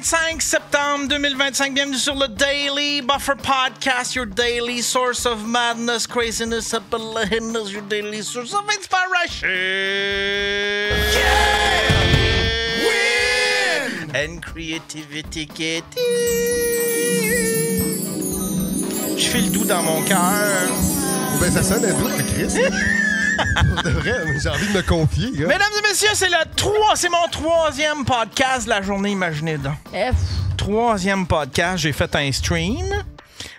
25 septembre 2025. Bienvenue sur le Daily Buffer Podcast, your daily source of madness, craziness, happiness, your daily source of inspiration. Yeah! Win! And creativity. Je fais le doux dans mon cœur. Ben, ça sonne doux, Chris. De vrai, j'ai envie de me confier. Gars. Mesdames et messieurs, c'est mon troisième podcast de la journée, imaginez donc. Troisième podcast, j'ai fait un stream.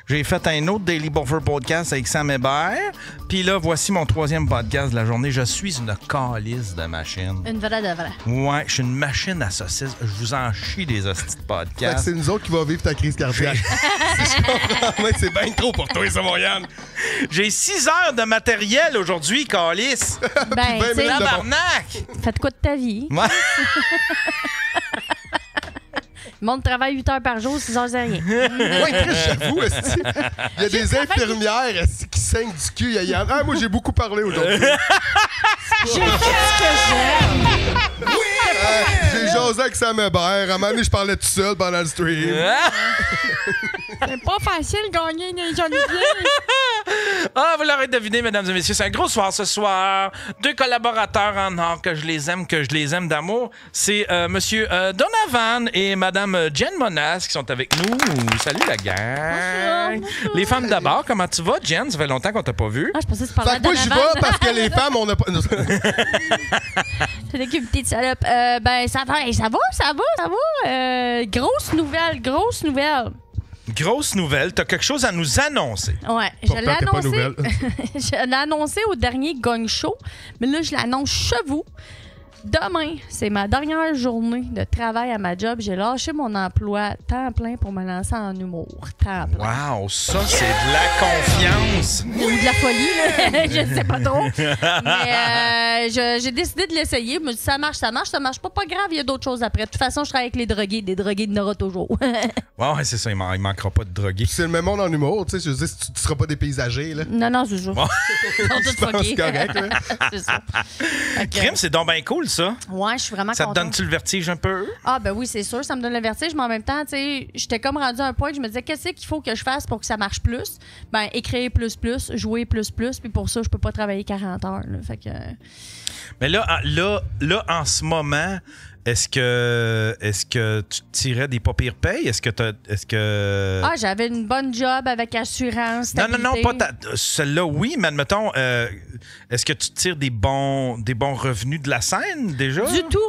J'ai fait un autre Daily Buffer podcast avec Sam Hébert. Puis là, voici mon troisième podcast de la journée. Je suis une calisse de machine. Une vraie de vraie. Ouais, je suis une machine à saucisses. Je vous en chie des hosties de podcasts. C'est nous autres qui va vivre ta crise cardiaque. Si je comprends, mais c'est bien trop pour toi, ça, mon Yann. J'ai 6 heures de matériel aujourd'hui, calisse. Ben, tu sais, tabarnak. faites quoi de ta vie? Ouais. Le monde travaille 8 heures par jour, 6 heures, c'est rien. Oui, j'avoue, esti. Il y a des infirmières esti, qui saignent du cul. Yann. Ah, moi, j'ai beaucoup parlé aujourd'hui. J'ai fait ce que j'aime. J'ai jasé avec Sam Hébert. À un moment donné, je parlais tout seul pendant le stream. C'est pas facile de gagner des Olivier. Ah, vous l'aurez deviné, mesdames et messieurs, c'est un gros soir ce soir. 2 collaborateurs en or que je les aime d'amour. C'est monsieur Donovan et madame Jen Monas qui sont avec nous. Salut la gang. Bonjour. Les femmes d'abord, comment tu vas, Jen? Ça fait longtemps qu'on t'a pas vu. Ah, je pensais que tu parlais Fait que moi, j'y vais parce que les femmes, on n'a pas... C'est qu'une petite salope. Ben, ça va. Grosse nouvelle. Grosse nouvelle, t'as quelque chose à nous annoncer. Ouais, je Pourtant, l'ai t'es pas annoncé. nouvelle. Je l'ai annoncé au dernier Gong Show, mais là, je l'annonce chez vous. Demain, c'est ma dernière journée de travail à ma job. J'ai lâché mon emploi temps plein pour me lancer en humour. Temps plein. Wow, ça, c'est de la confiance. Ou de la folie, là. Je ne sais pas trop. Mais j'ai décidé de l'essayer. Je me suis dit, ça marche pas, pas grave, il y a d'autres choses après. De toute façon, je travaille avec les drogués. Des drogués, il y en aura toujours. Ouais, c'est ça, il manquera pas de droguer. C'est le même monde en humour, tu sais. Je veux dire, tu seras pas dépaysagé, là. Non, c'est ça. Ils sont tous Je pense que fuckés. c'est correct, là. C'est ça. Crime, c'est donc bien cool, ça. Ouais, je suis vraiment Ça te contente. donne-tu le vertige un peu? Ah, ben oui, c'est sûr, ça me donne le vertige, mais en même temps, tu sais, j'étais comme rendu à un point que je me disais, qu'est-ce qu'il faut que je fasse pour que ça marche plus? Ben, écrire plus, jouer plus, puis pour ça, je peux pas travailler 40 heures, là. Fait que. Mais là, en ce moment, est-ce que tu tirais des pas pires payes? Est-ce que... Ah, j'avais une bonne job avec assurance. Non, stabilité. pas celle-là, oui, mais admettons, est-ce que tu tires des bons revenus de la scène, déjà? Du tout.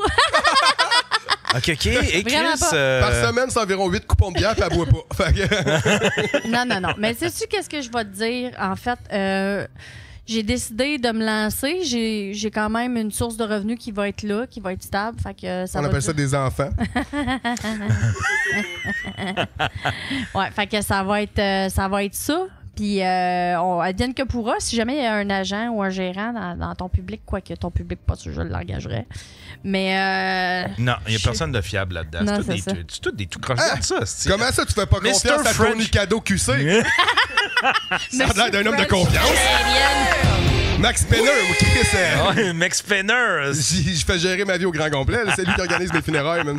OK. Et Vraiment Chris... pas. Par semaine, c'est environ 8 coupons de bière, puis elle boit pas. Fait que... Non. Mais sais-tu qu'est-ce que je vais te dire? En fait, j'ai décidé de me lancer. J'ai quand même une source de revenus qui va être là, qui va être stable. Fait que ça On va appelle ça des enfants. Ouais, fait que ça va être ça. Puis, advienne que pourra, si jamais il y a un agent ou un gérant dans ton public, quoique ton public, pas sûr, je l'engagerais. Mais. Non, il n'y a personne de fiable là-dedans. Non, C'est c'est ça. tout des tout croches. Regarde ça, c'est... Comment ça, tu fais pas Mr. confiance à French. Tony Cadeau QC? Ça a l'air d'un homme de confiance. Canadienne. Max Penner, ou Chris. Ouais, Max Penner. Je fais gérer ma vie au grand complet. là. C'est lui qui organise mes funérailles, man.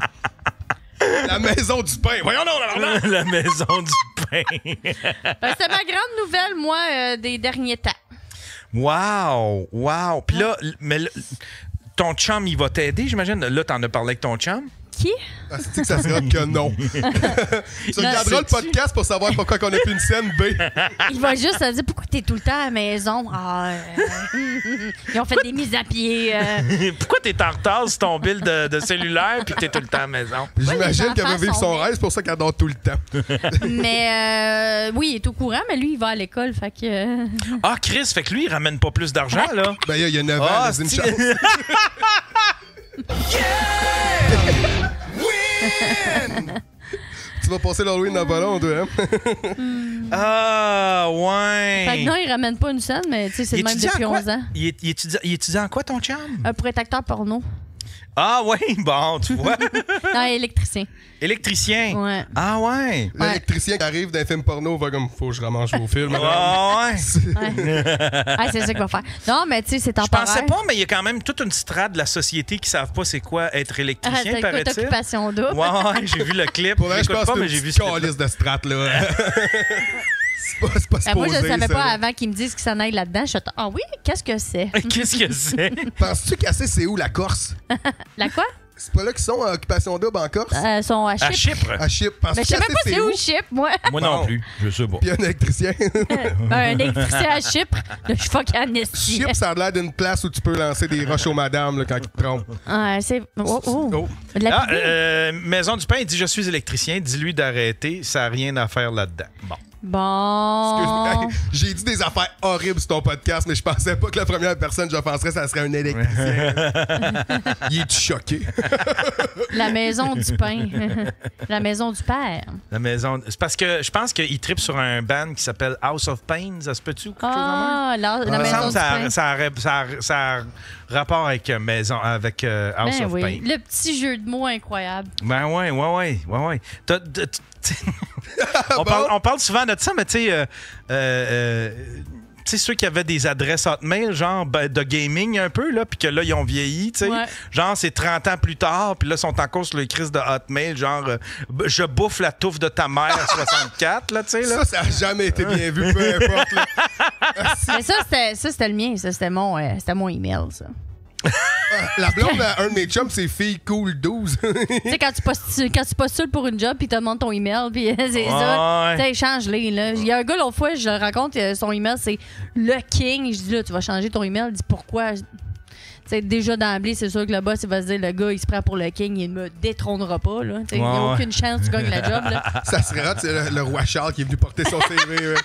La maison du pain. Voyons donc, La maison du pain. Ben, c'est ma grande nouvelle, moi, des derniers temps. Wow. Puis là, ton chum, il va t'aider, j'imagine. Là, t'en as parlé avec ton chum. Qui? Ah, c'est que ça sera que non. Tu regarderas le podcast pour savoir pourquoi on a plus une scène B. Il va juste se dire pourquoi t'es tout le temps à la maison. Ils ont fait des mises à pied. Pourquoi t'es en retard sur ton bill de cellulaire puis t'es tout le temps à la maison? J'imagine les qu'elle veut enfants vivre son sont rêve, c'est pour ça qu'elle dort tout le temps. Mais oui, il est au courant, mais lui, il va à l'école. Fait que. Ah, Chris, fait que lui, il ramène pas plus d'argent, là. Ben, il y a 9 ans, Ah, c'est une c'est- chance. Tu vas passer l'Halloween dans pas long, toi, hein? Ah, ouais. Fait que non, il ramène pas une scène, mais tu sais, c'est le même étudie depuis en quoi? 11 ans. Il étudie en quoi, ton chum? Pour être acteur porno. Ah oui, bon, tu vois. Non, électricien. Électricien. Ouais. Ah ouais. L'électricien qui arrive d'un film porno va comme, faut que je remange vos films. Ah ouais. C'est ça qu'il va faire. Non, mais tu sais, c'est Je temporaire. pensais pas, mais il y a quand même toute une strate de la société qui savent pas c'est quoi être électricien, T'as paraît-il. occupation double. Ouais, j'ai vu le clip. Pour vrai, je pense pas, que mais c'est j'ai une vu ce calice de strat, là. C'est pas supposé, Moi, je ne savais ça, pas là. avant qu'ils me disent qu'ils s'en aillent là-dedans. Je suis ah oui, qu'est-ce que c'est? Qu'est-ce que c'est? Penses-tu qu'assez c'est où la Corse? La quoi? C'est pas là qu'ils sont à Occupation Double en Corse? Sont à Chypre. À Chypre. À Chypre. Mais Penses-tu je sais même qu'assez pas c'est où Chypre, moi. Moi non Bon. plus, je sais pas. Puis un électricien. Un électricien à Chypre. Là, je suis fucking esti. Chypre, ça a l'air d'une place où tu peux lancer des roches aux madames là, quand ils te trompent. C'est... Oh. Oh. De la Ah, pubé. Maison du Pain, il dit je suis électricien, dis-lui d'arrêter, ça n'a rien à faire là-dedans. Bon. Bon. Hey, j'ai dit des affaires horribles sur ton podcast, mais je pensais pas que la première personne que j'offenserais, ça serait un électricien. Il est choqué. La maison du pain. La maison du père. La maison. C'est parce que je pense qu'il tripe sur un band qui s'appelle House of Pain, ça se peut-tu ou quelque chose de même? Ah, la Il me maison semble du que pain. ça a rapport avec maison, avec House Ben of oui. Pain. Le petit jeu de mots incroyable. Ben ouais. On parle souvent de ça, mais tu sais, ceux qui avaient des adresses Hotmail, genre de gaming un peu, là, puis que là, ils ont vieilli, tu sais. Ouais. Genre, c'est 30 ans plus tard, puis là, ils sont encore sur le crise de Hotmail, genre, je bouffe la touffe de ta mère 64, là, tu sais, là. Ça a jamais été bien vu, peu importe. Là. Mais ça, c'était le mien. Ça, c'était mon email, ça. La blonde à un de mes chums, c'est fille cool 12. Tu sais, quand tu postules pour une job, puis tu demandes ton email, puis c'est ça. Ouais. Tu sais, change-les, là. Il y a un gars, l'autre fois, je le raconte, son email, c'est le King. Je dis, là, tu vas changer ton email. Il dit, pourquoi? Tu sais, déjà d'emblée, c'est sûr que le boss, il va se dire, le gars, il se prend pour le King, il me détrônera pas, là. Tu sais, il n'y a aucune chance que tu gagnes la job, là. Ça serait hot, c'est le roi Charles qui est venu porter son CV.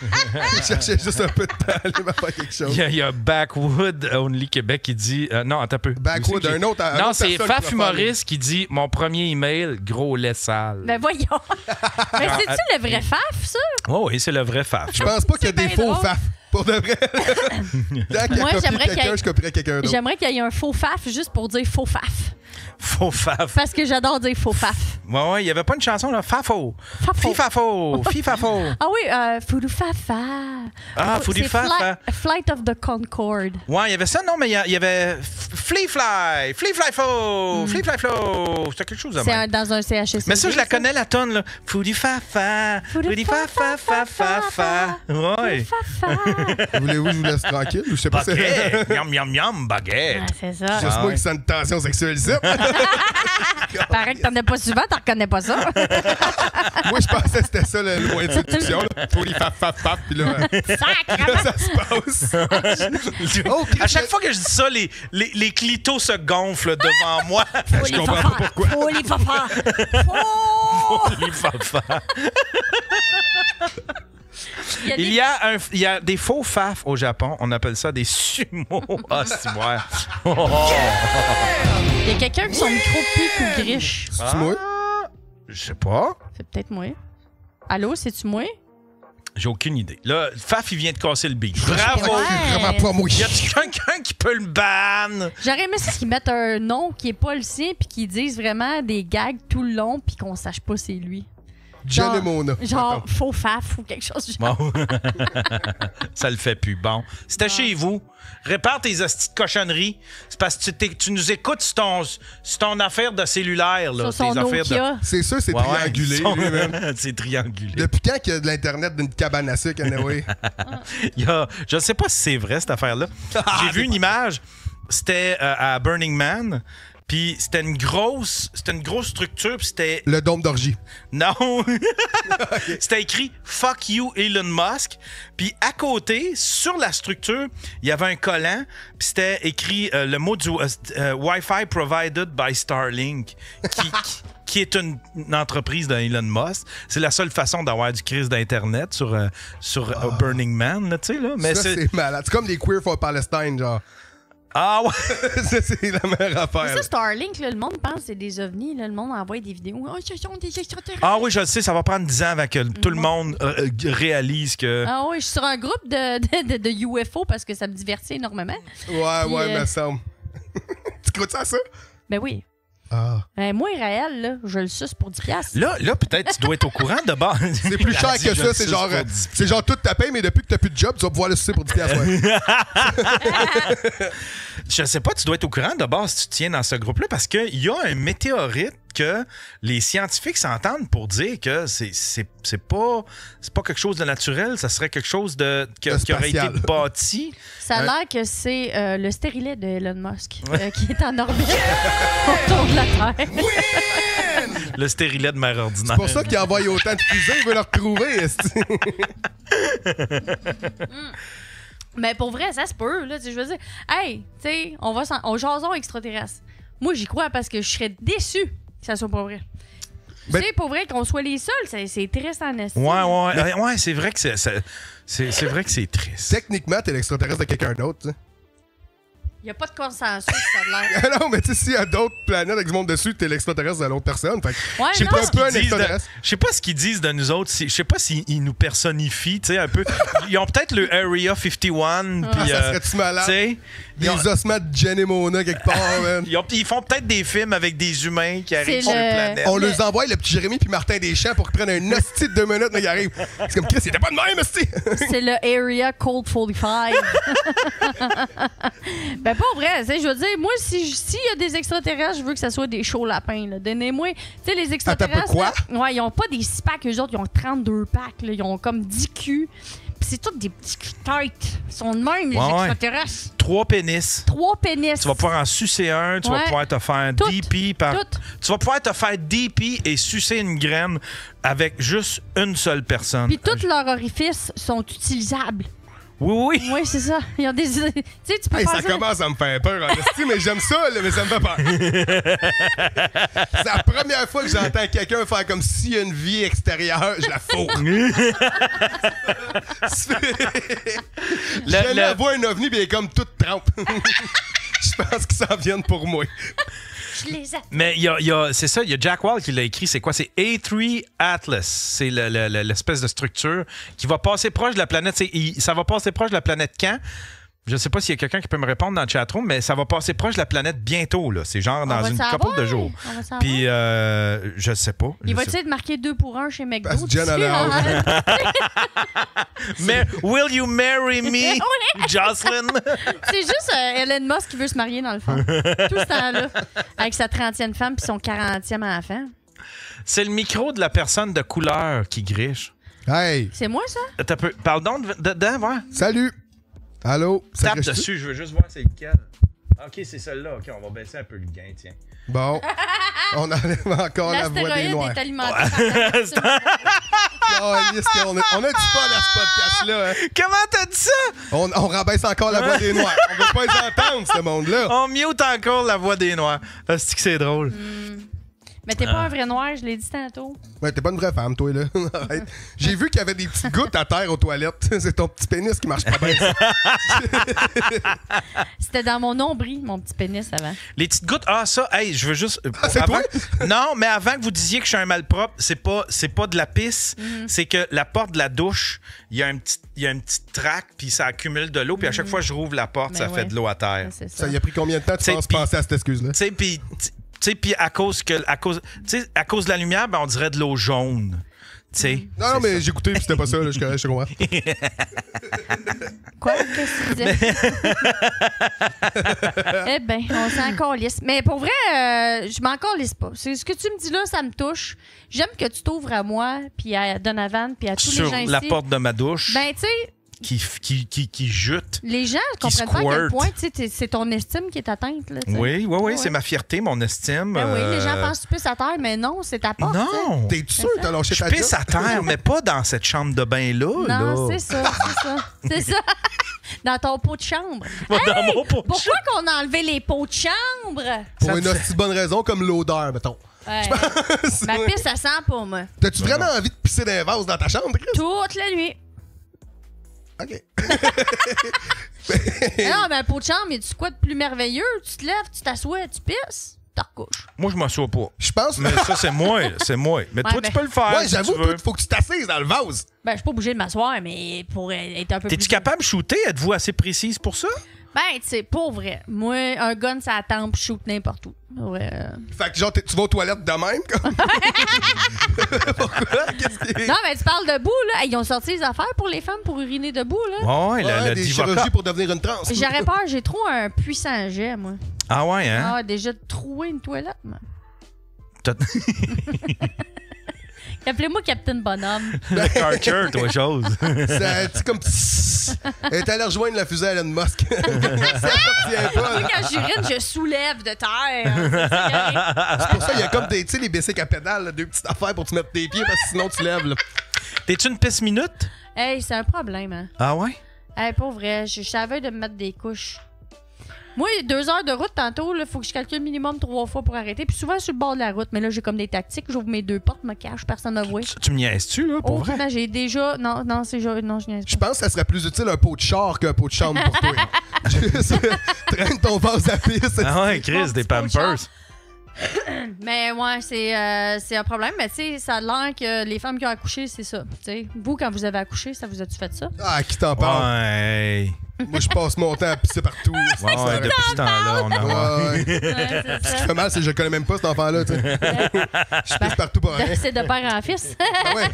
Il cherchait juste un peu de temps, il va faire quelque chose. Il y a Backwood Only Québec qui dit... non, attends un peu. Backwood, Où c'est que un autre... Non, c'est Faf Humoriste qui dit « Mon premier email, gros lait sale. » Ben voyons. Mais c'est-tu le vrai Faf, ça? Oh, oui, c'est le vrai Faf. Je pense pas qu'il y a des bien faux drôle. faf. Pour de vrai. Tant qu'il Moi, a copié j'aimerais qu'il y quelqu'un, ait- je copierais quelqu'un d'autre. J'aimerais qu'il y ait un faux Faf juste pour dire faux Faf. Faux Faf. Parce que j'adore dire faux Faf. Ouais, il y avait pas une chanson, là. Fafo. Fafo. Fifafo. Fifafo. Ah oui, Foudou Fafa. Ah, Foudou C'est Fafa. Flight of the Concorde. Ouais, il y avait ça, non, mais il y avait Flea Fly. Flea Fly Fo. Flea Fly Flo. C'était quelque chose de même. Dans un CHSLD. Mais ça, je la connais, la tonne, là. Foudou Fafa. Foudou Fafa, Fafa, Fafa. Ouais. Fafa. Voulez-vous que je vous laisse tranquille? Je sais pas si Baguette. Miam, miam, miam, baguette. Ah, c'est ça. juste moi qui sens une tension sexuelle ici. Paraît que t'en as pas souvent, t'en reconnais pas ça. Moi, je pensais que c'était ça le moyen de séduction. Faut les faf, puis là, Sacrement. ça se passe. Oh, À chaque fois que je dis ça, les clitos se gonflent devant moi. Faut je les comprends Fafa. pas pourquoi. Faut les Fafa. Faut. Les Fafa. Il y a Il y a des faux faf au Japon. On appelle ça des sumo. Ah, c'est moi. Il y a quelqu'un qui son micro pique ou griche. C'est moi? Je sais pas. C'est peut-être moi. Allô, c'est-tu moi? J'ai aucune idée. Là, Faf, il vient de casser le beat. Bravo! Ouais. Vraiment pas moi. Y a-tu quelqu'un qui peut le ban? J'aurais aimé ça qu'ils mettent un nom qui est pas le sien puis qu'ils disent vraiment des gags tout le long puis qu'on sache pas c'est lui. John et Mona. Genre faux Faf ou quelque chose du genre. Bon. Ça le fait plus. Bon. C'était chez vous. Répare tes hosties de cochonneries. C'est parce que tu nous écoutes sur ton affaire de cellulaire. Là, Sur son tes affaires Nokia. C'est sûr, c'est Ouais, triangulé. ouais. lui-même. C'est triangulé. Depuis quand qu'il y a de l'Internet d'une cabane à sucre, anyway? Je ne sais pas si c'est vrai, cette affaire-là. J'ai vu une image. C'était à Burning Man. Puis c'était une grosse structure. Puis c'était... Le dôme d'orgie. Non! C'était écrit « Fuck you, Elon Musk ». Puis à côté, sur la structure, il y avait un collant. Puis c'était écrit le mot du Wi-Fi provided by Starlink, qui est une entreprise d'Elon Musk. C'est la seule façon d'avoir du crise d'Internet sur Burning Man, là, tu sais, là. Mais Ça, c'est malade. C'est comme les Queer for Palestine, genre. Ah ouais! Ça, c'est la meilleure Mais affaire. ça, Starlink, là, le monde pense que c'est des ovnis. Là, le monde envoie des vidéos. Oh, ce sont des extraterrestres. Ah oui, je le sais, ça va prendre 10 ans avant que tout le monde réalise que... Ah oui, je suis sur un groupe de UFO parce que ça me divertit énormément. Ouais, Puis, me semble. Tu crois ça? Ben oui. Ah. Moi, Raël, là, je le suce pour 10$. Là peut-être tu dois être au courant de base. C'est plus cher que ça. C'est genre toute ta paye, mais depuis que t'as plus de job, tu vas pouvoir le sucer pour 10$. Ouais. Je sais pas, tu dois être au courant de base si tu tiens dans ce groupe-là parce qu'il y a un météorite que les scientifiques s'entendent pour dire que c'est pas quelque chose de naturel, ça serait quelque chose qui aurait été bâti. Ça a l'air que c'est le stérilet de Elon Musk qui est en orbite autour de la Terre. Le stérilet de mère ordinaire. C'est pour ça qu'il envoie autant de fusées, il veut le retrouver. Mais pour vrai, ça se peut. Là, je veux dire, hey, tu sais, on jason extraterrestre. Moi, j'y crois parce que je serais déçu que ça soit pas vrai. Tu sais, pour vrai, qu'on soit les seuls, c'est triste en estime. Ouais, c'est vrai que c'est vrai que c'est triste. Techniquement, t'es l'extraterrestre de quelqu'un d'autre. Il n'y a pas de consensus, ça a l'air. Non, mais tu sais, s'il y a d'autres planètes avec du monde dessus, t'es l'extraterrestre de l'autre personne. Fait que ouais, je sais pas ce qu'ils disent de nous autres. Je sais pas s'ils nous personnifient, tu sais, un peu. Ils ont peut-être le Area 51. Puis, ça serait-tu malade? Des ossements de Jenny Mona quelque part, man. Ils font peut-être des films avec des humains qui arrivent sur une planète. On leur envoie le petit Jérémy puis Martin Deschamps pour qu'ils prennent un hostie de 2 minutes, mais ils arrivent. C'est comme Chris, il était pas de même, hostie. C'est le Area Cold 45. Ben, pas vrai. Je veux dire, moi, s'il y a des extraterrestres, je veux que ça soit des chauds lapins. Là. Donnez-moi. Tu sais, les extraterrestres. Attends, quoi? Là, ouais, ils ont pas des 6 packs, eux autres, ils ont 32 packs. Là. Ils ont comme 10 culs. Pis c'est tous des petits têtes. Ils sont de même, les extraterrestres. 3 pénis. 3 pénis. Tu vas pouvoir en sucer un, tu vas pouvoir te faire DP par. Tu vas pouvoir te faire DP et sucer une graine avec juste une seule personne. Puis tous leurs orifices sont utilisables. Oui. Oui, c'est ça. Ils ont des. Tu sais, tu peux faire ça commence à me faire peur, en esti, mais j'aime ça, là, mais ça me fait peur. C'est la première fois que j'entends quelqu'un faire comme s'il y a une vie extérieure, je la fourre. Je vois un ovni, puis il est comme toute trempe. Je pense qu'ils s'en viennent pour moi. Mais c'est ça, il y a Jack Wall qui l'a écrit. C'est quoi? C'est A3 Atlas. C'est l'espèce de structure qui va passer proche de la planète. Ça va passer proche de la planète quand? Je ne sais pas s'il y a quelqu'un qui peut me répondre dans le chatroom, mais ça va passer proche de la planète bientôt. Là. C'est genre dans une couple de jours. Puis, je sais pas. Il va essayer de marquer 2 pour 1 chez McDo. Mais will you marry me, Jocelyn? C'est juste Elon Musk qui veut se marier, dans le fond. Tout ce temps-là. Avec sa 30e femme puis son 40e enfant. C'est le micro de la personne de couleur qui griche. Hey! C'est moi, ça? Parle donc dedans, voir. Salut! Allô? Tape dessus, je veux juste voir c'est lequel. OK, c'est celle-là. OK, on va baisser un peu le gain, tiens. Bon. On enlève encore la voix des noirs. L'astéroïde est alimenté on a du fun à ce podcast-là. Hein? Comment t'as dit ça? On rabaisse encore la voix des noirs. On veut pas les entendre, ce monde-là. On mute encore la voix des noirs. C'est que c'est drôle. Mais t'es pas un vrai noir, je l'ai dit tantôt. Ouais, t'es pas une vraie femme, toi, là. Arrête. J'ai vu qu'il y avait des petites gouttes à terre aux toilettes. C'est ton petit pénis qui marche pas bien. C'était dans mon nombril, mon petit pénis avant. Les petites gouttes, ça, hey, je veux juste. C'est toi? Non, mais avant que vous disiez que je suis un malpropre, c'est pas de la pisse, c'est que la porte de la douche, il y a un petit trac, puis ça accumule de l'eau, puis à chaque fois que je rouvre la porte, ça fait de l'eau à terre. Ça y a pris combien de temps tu penses penser à cette excuse-là? Tu sais, puis. Puis à cause de la lumière, ben, on dirait de l'eau jaune. Non, mais j'ai écouté, puis c'était pas ça, là, je comprends. Quoi? Qu'est-ce que tu disais? Eh bien, on s'en calisse. Mais pour vrai, je m'en calisse pas. C'est ce que tu me dis là, ça me touche. J'aime que tu t'ouvres à moi, puis à Donovan, puis à tous les gens ici. Sur la porte de ma douche. Ben, tu sais... Qui jute. Les gens comprennent pas à quel point c'est ton estime qui est atteinte. Là, oui, c'est ma fierté, mon estime. Ben oui, les gens pensent que tu pisses à terre, mais non, c'est ta porte. Non! T'es sûr que t'as lâché ta job? Je pisse à terre, mais pas dans cette chambre de bain-là. Non, c'est ça. C'est ça. Dans ton pot de chambre. Dans mon pot de pourquoi qu'on a enlevé les pots de chambre? Pour une aussi bonne raison comme l'odeur, mettons. Ouais. Ma pisse, ça sent pas, moi. T'as-tu vraiment envie de pisser dans un vase dans ta chambre, Chris? Toute la nuit. OK. Non, mais un pot de chambre, mais tu quoi de plus merveilleux? Tu te lèves, tu t'assois, tu pisses, tu recouches. Moi, je m'assois pas. Je pense. Mais ça, c'est moi. Mais toi, tu peux le faire. Ouais, j'avoue, il faut que tu t'assises dans le vase. Ben, je suis pas obligée de m'asseoir, mais pour être un peu plus. T'es-tu capable de shooter? Êtes-vous assez précise pour ça? Ben, tu sais, pour vrai. Moi, un gun, ça attend pour shoot n'importe où. Ouais. Fait que genre, tu vas aux toilettes de même, comme? Pourquoi? Qu'est-ce que... Non, mais tu parles debout, là. Ils ont sorti les affaires pour les femmes pour uriner debout, là. Ouais, le des Divoca. chirurgies pour devenir une trans. J'aurais peur, j'ai trop un puissant jet, moi. Ah ouais, hein? Ah, déjà troué une toilette, moi. Appelez-moi Captain Bonhomme. Le Karcher, toi, chose. C'est comme... Elle est allée rejoindre la fusée à Elon Musk. Ça appartient pas. Moi, quand j'urine, je soulève de terre. C'est pour ça qu'il y a comme des, tu sais, les bicycles à pédales, là, 2 petites affaires pour te mettre tes pieds parce que sinon tu lèves. Là. T'es-tu une pisse minute? Hey, c'est un problème, hein. Ah ouais? Hey, pas vrai, je savais de me mettre des couches. Moi, 2 heures de route tantôt, il faut que je calcule minimum 3 fois pour arrêter. Puis souvent sur le bord de la route. Mais là, j'ai comme des tactiques. J'ouvre mes 2 portes, me cache, personne ne voit. Tu me niaises-tu, là, pour vrai? Non, j'ai déjà. Non, c'est déjà. Non, je niaise pas. Je pense que ça serait plus utile un pot de char qu'un pot de chambre pour toi. Juste traîne ton vase à pisse. Ah ouais, Chris, des Pampers. Mais ouais, c'est un problème. Mais tu sais, ça a l'air que les femmes qui ont accouché, c'est ça. T'sais, vous, quand vous avez accouché, ça vous a-tu fait ça? Ah, qui t'en parle? Ouais. Moi, je passe mon temps à pisser partout. Ouais, depuis ce temps-là, on a... Ouais. Ouais, c'est Ce qui ça. fait mal, c'est que je connais même pas cet enfant-là. Tu sais. Je pisse partout pour rien. C'est de père en fils. Ah ouais.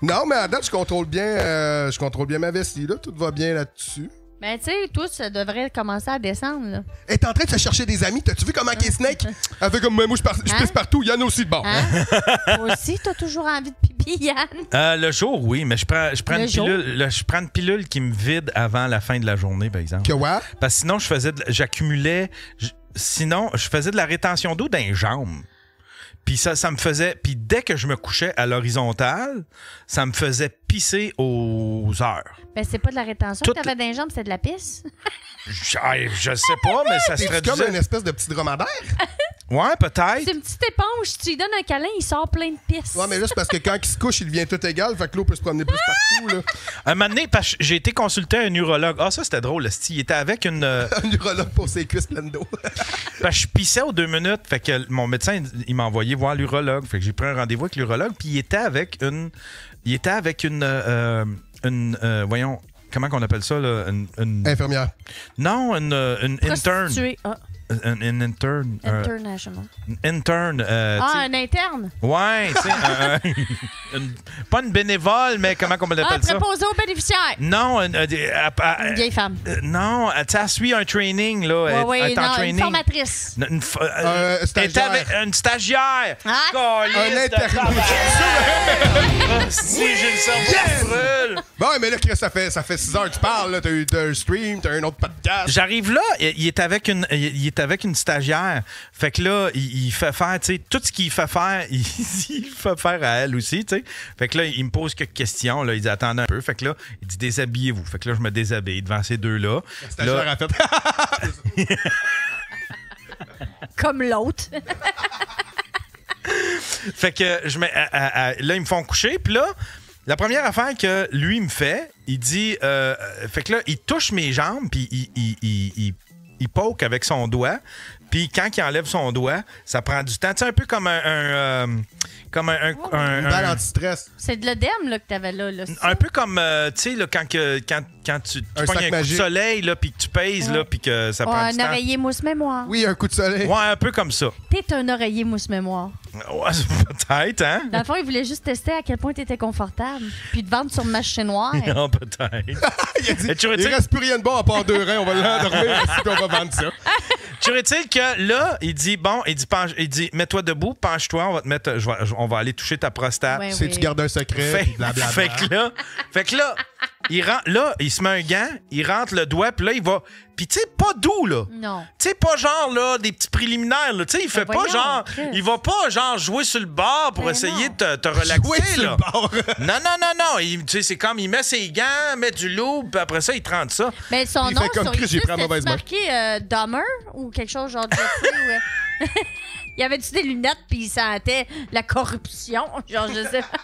Non, mais à date, je contrôle bien ma vessie. Là. Tout va bien là-dessus. Mais tu sais, tout ça devrait commencer à descendre, là. Elle est en train de se chercher des amis. T'as-tu vu comment qu'elle est Snake? Elle fait comme moi, je pisse partout. Yann aussi de bord. Hein? Toi aussi, t'as toujours envie de pipi, Yann? Le jour, oui, mais je prends Le une jour? pilule. Je prends une pilule qui me vide avant la fin de la journée, par exemple. Que ouais? Parce que sinon, j'accumulais. Sinon, je faisais de la rétention d'eau dans les jambes. Puis ça me faisait. Puis dès que je me couchais à l'horizontale, ça me faisait pisser aux heures. Ben, c'est pas de la rétention Tout- que t'avais dans les jambes, c'est de la pisse. Je sais pas, mais ça se C'est comme traduisait. une espèce de petit dromadaire. Ouais, peut-être. C'est une petite éponge. Tu lui donnes un câlin, il sort plein de pisse. Ouais, mais là, c'est parce que quand il se couche, il devient tout égal. Fait que l'eau peut se promener plus partout. Là. Un moment donné, parce que j'ai été consulter un urologue. Ah, ça, c'était drôle. Il était avec une. Un urologue pour ses cuisses pleines d'eau. Parce que je pissais aux 2 minutes. Fait que mon médecin, il m'a envoyé voir l'urologue. Fait que j'ai pris un rendez-vous avec l'urologue. Puis il était avec une. Voyons. Comment qu'on appelle ça, là? Infirmière. Non, une intern. Prostituée. Ah, Une intern. international. Intern. Un interne. Ouais, tu sais. Pas une bénévole, mais comment on appelle ça? Préposé aux bénéficiaires. Non, Une vieille femme. non, tu sais, elle suit un training, là. Oui, elle est en non, une training. formatrice. Stagiaire. était avec une stagiaire. Ah. Caliste Un de interne. tabarnak. Si, j'ai le cerveau qui brûle. Bon, mais là, Chris, ça fait 6 heures que tu parles. Là. T'as eu un stream, t'as un autre podcast. J'arrive là, il est avec une stagiaire. Fait que là, il fait faire, tu sais, tout ce qu'il fait faire, il fait faire à elle aussi, tu sais. Fait que là, il me pose quelques questions. Là, il dit attendez un peu. Fait que là, il dit déshabillez-vous. Fait que là, je me déshabille devant ces deux-là. La stagiaire Là, a fait. Comme l'autre. fait que là, ils me font coucher. Puis là, la première affaire que lui me fait, il dit fait que là, il touche mes jambes, puis il poke avec son doigt. Puis quand il enlève son doigt, ça prend du temps. Tu sais, un peu comme Une balle anti-stress. C'est de l'œdème là, que t'avais là. un peu comme, tu sais, là, quand tu Un pognes sac un coup magique. de soleil, là, puis que tu pèses, là, puis que ça prend un du temps. oreiller mousse-mémoire. Oui, un coup de soleil. Ouais, un peu comme ça. T'es un oreiller mousse-mémoire. Ouais, peut-être, hein? Dans le fond, il voulait juste tester à quel point t'étais confortable. Puis te vendre sur machine noire. Non, peut-être. Il a dit, Et tu il retires- reste plus rien de bon à part 2 reins. On va l'endormir ici, puis on va vendre ça. Dirait-il que là, il dit, mets-toi debout, penche-toi, on va te mettre, on va aller toucher ta prostate. Ouais, C'est oui. tu gardes un secret, puis blablabla. Fait que là, il se met un gant, il rentre le doigt, puis là, il va. Puis tu sais, pas doux, là. Non. Tu sais, pas genre, là, des petits préliminaires, là. Tu sais, il fait pas voyons, genre. Chris. Il va pas, genre, jouer sur le bord pour Ben essayer non. de te relaxer, Jouer sur là. le bord. Non. Tu sais, c'est comme, il met ses gants, met du loup, puis après ça, il te rentre ça. Mais son Il nom, fait comme sur Chris, j'ai YouTube, pris la mauvaise c'était marqué Dahmer ou quelque chose genre de ou, Il y avait-tu des lunettes puis il sentait la corruption? Genre, je sais pas.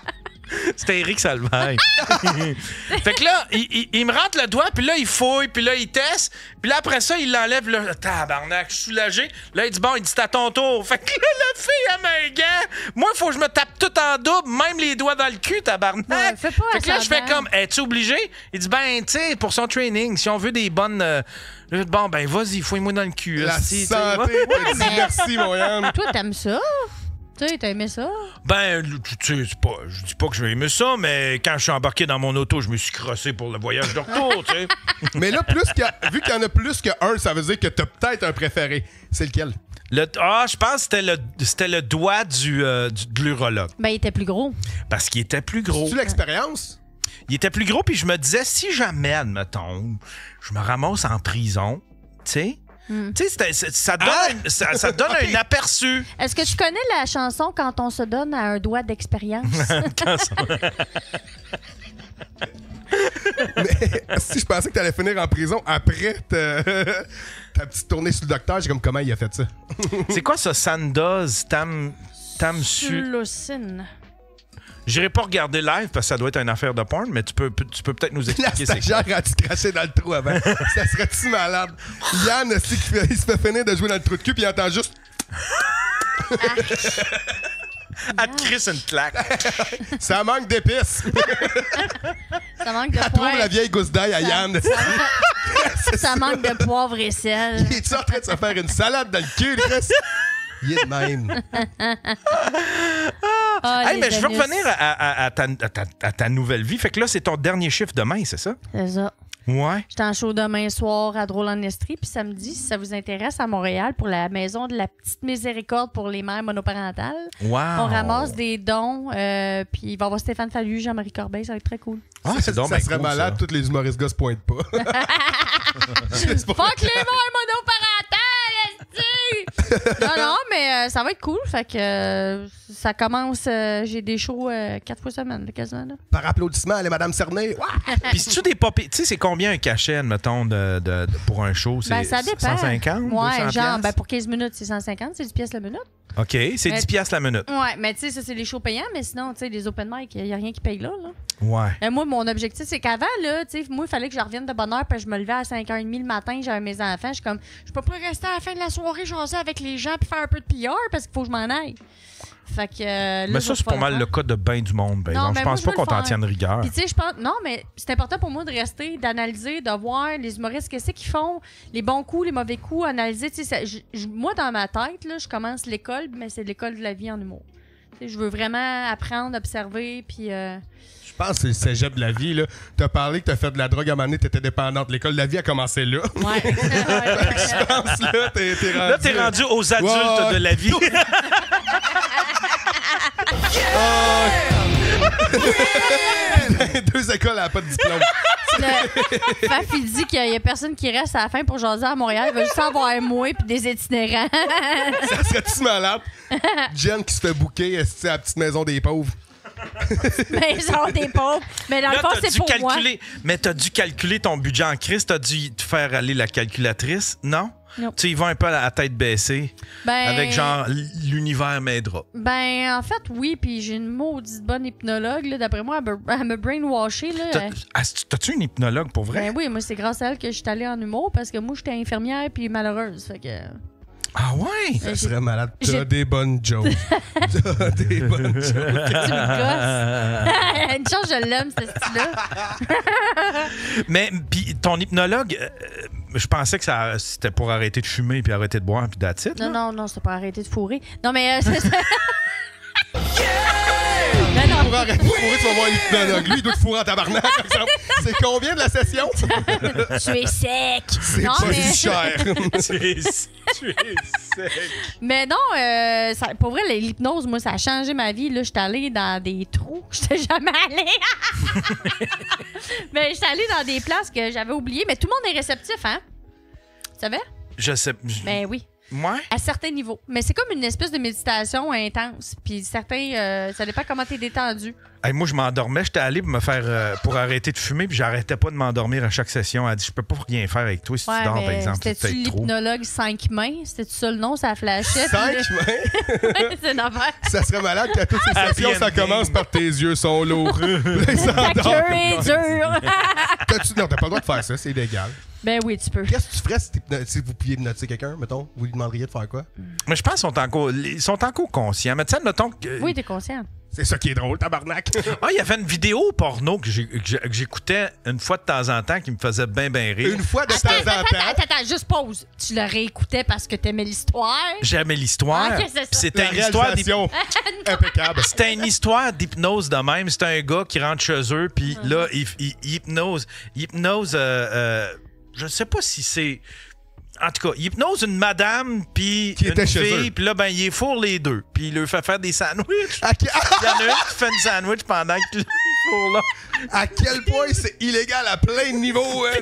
C'était Éric Salvaille. Fait que là, il me rentre le doigt, puis là, il fouille, puis là, il teste. Puis là, après ça, il l'enlève. Là, tabarnak, je suis soulagé. Là, il dit, bon, il dit, c'est à ton tour. Fait que là, la fille, elle met un gant. Moi, il faut que je me tape tout en double, même les doigts dans le cul, tabarnak. Ouais, fais pas Fait que là, je fais semblant. comme, es-tu obligé? Il dit, ben, tu sais, pour son training, si on veut des bonnes... bon, ben, vas-y, fouille-moi dans le cul. La esti, santé, tu sais. te dit merci, mon Yann. Toi, t'aimes ça? Tu sais, t'as aimé ça? Ben, tu sais, je dis pas que je vais aimer ça, mais quand je suis embarqué dans mon auto, je me suis crossé pour le voyage de retour, tu sais. Mais là, vu qu'il y en a plus qu'un, ça veut dire que t'as peut-être un préféré. C'est lequel? Je pense que c'était le doigt de l'urologue. Ben, il était plus gros. Parce qu'il était plus gros. C'est-tu l'expérience? Il était plus gros, puis je me disais, si jamais, admettons, je me ramasse en prison, tu sais... Tu sais, ça donne un aperçu. Est-ce que tu connais la chanson « Quand on se donne à un doigt d'expérience » ? Mais si je pensais que t'allais finir en prison après ta petite tournée sur le docteur, j'ai comme comment il a fait ça? C'est quoi ça, Sandoz, Tamsu? Sulocine. J'irai pas regarder live parce que ça doit être une affaire de porn, mais tu peux peut-être nous La expliquer c'est quoi. stagiaire a-tu craché dans le trou avant? Ça serait-tu malade? Yann, il se fait finir de jouer dans le trou de cul puis il entend juste... Elle te crisse une claque. Ça manque d'épices. Ça manque de Elle trouve la poivre. vieille gousse d'ail à Yann. Ça manque de poivre et sel. Il est en train de se faire une salade dans le cul, Chris? Il est de même. Ah, Hey, les mais je veux anus. revenir à ta nouvelle vie. Fait que là, c'est ton dernier chiffre demain, c'est ça? C'est ça. Ouais. J'étais en show demain soir à Drôle-en-Estrie, puis samedi, si ça vous intéresse, à Montréal, pour la maison de la petite miséricorde pour les mères monoparentales. Wow. On ramasse des dons, puis il va y avoir Stéphane Fallu, Jean-Marie Corbeil, ça va être très cool. Ah, c'est donc ça bien serait cool, malade, ça. tous les humoristes gars se pointent pas. Juste pour- Fuck les mères monoparentales, esti! Non, mais ça va être cool, fait que ça commence, j'ai des shows 4 fois semaine, là, quasiment. Là. Par applaudissement, allez, Madame Cerné. Ouais. Puis si tu des papiers, tu sais, c'est combien un cachet, admettons, pour un show? C'est Ben, ça dépend. 150? Ouais, 200 genre, piastres? pour 15 minutes, c'est 150, c'est 10 pièces la minute. OK, c'est 10 piastres la minute. Ouais, mais tu sais, ça, c'est les shows payants, mais sinon, tu sais, les open mic, il n'y a rien qui paye là. Ouais. Moi, mon objectif, c'est qu'avant, là, tu sais, moi, il fallait que je revienne de bonne heure, puis je me levais à 5h30 le matin, j'avais mes enfants. Je suis comme, je peux pas rester à la fin de la soirée jaser avec les gens puis faire un peu de PR parce qu'il faut que je m'en aille. Fait que. Là, Mais ça, c'est pas mal le cas de bien du monde. Ben. Non, Donc, mais je moi, pense je pas veux qu'on le t'en faire. tienne rigueur. Puis, tu sais, je pense. Non, mais c'est important pour moi de rester, d'analyser, de voir les humoristes, qu'est-ce qu'ils font, les bons coups, les mauvais coups, analyser. Tu sais, moi, dans ma tête, là, je commence l'école, mais c'est l'école de la vie en humour. Tu sais, je veux vraiment apprendre, observer, puis. Je pense que c'est le cégep de la vie. Là. T'as parlé que t'as fait de la drogue à un moment donné, t'étais dépendante. L'école de la vie a commencé là. Ouais. Je pense là, t'es rendu. Là, t'es rendu aux adultes Ouais. de la vie. Deux écoles à pas de diplôme. Faf, il dit qu'il y a personne qui reste à la fin pour jaser à Montréal. Il va juste avoir moi puis des itinérants. Ça serait-tu malade? Jen qui se fait bouquer à la petite maison des pauvres. Maison des pauvres. Mais dans le Là, fond, t'as c'est dû pour moi. calculer. Mais t'as dû calculer ton budget en crise. T'as dû te faire aller la calculatrice. Non? Non. Tu y vas un peu à la tête baissée. Ben, Avec genre l'univers m'aidera. Ben, en fait, oui. Puis j'ai une maudite bonne hypnologue. Là. D'après moi, elle me brainwashée. Là. T'as-tu une hypnologue pour vrai? Ben oui, moi, c'est grâce à elle que je suis allée en humour parce que moi, j'étais infirmière puis malheureuse. Fait que. Ah ouais? Ça serait malade. j'ai- T'as des bonnes jokes. T'as des bonnes jokes. Tu me gosses. Une chance, je l'aime, ce style-là. Mais puis ton hypnologue, je pensais que c'était pour arrêter de fumer puis arrêter de boire puis that's it, là. Non, c'est pas arrêter de fourrer. Non, mais c'est ça. Non, Pour arrêter de fourrer, tu vas voir l'hypnologue. Lui, il doit te fourrer en tabarnak, par exemple. C'est combien de la session? tu es sec. C'est Non, pas mais- si cher. Tu es sec. Mais non, pour vrai, l'hypnose, moi, ça a changé ma vie. Là, j'étais allée dans des trous. J'étais jamais allée. Mais j'étais allée dans des places que j'avais oubliées. Mais tout le monde est réceptif, hein? Tu savais? Je sais. Ben oui. Ouais? À certains niveaux. Mais c'est comme une espèce de méditation intense. Puis certains, ça dépend comment t'es détendu. Hey, moi, je m'endormais. J'étais allé pour me faire pour arrêter de fumer, puis j'arrêtais pas de m'endormir à chaque session. Elle dit, je peux pas rien faire avec toi si tu dors, par exemple. C'est C'était-tu peut-être trop. l'hypnologue 5 mains? C'était-tu ça le nom? Ça flashait. 5 mains? C'est une affaire. Ça serait malade qu'à toutes ces Happy sessions, ça ending. commence par tes yeux sont lourds. Là, ils Ta s'endorment. queue est dure. Non, t'as pas le droit de faire ça, c'est illégal. Ben oui, tu peux. Qu'est-ce que tu ferais si vous pouviez hypnotiser quelqu'un, mettons? Vous lui demanderiez de faire quoi? Mais je pense qu'ils sont encore conscients. Mais tu sais, mettons que. Oui, t'es conscient. C'est ça qui est drôle, tabarnak. Il y avait une vidéo porno que j'écoutais une fois de temps en temps qui me faisait bien rire. Une fois de temps en temps. Attends, juste pause. Tu le réécoutais parce que t'aimais l'histoire? J'aimais l'histoire. Ok, c'est ça. C'était La une histoire réalisation impeccable. C'était une histoire d'hypnose de même. C'était un gars qui rentre chez eux, puis là, il hypnose. Je sais pas si c'est... En tout cas, il hypnose une madame puis une fille, puis là, ben, il est fourre les deux. Puis il leur fait faire des sandwichs. Il y en a une qui fait une sandwich pendant qu'il fourre là. À quel point c'est illégal à plein de niveaux, hein?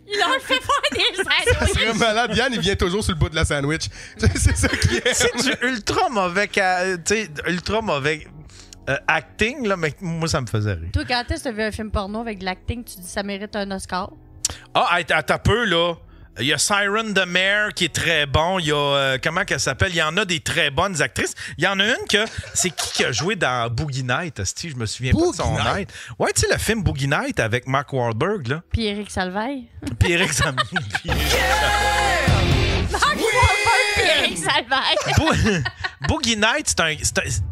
Il leur fait faire des Ça sandwichs. serait malade. Yann, il vient toujours sur le bout de la sandwich. C'est ça qui est. C'est du ultra mauvais acting, là, mais moi, ça me faisait rire. Toi, quand est-ce que tu as vu un film porno avec de l'acting, tu dis ça mérite un Oscar? Attends peu, là. Il y a Siren the Mare qui est très bon. Il y a... comment qu'elle s'appelle? Il y en a des très bonnes actrices. Il y en a une que... C'est qui a joué dans Boogie Night? Je me souviens pas de son nom. Ouais, tu sais, le film Boogie Night avec Mark Wahlberg, là. Puis Éric Salvaille. Puis Éric Salvaille. Mark Wahlberg puis Éric Salvaille. Boogie Night,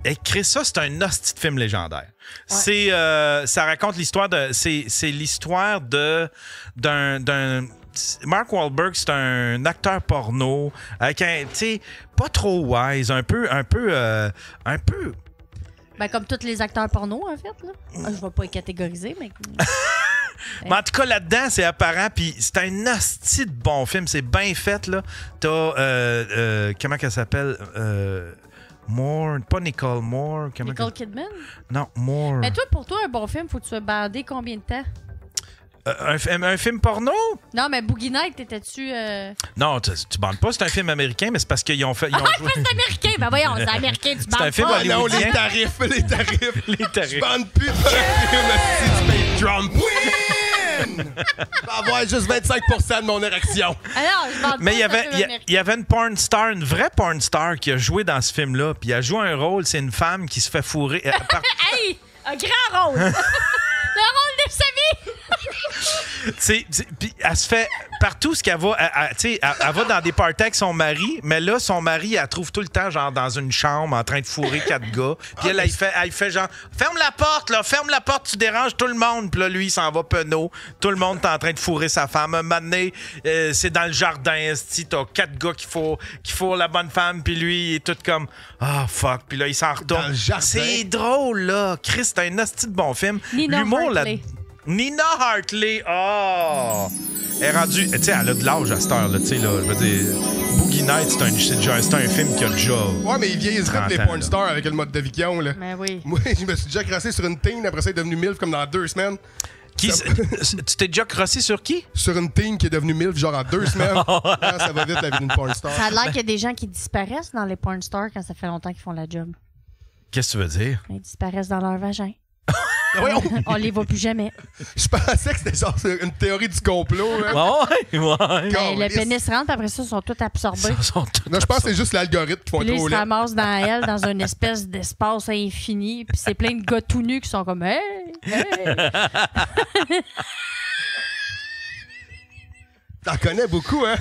écrit ça, c'est un hostie de film légendaire. Ouais. Ça raconte l'histoire de... C'est l'histoire d'un Mark Wahlberg, c'est un acteur porno avec un, tu sais, pas trop wise, un peu. Ben, comme tous les acteurs porno, en fait, là. Je vais pas les catégoriser, mais... Mais en tout cas, là-dedans, c'est apparent, puis c'est un hostie de bon film, c'est bien fait, là. T'as, comment qu'elle s'appelle? Moore, pas Nicole Moore. Nicole Kidman? Non, Moore. Mais toi, pour toi, un bon film, faut que tu sois bandé combien de temps? Un film porno? Non, mais Boogie Night, t'étais-tu... Non, tu bandes pas. C'est un film américain, mais c'est parce qu'ils ont fait... c'est américain! Ben voyons, c'est américain, tu bandes pas. C'est un film hollywoodien. Non, les tarifs. Les tarifs. Je bande plus de film si tu payes Trump. Win! Je vais avoir juste 25% de mon érection. Alors, je bande mais pas. il y avait une porn star, une vraie porn star qui a joué dans ce film-là. Puis elle joue un rôle, c'est une femme qui se fait fourrer... Hey! Un grand rôle! Le rôle de sa vie! Puis elle se fait partout ce qu'elle va, elle va dans des parties avec son mari, mais là son mari elle trouve tout le temps genre dans une chambre en train de fourrer 4 gars. Puis elle fait genre ferme la porte, tu déranges tout le monde. Puis là lui il s'en va penaud, tout le monde est en train de fourrer sa femme. Un moment donné, c'est dans le jardin, t'as 4 gars qui fourrent la bonne femme, puis lui il est tout comme fuck, puis là il s'en retourne. C'est drôle là, Chris, c'est un hostie de bon film. L'humour là. Nina Hartley, elle est rendue, tu sais, elle a de l'âge à cette heure-là, tu sais, là, je veux dire, Boogie Night, c'est un film qui a déjà... Ouais, mais il vieillissait les porn stars avec le mode de Vikion, là. Mais oui. Moi, je me suis déjà crassé sur une teen, après ça, elle est devenue MILF comme dans 2 semaines. Tu t'es déjà crossé sur qui? Sur une teen qui est devenue MILF, genre en 2 semaines. Ça va vite, la vie d'une porn star. Ça a l'air qu'il y a des gens qui disparaissent dans les porn stars quand ça fait longtemps qu'ils font la job. Qu'est-ce que tu veux dire? Ils disparaissent dans leur vagin. On les voit plus jamais. Je pensais que c'était genre une théorie du complot. Hein? Ouais. Le pénis rentre, après ça, ils sont tous absorbés. Non, je pense que c'est juste l'algorithme qui font puis là, trop ils se ramassent dans elle, dans une espèce d'espace infini. Puis c'est plein de gars tout nus qui sont comme « Hey! Hey! » T'en connais beaucoup, hein?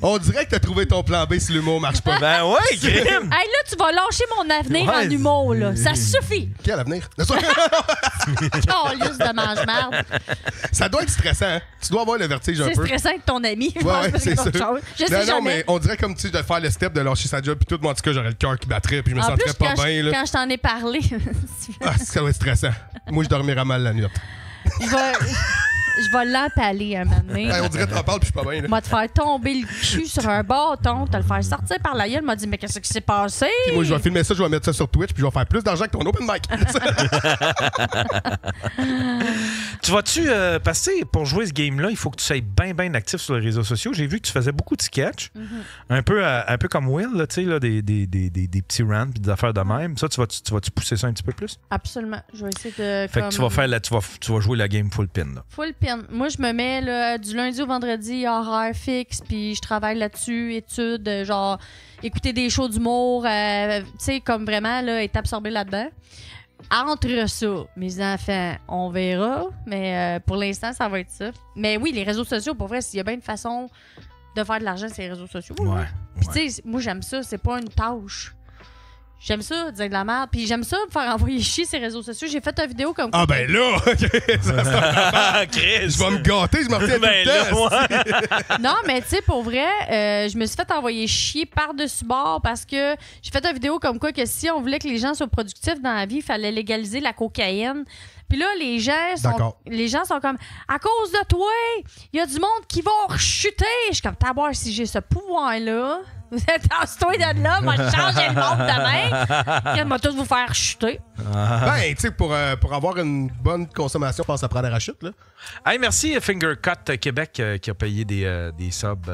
On dirait que t'as trouvé ton plan B si l'humour marche pas. Ben ouais, Grim! Hey, là, tu vas lâcher mon avenir en humour, là. Ça suffit! Quel avenir? Calisse de mange-marde. Ça doit être stressant, hein? Tu dois avoir le vertige un peu. C'est stressant avec ton ami. Ouais, c'est ça. Je sais jamais. Mais on dirait comme tu de faire le step de lâcher sa job, puis tout, moi, en tout cas, j'aurais le cœur qui battrait, puis je me en sentirais plus, pas bien. Là. Quand je t'en ai parlé... ça va être stressant. Moi, je dormirais mal la nuit. Je vais l'empaler un moment donné. On dirait que t'en parles puis je suis pas bien. M'a te faire tomber le cul sur un bâton, te le faire sortir par la gueule. M'a dit, mais qu'est-ce qui s'est passé? Puis moi, je vais filmer ça, je vais mettre ça sur Twitch, puis je vais faire plus d'argent que ton open mic. Tu vas-tu passer pour jouer ce game-là, il faut que tu sois bien actif sur les réseaux sociaux. J'ai vu que tu faisais beaucoup de sketchs, un peu comme Will, là, tu sais, là, des petits rants et des affaires de même. Ça, tu vas-tu pousser ça un petit peu plus? Absolument. Je vais essayer de. Fait que tu vas jouer la game full pin. Là. Full pin. Moi, je me mets là, du lundi au vendredi, horaire fixe, puis je travaille là-dessus, études, genre écouter des shows d'humour, tu sais, comme vraiment là, être absorbé là-dedans. Entre ça, mes enfants, on verra, mais pour l'instant, ça va être ça. Mais oui, les réseaux sociaux, pour vrai, s'il y a bien une façon de faire de l'argent sur les réseaux sociaux. Ouais. Puis tu sais, moi, j'aime ça, c'est pas une tâche. J'aime ça, dire de la merde. Puis j'aime ça me faire envoyer chier sur les réseaux sociaux. J'ai fait une vidéo comme Ah, ben là! Chris! Je vais me gâter, je me retiens tout le temps. Non, mais tu sais, pour vrai, je me suis fait envoyer chier par-dessus bord parce que j'ai fait une vidéo comme quoi que si on voulait que les gens soient productifs dans la vie, il fallait légaliser la cocaïne. Puis là, les gens sont comme à cause de toi, il y a du monde qui va rechuter. Je suis comme taboire, si j'ai ce pouvoir-là, vous êtes tasse-toi de là, moi je changer le monde demain. Il va tous vous faire chuter. Ben, tu sais, pour avoir une bonne consommation, je pense à prendre la rachute, là. Hey, merci Finger Cut Québec qui a payé des subs,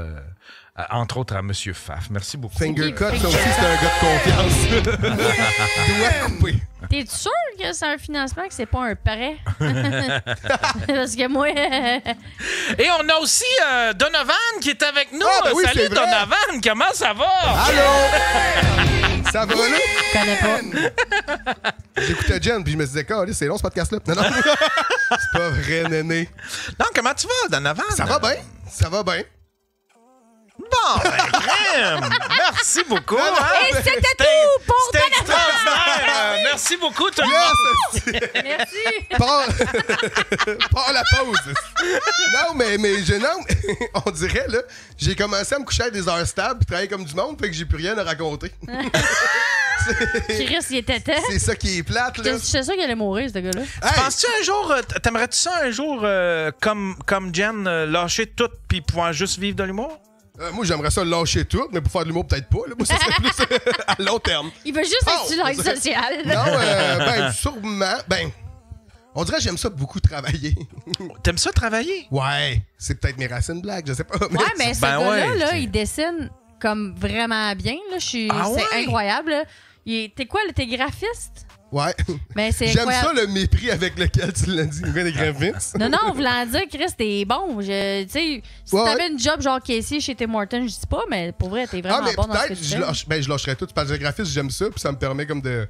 entre autres à Monsieur Faf. Merci beaucoup. Finger Cut, ça aussi, c'est un gars de confiance. Doigt coupé. T'es-tu sûr que c'est un financement, que c'est pas un prêt? Parce que moi... Et on a aussi Donovan qui est avec nous. Ah, ben oui, salut Donovan, comment ça va? Allô? Ça va, là? Je connais pas. J'écoutais Jen, puis je me disais, c'est long ce podcast-là. Non, c'est pas vrai, néné. Non, comment tu vas, Donovan? Ça va bien, ça va bien. Bon, ben, crème. Merci beaucoup. Et c'était tout pour C'était Donovan! extraordinaire. Merci beaucoup, tout le monde. Yes! Merci. Pas la pause. Non, mais on dirait, là, j'ai commencé à me coucher à des heures stables puis travailler comme du monde, fait que j'ai plus rien à raconter. Chris, il était temps. C'est ça qui est plate, là. C'est sûr qu'il allait mourir, ce gars-là. Hey! Penses-tu un jour, t'aimerais-tu ça un jour, comme Jen, lâcher tout puis pouvoir juste vivre de l'humour? Moi, j'aimerais ça lâcher tout, mais pour faire de l'humour, peut-être pas. Là. Moi, ça serait plus à long terme. Il veut juste être sur l'aide sociale. Non, ben, sûrement. Ben, on dirait que j'aime ça beaucoup travailler. T'aimes ça travailler? Ouais, c'est peut-être mes racines blagues, je sais pas. Ouais, mais ce gars-là, là, il dessine comme vraiment bien. Là. C'est incroyable. Là. T'es quoi, là? T'es graphiste? Ouais. Ben, c'est j'aime incroyable. ça, le mépris avec lequel tu l'as dit. Il vient des graphistes. Non, voulant dire, Chris, t'es bon. Tu sais, si t'avais une job genre caissier chez Tim Hortons, je dis pas, mais pour vrai, t'es vraiment bon dans ce que tu fais. Je lâcherais tout. Parce que le graphiste, j'aime ça, puis ça me permet comme de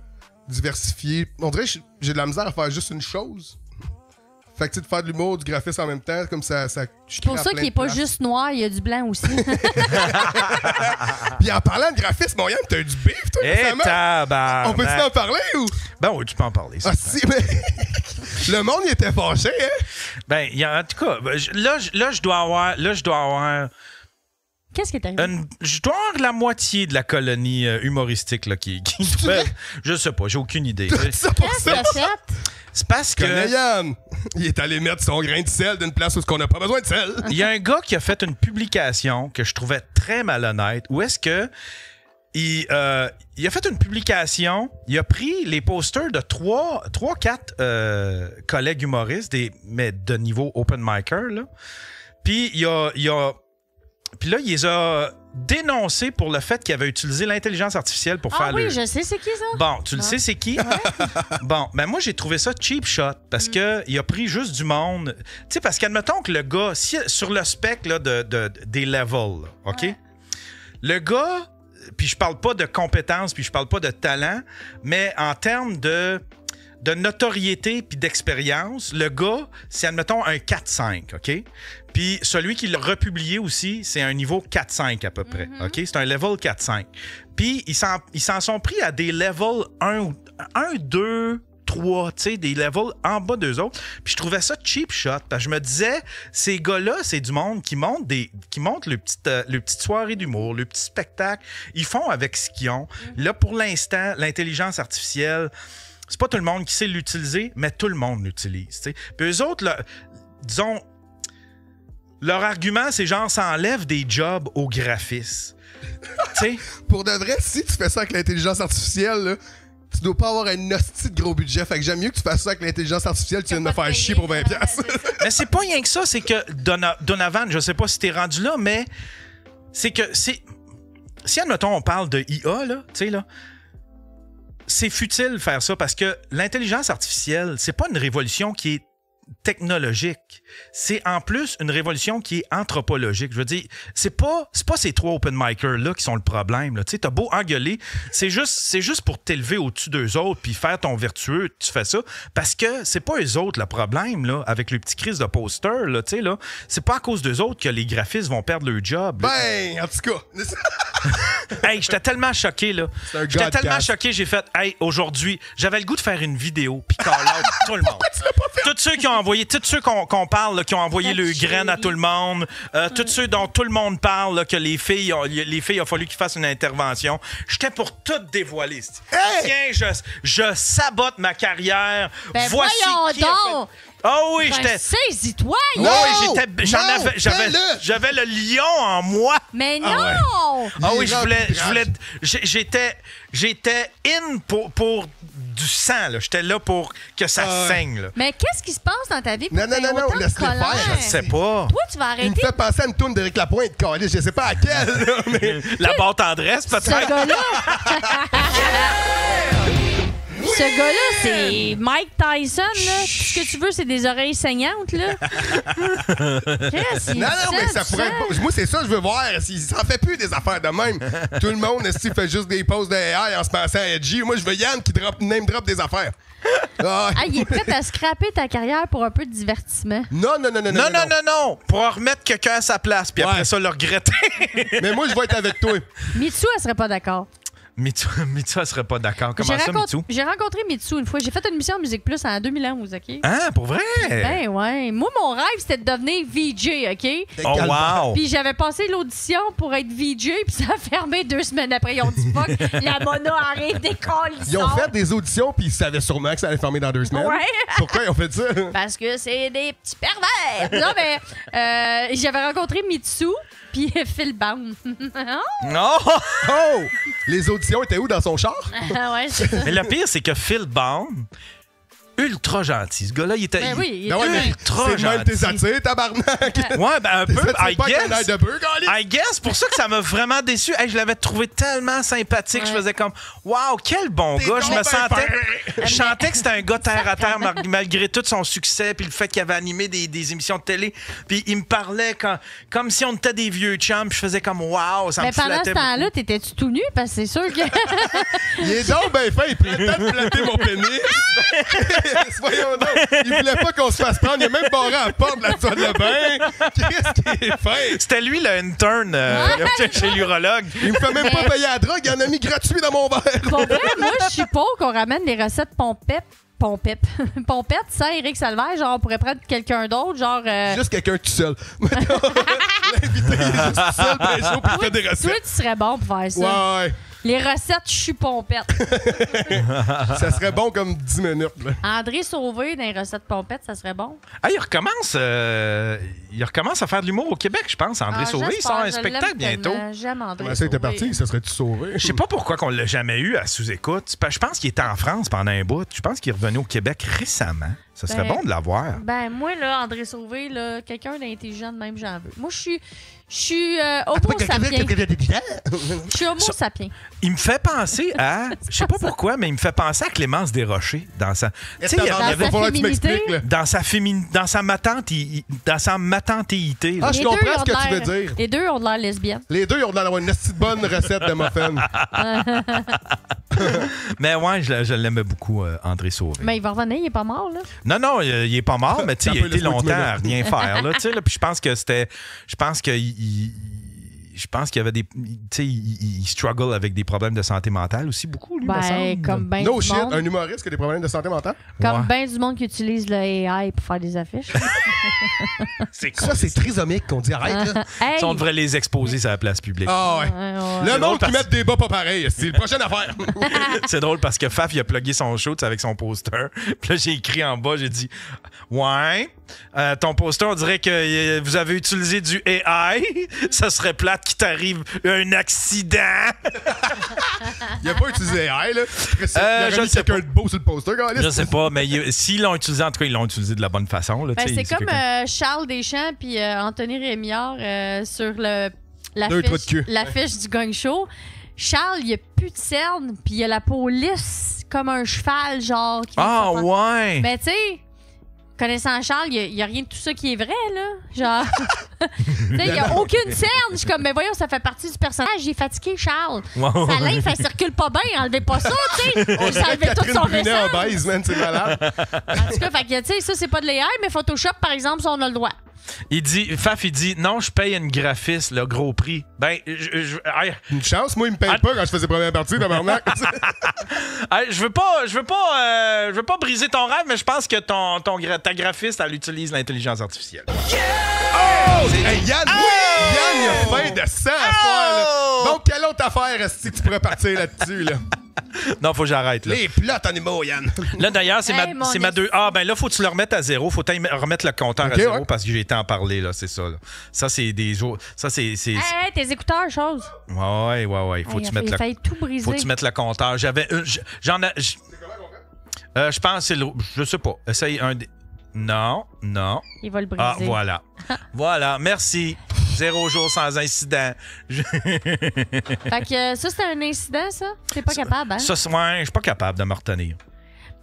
diversifier. On dirait que j'ai de la misère à faire juste une chose. Fait que tu sais, de faire de l'humour, du graphisme en même temps, comme ça. C'est pour ça qu'il est pas juste noir, il y a du blanc aussi. Puis en parlant de graphisme, mon Yann, t'as du beef, toi, récemment? On peut-tu en parler ou? Ben oui, tu peux en parler. Ah, si, mais. Le monde, il était fâché, hein? Ben, en tout cas, là, je dois avoir. Qu'est-ce qui est arrivé? Je dois avoir la moitié de la colonie humoristique là, qui je sais pas, j'ai aucune idée. Qu'est-ce que t'as fait? C'est parce que Yann, il est allé mettre son grain de sel d'une place où on n'a pas besoin de sel. Il y a un gars qui a fait une publication que je trouvais très malhonnête. Où est-ce que il a fait une publication, il a pris les posters de 3-4 collègues humoristes, mais de niveau open micer, là. Puis puis là, il les a dénoncés pour le fait qu'il avait utilisé l'intelligence artificielle pour faire oui, je sais c'est qui ça. Bon, tu le sais c'est qui? Bon, ben moi, j'ai trouvé ça cheap shot parce que il a pris juste du monde. Tu sais, parce qu'admettons que le gars, sur le spectre là, des levels, là, OK? Ouais. Le gars, puis je parle pas de compétences, puis je parle pas de talent, mais en termes de notoriété puis d'expérience, le gars, c'est, admettons, un 4-5, OK? Puis celui qui l'a republié aussi, c'est un niveau 4-5 à peu près, OK? C'est un level 4-5. Puis ils s'en sont pris à des levels 1, 2, 3, tu sais, des levels en bas d'eux autres. Puis je trouvais ça cheap shot, parce que je me disais, ces gars-là, c'est du monde qui monte le petite soirée d'humour, le petit spectacle. Ils font avec ce qu'ils ont. Là, pour l'instant, l'intelligence artificielle, c'est pas tout le monde qui sait l'utiliser, mais tout le monde l'utilise. T'sais. Puis eux autres, disons, leur argument, c'est genre, ça enlève des jobs aux graphistes. Pour de vrai, si tu fais ça avec l'intelligence artificielle, là, tu dois pas avoir un hostie de gros budget. Fait que j'aime mieux que tu fasses ça avec l'intelligence artificielle, tu viens de me faire chier pour 20$. Mais c'est pas rien que ça, c'est que Donovan, je sais pas si t'es rendu là, mais c'est que si, admettons, on parle de IA, là, tu sais, là, c'est futile faire ça parce que l'intelligence artificielle, c'est pas une révolution qui est technologique. C'est en plus une révolution qui est anthropologique. Je veux dire, c'est pas ces 3 open micers là qui sont le problème. Tu sais, t'as beau engueuler, c'est juste pour t'élever au-dessus d'eux autres puis faire ton vertueux, tu fais ça. Parce que c'est pas eux autres le problème là, avec le petit crise de poster là, tu sais là. C'est pas à cause d'eux autres que les graphistes vont perdre leur job. Ben, en tout cas. Hey, j'étais tellement choqué, là. J'étais tellement choqué, j'ai fait, hey, aujourd'hui, j'avais le goût de faire une vidéo, puis call out tout le monde. Tous ceux qui ont envoyé, tous ceux qu'on parle, là, qui ont envoyé le graine à tout le monde, tous ceux dont tout le monde parle, là, que les filles, il a fallu qu'ils fassent une intervention. J'étais pour tout dévoiler. Hey! Tiens, je sabote ma carrière. Ben voici qui donc! Oh oui, Ben, saisis-toi! Oui, j'avais le lion en moi. Mais non! Ah oui, j'étais in pour du sang, là. J'étais là pour que ça saigne, là. Mais qu'est-ce qui se passe dans ta vie pour Non, laisse-le faire. Je sais pas. Toi, tu vas arrêter. Il me fait penser à une tourne d'Éric Lapointe, Calice. Je sais pas à quelle, là, mais... La barre tendresse, peut-être. Ce gars-là... Ce gars-là, c'est Mike Tyson, là. Tout ce que tu veux, c'est des oreilles saignantes, là. Non, mais ça pourrait être... Moi, c'est ça que je veux voir. S'il s'en fait plus des affaires de même. Tout le monde, s'il fait juste des poses de AI en se pensant à edgy. Moi, je veux Yann qui name drop des affaires. Il est prêt à scraper ta carrière pour un peu de divertissement. Non. Pour remettre quelqu'un à sa place, puis après ça, le regretter. Mais moi, je vais être avec toi. Mitsu, elle serait pas d'accord. Mitsu, elle serait pas d'accord. Comment ça, Mitsu? J'ai rencontré Mitsu une fois. J'ai fait une émission en Musique Plus en 2011, OK? Ah, pour vrai? Ben ouais. Moi, mon rêve, c'était de devenir VJ, OK? Oh, wow! Puis j'avais passé l'audition pour être VJ, puis ça a fermé 2 semaines après. Ils ont dit, fuck, la Mona arrive des calls. Ils ont fait des auditions, puis ils savaient sûrement que ça allait fermer dans 2 semaines. Ouais. Pourquoi ils ont fait ça? Parce que c'est des petits pervers. Non, mais j'avais rencontré Mitsu, puis Phil Bound. Non! Oh! Les auditions étaient où dans son char? Ouais, c'est ça. Mais le pire, c'est que Phil Bound, ultra gentil. Ce gars-là, il était ultra gentil. C'est même tes attires, tabarnak. Ouais, ben un peu, I guess. I guess. Pour ça que ça m'a vraiment déçu. Hey, je l'avais trouvé tellement sympathique. Je faisais comme, wow, quel bon gars. Je sentais que c'était un gars terre à terre malgré tout son succès puis le fait qu'il avait animé des émissions de télé. Puis il me parlait comme si on était des vieux chums. Puis je faisais comme, wow, ça me flattait. Mais pendant ce temps-là, t'étais-tu tout nu? Parce que c'est sûr que... Il est donc bien fait. Il prend le temps de flatter mon pénis. Voyons donc. Il voulait pas qu'on se fasse prendre. Il a même barré à la porte de la salle de bain. Qu'est-ce qu'il est fait? C'était lui le intern chez l'urologue. Il me fait même pas payer la drogue. Il en a mis gratuit dans mon verre. Pour vrai, moi, je suis pour qu'on ramène les recettes Pompette sans Éric Salvaire. Genre, on pourrait prendre quelqu'un d'autre. Genre. Juste quelqu'un tout seul. L'invité, il est juste tout seul dans le show puis il fait des recettes. Toi, tu serais bon pour faire ça. Ouais. Les recettes, je suis Pompette. Ça serait bon comme 10 minutes. Là. André Sauvé dans les recettes Pompette, ça serait bon. Ah, il recommence à faire de l'humour au Québec, je pense. André Sauvé, il sort un spectacle bientôt. J'aime André Sauvé. Ça était parti, ça serait-tu sauvé? Je sais pas pourquoi qu'on l'a jamais eu à sous-écoute. Je pense qu'il était en France pendant un bout. Je pense qu'il est revenu au Québec récemment. Ça serait bon de l'avoir. Ben, moi, là, André Sauvé, là, quelqu'un d'intelligent de même, j'en veux. Moi, je suis homo sapien. Je suis homo sapien. Il me fait penser à... Je sais pas pourquoi, mais il me fait penser à Clémence Desrochers dans sa... Tu sais, dans sa matantéité. Ah, je comprends ce que tu veux dire. Les deux ont de l'air lesbiennes. Les deux ont de l'air une petite bonne recette de muffin. Mais ouais, je l'aimais beaucoup, André Sauvé. Mais il va revenir, il est pas mort, là. Non, il est pas mort, mais tu sais, il a été longtemps à rien faire, là, tu sais, là. Puis je pense qu'il y avait des... Tu sais, il struggle avec des problèmes de santé mentale aussi, beaucoup, lui, me semble. Comme ben no du shit, monde. Un humoriste qui a des problèmes de santé mentale? Comme bien du monde qui utilise le AI pour faire des affiches. C'est ça, c'est trisomique qu'on dit. Arrête, là. Hey. Ça, on devrait les exposer sur la place publique. Ah ouais. Le monde qui met des bas pas pareils, c'est la prochaine affaire. C'est drôle parce que Faf, il a plugué son show avec son poster. Puis là, j'ai écrit en bas, j'ai dit « Ouais, ton poster, on dirait que vous avez utilisé du AI. Ça serait plate qu'il t'arrive un accident. » Il a pas utilisé AI, là. Il a mis quelqu'un de beau sur le poster, gars. Je sais pas, mais s'ils l'ont utilisé, en tout cas, ils l'ont utilisé de la bonne façon. Là, c'est comme Charles Deschamps puis Anthony Rémillard sur l'affiche du Gang Show. Charles, il a plus de cernes, puis il a la peau lisse comme un cheval, genre. Ouais! Mais tu sais, connaissant Charles, il n'y a rien de tout ça qui est vrai, là. Genre, il n'y a aucune scène. Je suis comme, mais voyons, ça fait partie du personnage. J'ai fatigué Charles. Wow. Sa lymphe, elle circule pas bien. Enlevez pas ça, tu sais. On s'enlevait tout son message. En baise, man, c'est malade. En tout cas, fait que, tu sais, ça, c'est pas de l'AI, mais Photoshop, par exemple, ça, on a le droit. Il dit, Faf, il dit, non, je paye une graphiste, le gros prix. Ben, Une chance, moi, il me paye pas quand je faisais première partie, tabarnak. Je veux pas briser ton rêve, mais je pense que ta graphiste, elle utilise l'intelligence artificielle. Oh! Hey, Yann, Yann, il a faim de sang à soir, là. Donc, quelle autre affaire est-ce que tu pourrais partir là-dessus, là? Non, faut que j'arrête, là. Les plots animaux, Yann. Là, d'ailleurs, c'est ma deux... Ah, ben là, faut que tu le remettes à zéro. Faut remettre le compteur à zéro parce que j'ai été en parler, là, c'est ça. Là. Ça, c'est des jours... Ça, c'est... Hey, tes écouteurs, chose. Ouais. Faut que tu mettes il tout briser. Faut que tu mettes le compteur. J'avais... J'en ai... je pense que c'est le... Je sais pas. Essaye un... Non. Il va le briser. Ah, voilà. Voilà, merci. 0 jour sans incident. Fait que ça, c'était un incident, ça? T'es pas capable, hein? Ça, ouais, je suis pas capable de me retenir.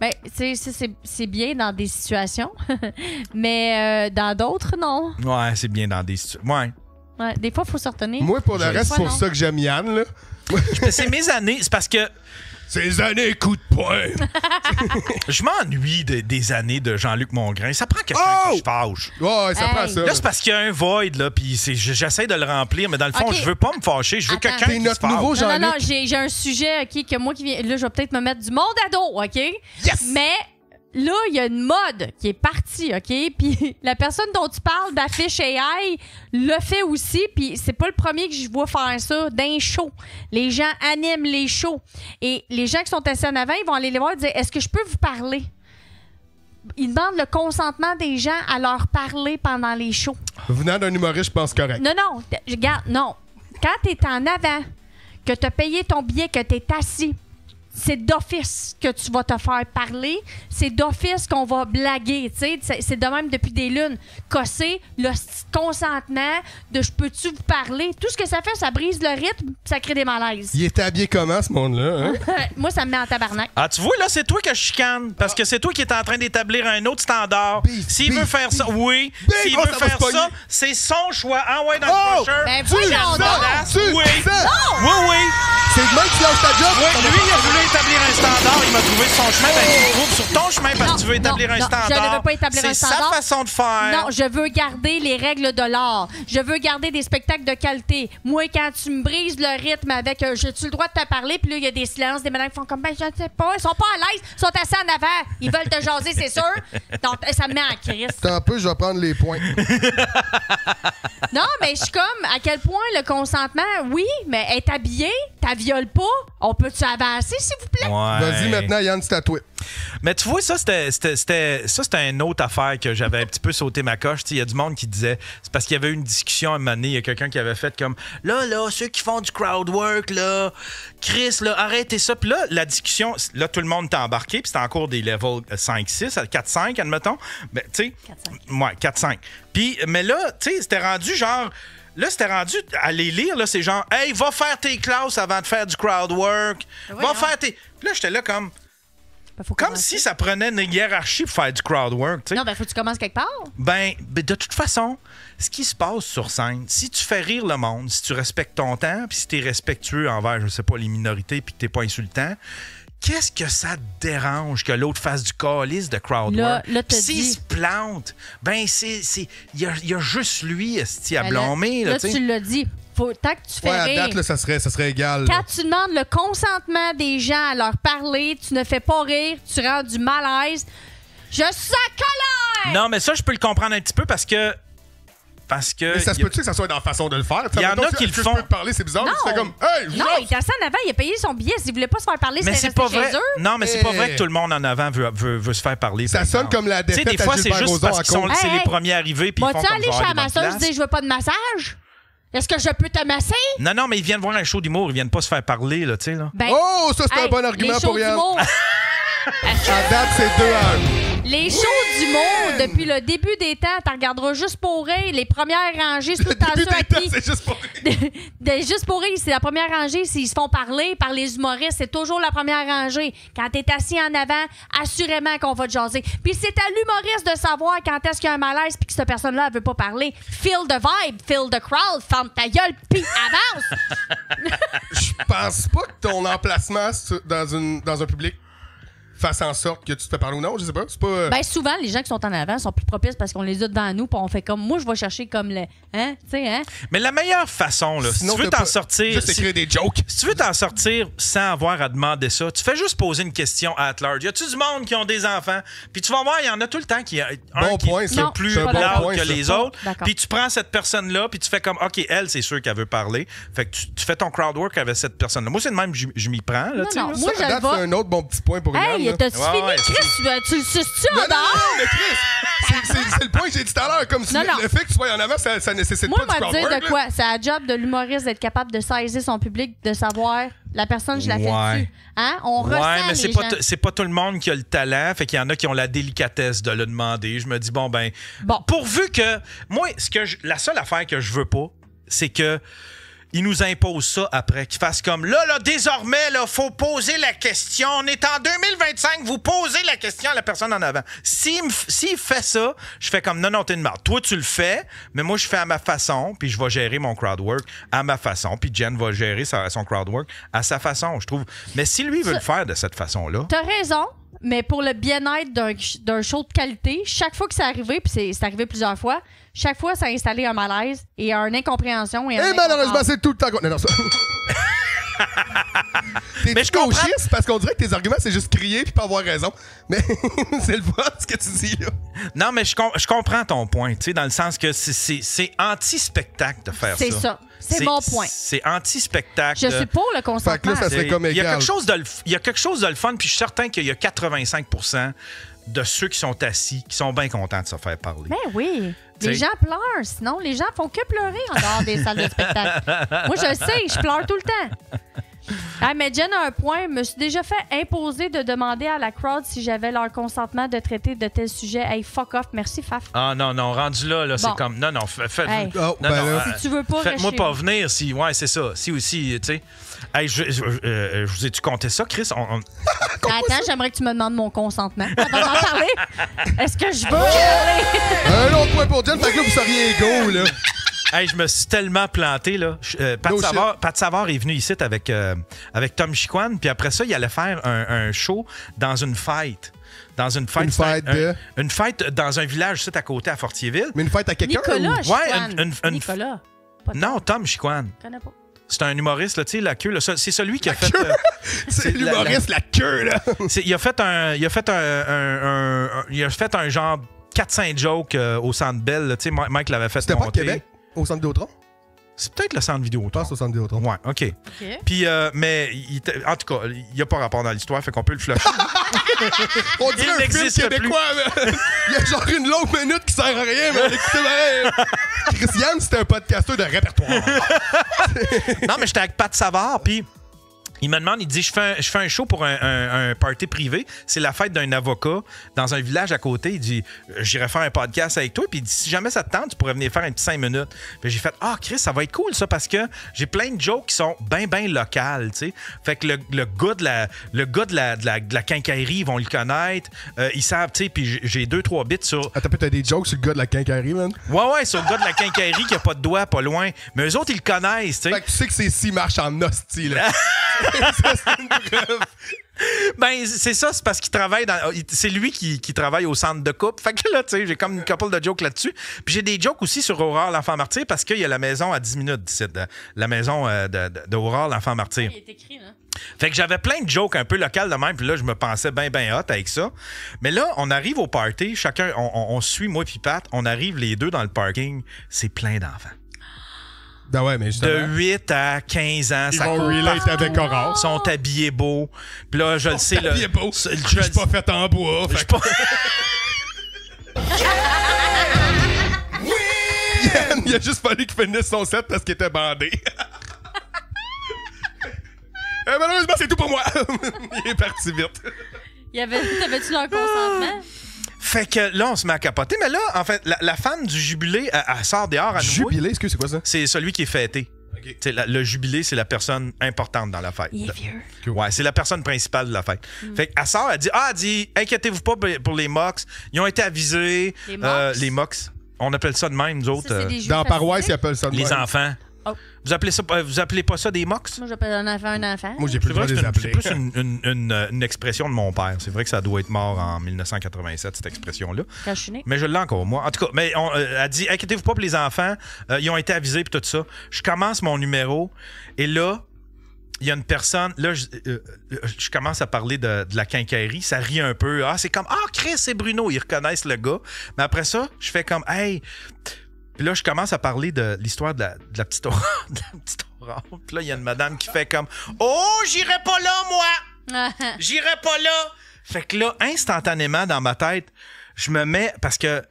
Ben, c'est bien dans des situations, mais dans d'autres, non. Ouais, c'est bien dans des situations. Ouais. Des fois, il faut se retenir. Moi, pour le reste, c'est pour ça que j'aime Yann, là. C'est mes années. C'est parce que... Ces années coup de poing. Je m'ennuie des années de Jean-Luc Mongrain. Ça prend quelqu'un que je fâche. Ouais, ça prend ça. Là, c'est parce qu'il y a un void, là, puis j'essaie de le remplir, mais dans le fond, je veux pas me fâcher. Je veux quelqu'un qui se fâche. Nouveau Jean-Luc. Non, j'ai un sujet, OK, que moi qui viens... Là, je vais peut-être me mettre du monde à dos, OK? Yes! Mais... Là, il y a une mode qui est partie, OK? Puis la personne dont tu parles d'affiche AI le fait aussi, puis c'est pas le premier que je vois faire ça d'un show. Les gens animent les shows. Et les gens qui sont assis en avant, ils vont aller les voir et dire « Est-ce que je peux vous parler? » Ils demandent le consentement des gens à leur parler pendant les shows. Venant d'un humoriste, je pense correct. Non. Regarde, non. Quand t'es en avant, que t'as payé ton billet, que t'es assis, c'est d'office que tu vas te faire parler. C'est d'office qu'on va blaguer. C'est de même depuis des lunes. Cosser le consentement de « je peux-tu vous parler ». Tout ce que ça fait, ça brise le rythme, ça crée des malaises. Il était habillé comment, ce monde-là? Hein? Moi, ça me met en tabarnak. Ah, tu vois, là, c'est toi que je chicane. Parce que c'est toi qui es en train d'établir un autre standard. S'il veut faire ça, oui. S'il veut faire ça, c'est son choix. Ah ouais, dans le prochain. Ben voyons donc. Oui. Non. Oui. C'est le mec qui lâche ta job. Oui, lui, il a voulu établir un standard. Il m'a trouvé son chemin. Ben, tu trouves sur ton chemin parce que tu veux établir un standard. Je ne veux pas établir un standard. C'est sa façon de faire. Non, je veux garder les règles de l'art. Je veux garder des spectacles de qualité. Moi, quand tu me brises le rythme avec j'ai-tu le droit de te parler, puis là, il y a des silences, des madames qui font comme ben, je ne sais pas. Ils sont pas à l'aise. Ils sont assis en avant. Ils veulent te jaser, c'est sûr. Donc, ça me met en crise. Attends un peu, je vais prendre les points. Non, mais je suis comme, à quel point le consentement, oui, mais être habillé, t'as viole pas. On peut-tu avancer, s'il vous plaît? Ouais. Vas-y, maintenant, Yann, c'est à toi. Mais tu vois, ça, c'était une autre affaire que j'avais un petit peu sauté ma coche. Il y a du monde qui disait, c'est parce qu'il y avait eu une discussion à un moment donné, il y a quelqu'un qui avait fait comme, là, ceux qui font du crowd work, là, Chris, là, arrêtez ça. Puis là, la discussion, là, tout le monde t'a embarqué, puis c'était en cours des levels 5-6, 4-5, admettons. Ben, tu sais, 4-5. Ouais, 4-5. Puis, mais là, tu sais, c'était rendu genre... Là, c'était rendu à les lire, là, c'est genre, hey, va faire tes classes avant de faire du crowd work. Va faire tes. Puis là, j'étais là comme. Comme si ça prenait une hiérarchie pour faire du crowd work, tu sais. Non, ben, faut que tu commences quelque part. Ben, de toute façon, ce qui se passe sur scène, si tu fais rire le monde, si tu respectes ton temps, puis si t'es respectueux envers, je sais pas, les minorités, puis que t'es pas insultant, qu'est-ce que ça te dérange que l'autre fasse du calice de crowd work? S'il se plante, ben, il y a juste lui à blâmer. Là, tu l'as dit. Tant que tu fais rire. À date, là, ça serait égal. Quand tu demandes le consentement des gens à leur parler, tu ne fais pas rire, tu rends du malaise. Je suis en colère! Non, mais ça, je peux le comprendre un petit peu parce que... Mais ça se peut-tu que ça soit dans la façon de le faire? Il y en a qui le font. Je peux te parler, c'est bizarre. C'est comme, hey, non, il était assis en avant, il a payé son billet. S'il voulait pas se faire parler, c'est pas vrai. Chez eux. Non, mais c'est pas vrai que tout le monde en avant veut se faire parler. Ça sonne comme la défaite. Tu sais, des fois, c'est juste parce qu'ils sont les premiers arrivés. Vas-tu aller chez la masseuse et dire je veux pas de massage? Est-ce que je peux te masser? Non, mais ils viennent voir un show d'humour. Ils viennent pas se faire parler, là, tu sais. Là. Ben, oh, ça, c'est un bon argument pour Yann. À date, c'est 2-1. Les shows d'humour, depuis le début des temps, tu regarderas juste pour rire. Les premières rangées, c'est tout le temps ceux à qui... c'est juste pour rire. Juste pour rire, c'est la première rangée. S'ils se font parler par les humoristes, c'est toujours la première rangée. Quand t'es assis en avant, assurément qu'on va te jaser. Puis c'est à l'humoriste de savoir quand est-ce qu'il y a un malaise puis que cette personne-là, elle veut pas parler. Feel the vibe, feel the crowd, ferme ta gueule puis avance. Je pense pas que ton emplacement dans un public fasse en sorte que tu te fais parler ou non, je sais pas. C'est pas... Ben souvent, les gens qui sont en avant sont plus propices parce qu'on les a devant nous, puis on fait comme moi, je vais chercher comme le, hein, tu sais, hein. Mais la meilleure façon, là, Sinon, si tu veux t'en sortir, juste écrire des jokes. Si tu veux t'en sortir sans avoir à demander ça, tu fais juste poser une question at large. Y a-tu du monde qui ont des enfants? Puis tu vas voir, il y en a tout le temps qui est plus loud que les autres. Puis tu prends cette personne-là, puis tu fais comme, OK, elle, c'est sûr qu'elle veut parler. Fait que tu fais ton crowd work avec cette personne-là. Moi, c'est de même, je m'y prends. Là, non, moi, c'est un autre bon petit point pour Yann. Hey, t'as-tu fini, Chris? Tu le suces-tu en dehors? Non, mais Chris, c'est le point que j'ai dit tout à l'heure. Comme si le fait que tu sois en avant, ça nécessite pas du crowd work. Moi, dire de quoi? C'est la job de l'humoriste d'être capable de saisir son public, de savoir la personne, je la fais dessus. Hein? On ressent mais les c'est pas tout le monde qui a le talent. Fait qu'il y en a qui ont la délicatesse de le demander. Je me dis, bon. Pourvu que... Moi, la seule affaire que je veux pas, c'est que il nous impose ça après, qu'il fasse comme là, désormais, là, faut poser la question. On est en 2025, vous posez la question à la personne en avant. S'il fait ça, je fais comme non, t'es une marde. Toi, tu le fais, mais moi, je fais à ma façon, puis je vais gérer mon crowd work à ma façon, puis Jen va gérer son crowd work à sa façon, je trouve. Mais si lui veut le faire de cette façon-là... T'as raison. Mais pour le bien-être d'un show de qualité, chaque fois que c'est arrivé, puis c'est arrivé plusieurs fois, chaque fois, ça a installé un malaise et une incompréhension. Et malheureusement, c'est tout le temps... Non, ça... Mais je comprends. Parce qu'on dirait que tes arguments, c'est juste crier puis pas avoir raison. Mais c'est le fun, ce que tu dis, là. Non, mais je comprends ton point, tu sais, dans le sens que c'est anti-spectacle de faire ça. C'est ça. C'est mon point. C'est anti-spectacle. Je suis pour le consentement. Fait que là, ça serait comme égal. Il y a quelque chose de le fun, puis je suis certain qu'il y a 85% de ceux qui sont assis qui sont bien contents de se faire parler. Ben oui. Les gens pleurent, sinon les gens font que pleurer en dehors des salles de spectacle. Moi, je sais, je pleure tout le temps. Ah, mais Jen a un point. Je me suis déjà fait imposer de demander à la crowd si j'avais leur consentement de traiter de tel sujet. Hey, fuck off. Merci, Faf. Ah non, rendu là, c'est comme... Non, faites... Hey. Si tu veux pas... Faites-moi pas venir si... Ouais, c'est ça. Si aussi, tu sais... Hey, je vous ai-tu compté ça, Chris? Attends, j'aimerais que tu me demandes mon consentement. On va en parler. Est-ce que je veux parler? Un autre point pour Jen, fait que là, vous seriez égaux, là. Hey, je me suis tellement planté, là. Pat Savard est venu ici avec Tom Chicoine, puis après ça, il allait faire un show dans une fête. Une fête dans un village juste à côté, à Fortierville. Mais une fête à quelqu'un? Nicolas Chicoine. Nicolas. Non, Tom Chicoine. Je connais pas. C'est un humoriste, là, tu sais, la queue. Là, c'est celui qui a fait... c'est l'humoriste, la queue, là. Il a fait un genre 4-5 jokes au Centre Bell. Tu sais, Mike l'avait fait monter. C'était pas Québec, au Centre Vidéotron? C'est peut-être le Centre Vidéotron. Je pense au Centre Vidéotron. Ouais, OK. Puis, mais, en tout cas, il n'y a pas rapport dans l'histoire, fait qu'on peut le flusher. On dirait un film québécois, mais il y a genre une longue minute qui sert à rien, mais écoutez, pareil. Christiane, c'était un podcasteur de répertoire. Non, mais j'étais avec Pat Savard, puis... Il me demande, il dit, je fais un show pour un party privé. C'est la fête d'un avocat dans un village à côté. Il dit, j'irai faire un podcast avec toi. Puis il dit, si jamais ça te tente, tu pourrais venir faire un petit 5 minutes. Puis j'ai fait, Chris, ça va être cool ça parce que j'ai plein de jokes qui sont bien locales, tu sais. Fait que le gars de la quincaillerie, ils vont le connaître. Ils savent, tu sais. Puis j'ai 2-3 bits sur... Attends, t'as des jokes sur le gars de la quincaillerie, man? Ouais, sur le gars de la quincaillerie qui a pas de doigt, pas loin. Mais eux autres, ils le connaissent, tu sais. Fait que tu sais que c'est s'ils marchent en hostie, là. Ça, c'est une preuve. Ben, c'est ça, c'est parce qu'il travaille c'est lui qui travaille au centre de coupe. Fait que là, tu sais, j'ai comme une couple de jokes là-dessus. Puis j'ai des jokes aussi sur Aurore, l'enfant martyr, parce qu'il y a la maison à 10 minutes d'ici, la maison d'Aurore, l'enfant martyr. Il est écrit, là. Fait que j'avais plein de jokes un peu locales de même, puis là, je me pensais bien hot avec ça. Mais là, on arrive au party, chacun, on suit, moi puis Pat, on arrive les deux dans le parking, c'est plein d'enfants. Ben ouais, mais justement. De 8 à 15 ans, ils ça vont relate avec Aurore. Ils sont habillés beaux. Puis là, je le sais. Habillés beaux. Je suis pas fait en bois. Fait pas... Il a juste fallu qu'il finisse son set parce qu'il était bandé. Malheureusement, c'est tout pour moi. Il est parti vite. T'avais-tu leur consentement? Fait que là, on se met à capoter. Mais là, en fait, la femme du jubilé, elle sort dehors à nouveau. Jubilé, c'est quoi ça? C'est celui qui est fêté. Okay. Le jubilé, c'est la personne importante dans la fête. Il est vieux. Ouais, c'est la personne principale de la fête. Fait qu'elle sort, elle dit, inquiétez-vous pas pour les Mox. Ils ont été avisés. Les Mox. On appelle ça de même, nous autres. Ça, dans la paroisse, ils appellent ça de même. Les enfants. Oh. Vous appelez pas ça des mox? Moi, j'appelle un enfant. Moi, j'ai plus le droit de les appeler. C'est plus une expression de mon père. C'est vrai que ça doit être mort en 1987, cette expression-là. Quand je suis née. Mais je l'ai encore, moi. En tout cas, mais elle dit, inquiétez-vous pas pour les enfants. Ils ont été avisés puis tout ça. Je commence mon numéro et là, il y a une personne, là, je commence à parler de la quincaillerie, ça rit un peu. Ah, c'est comme, Chris, c'est Bruno, ils reconnaissent le gars. Mais après ça, je fais comme, hey. Puis là, je commence à parler de l'histoire de la petite orange. Puis là, il y a une madame qui fait comme, j'irai pas là, moi! J'irai pas là! Fait que là, instantanément, dans ma tête, je me mets, parce que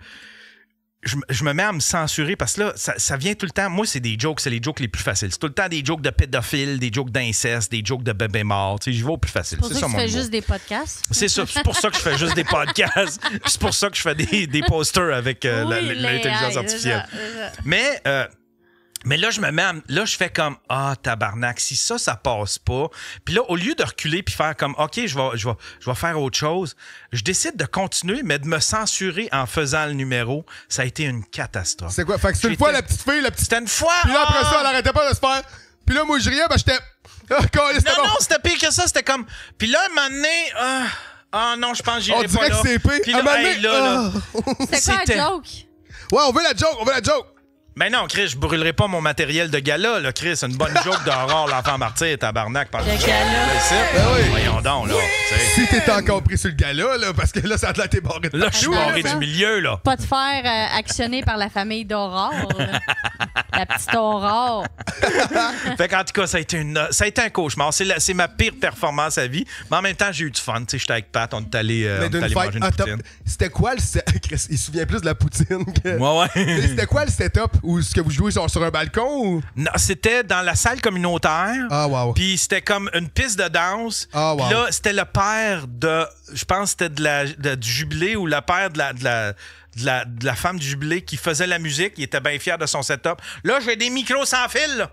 je me mets à me censurer parce que là, ça vient tout le temps. Moi, c'est des jokes, c'est les jokes les plus faciles. C'est tout le temps des jokes de pédophiles, des jokes d'inceste, des jokes de bébés morts. Tu sais, j'y vais au plus facile. C'est pour ça que tu fais juste des podcasts? C'est ça. C'est pour ça que je fais juste des podcasts. C'est pour ça que je fais des posters avec l'intelligence artificielle. Mais là, je me mets là, je fais comme tabarnak, si ça passe pas. Puis là, au lieu de reculer puis faire comme OK, je vais faire autre chose, je décide de continuer, mais de me censurer en faisant le numéro. Ça a été une catastrophe. C'est quoi? Fait que c'est une fois la petite fille, C'était une fois. Puis là, après ça, elle arrêtait pas de se faire. Puis là, moi, je riais, j'étais. Non, c'était pire que ça. C'était comme. Puis là, un moment donné. Non, je pense que j'irai pas là. On dirait que c'est pire. Puis là, C'était quoi la joke? Ouais, on veut la joke. Mais non, Chris, je brûlerai pas mon matériel de gala, là, Chris. Une bonne joke d'Aurore, l'enfant martyr, tabarnak. Le gala. Oui. Voyons donc, là. Si t'es encore pris sur le gala, là, parce que là, ça a été barré de là, je suis barré du milieu, là. Pas te faire actionner par la famille d'Aurore. La petite Aurore. Fait qu'en tout cas, ça a été un cauchemar. C'est ma pire performance à vie. Mais en même temps, j'ai eu du fun. Tu sais, j'étais avec Pat, on est allé manger une poutine. C'était quoi le setup? Chris, il se souvient plus de la poutine que... Ouais. C'était quoi le setup? Ou est-ce que vous jouez sur un balcon? Ou... Non, c'était dans la salle communautaire. Ah, wow. Puis c'était comme une piste de danse. Ah, wow. Puis là, c'était le père de... Je pense que c'était du jubilé ou le père de la femme du jubilé qui faisait la musique. Il était bien fier de son setup. Là, j'ai des micros sans fil. Là,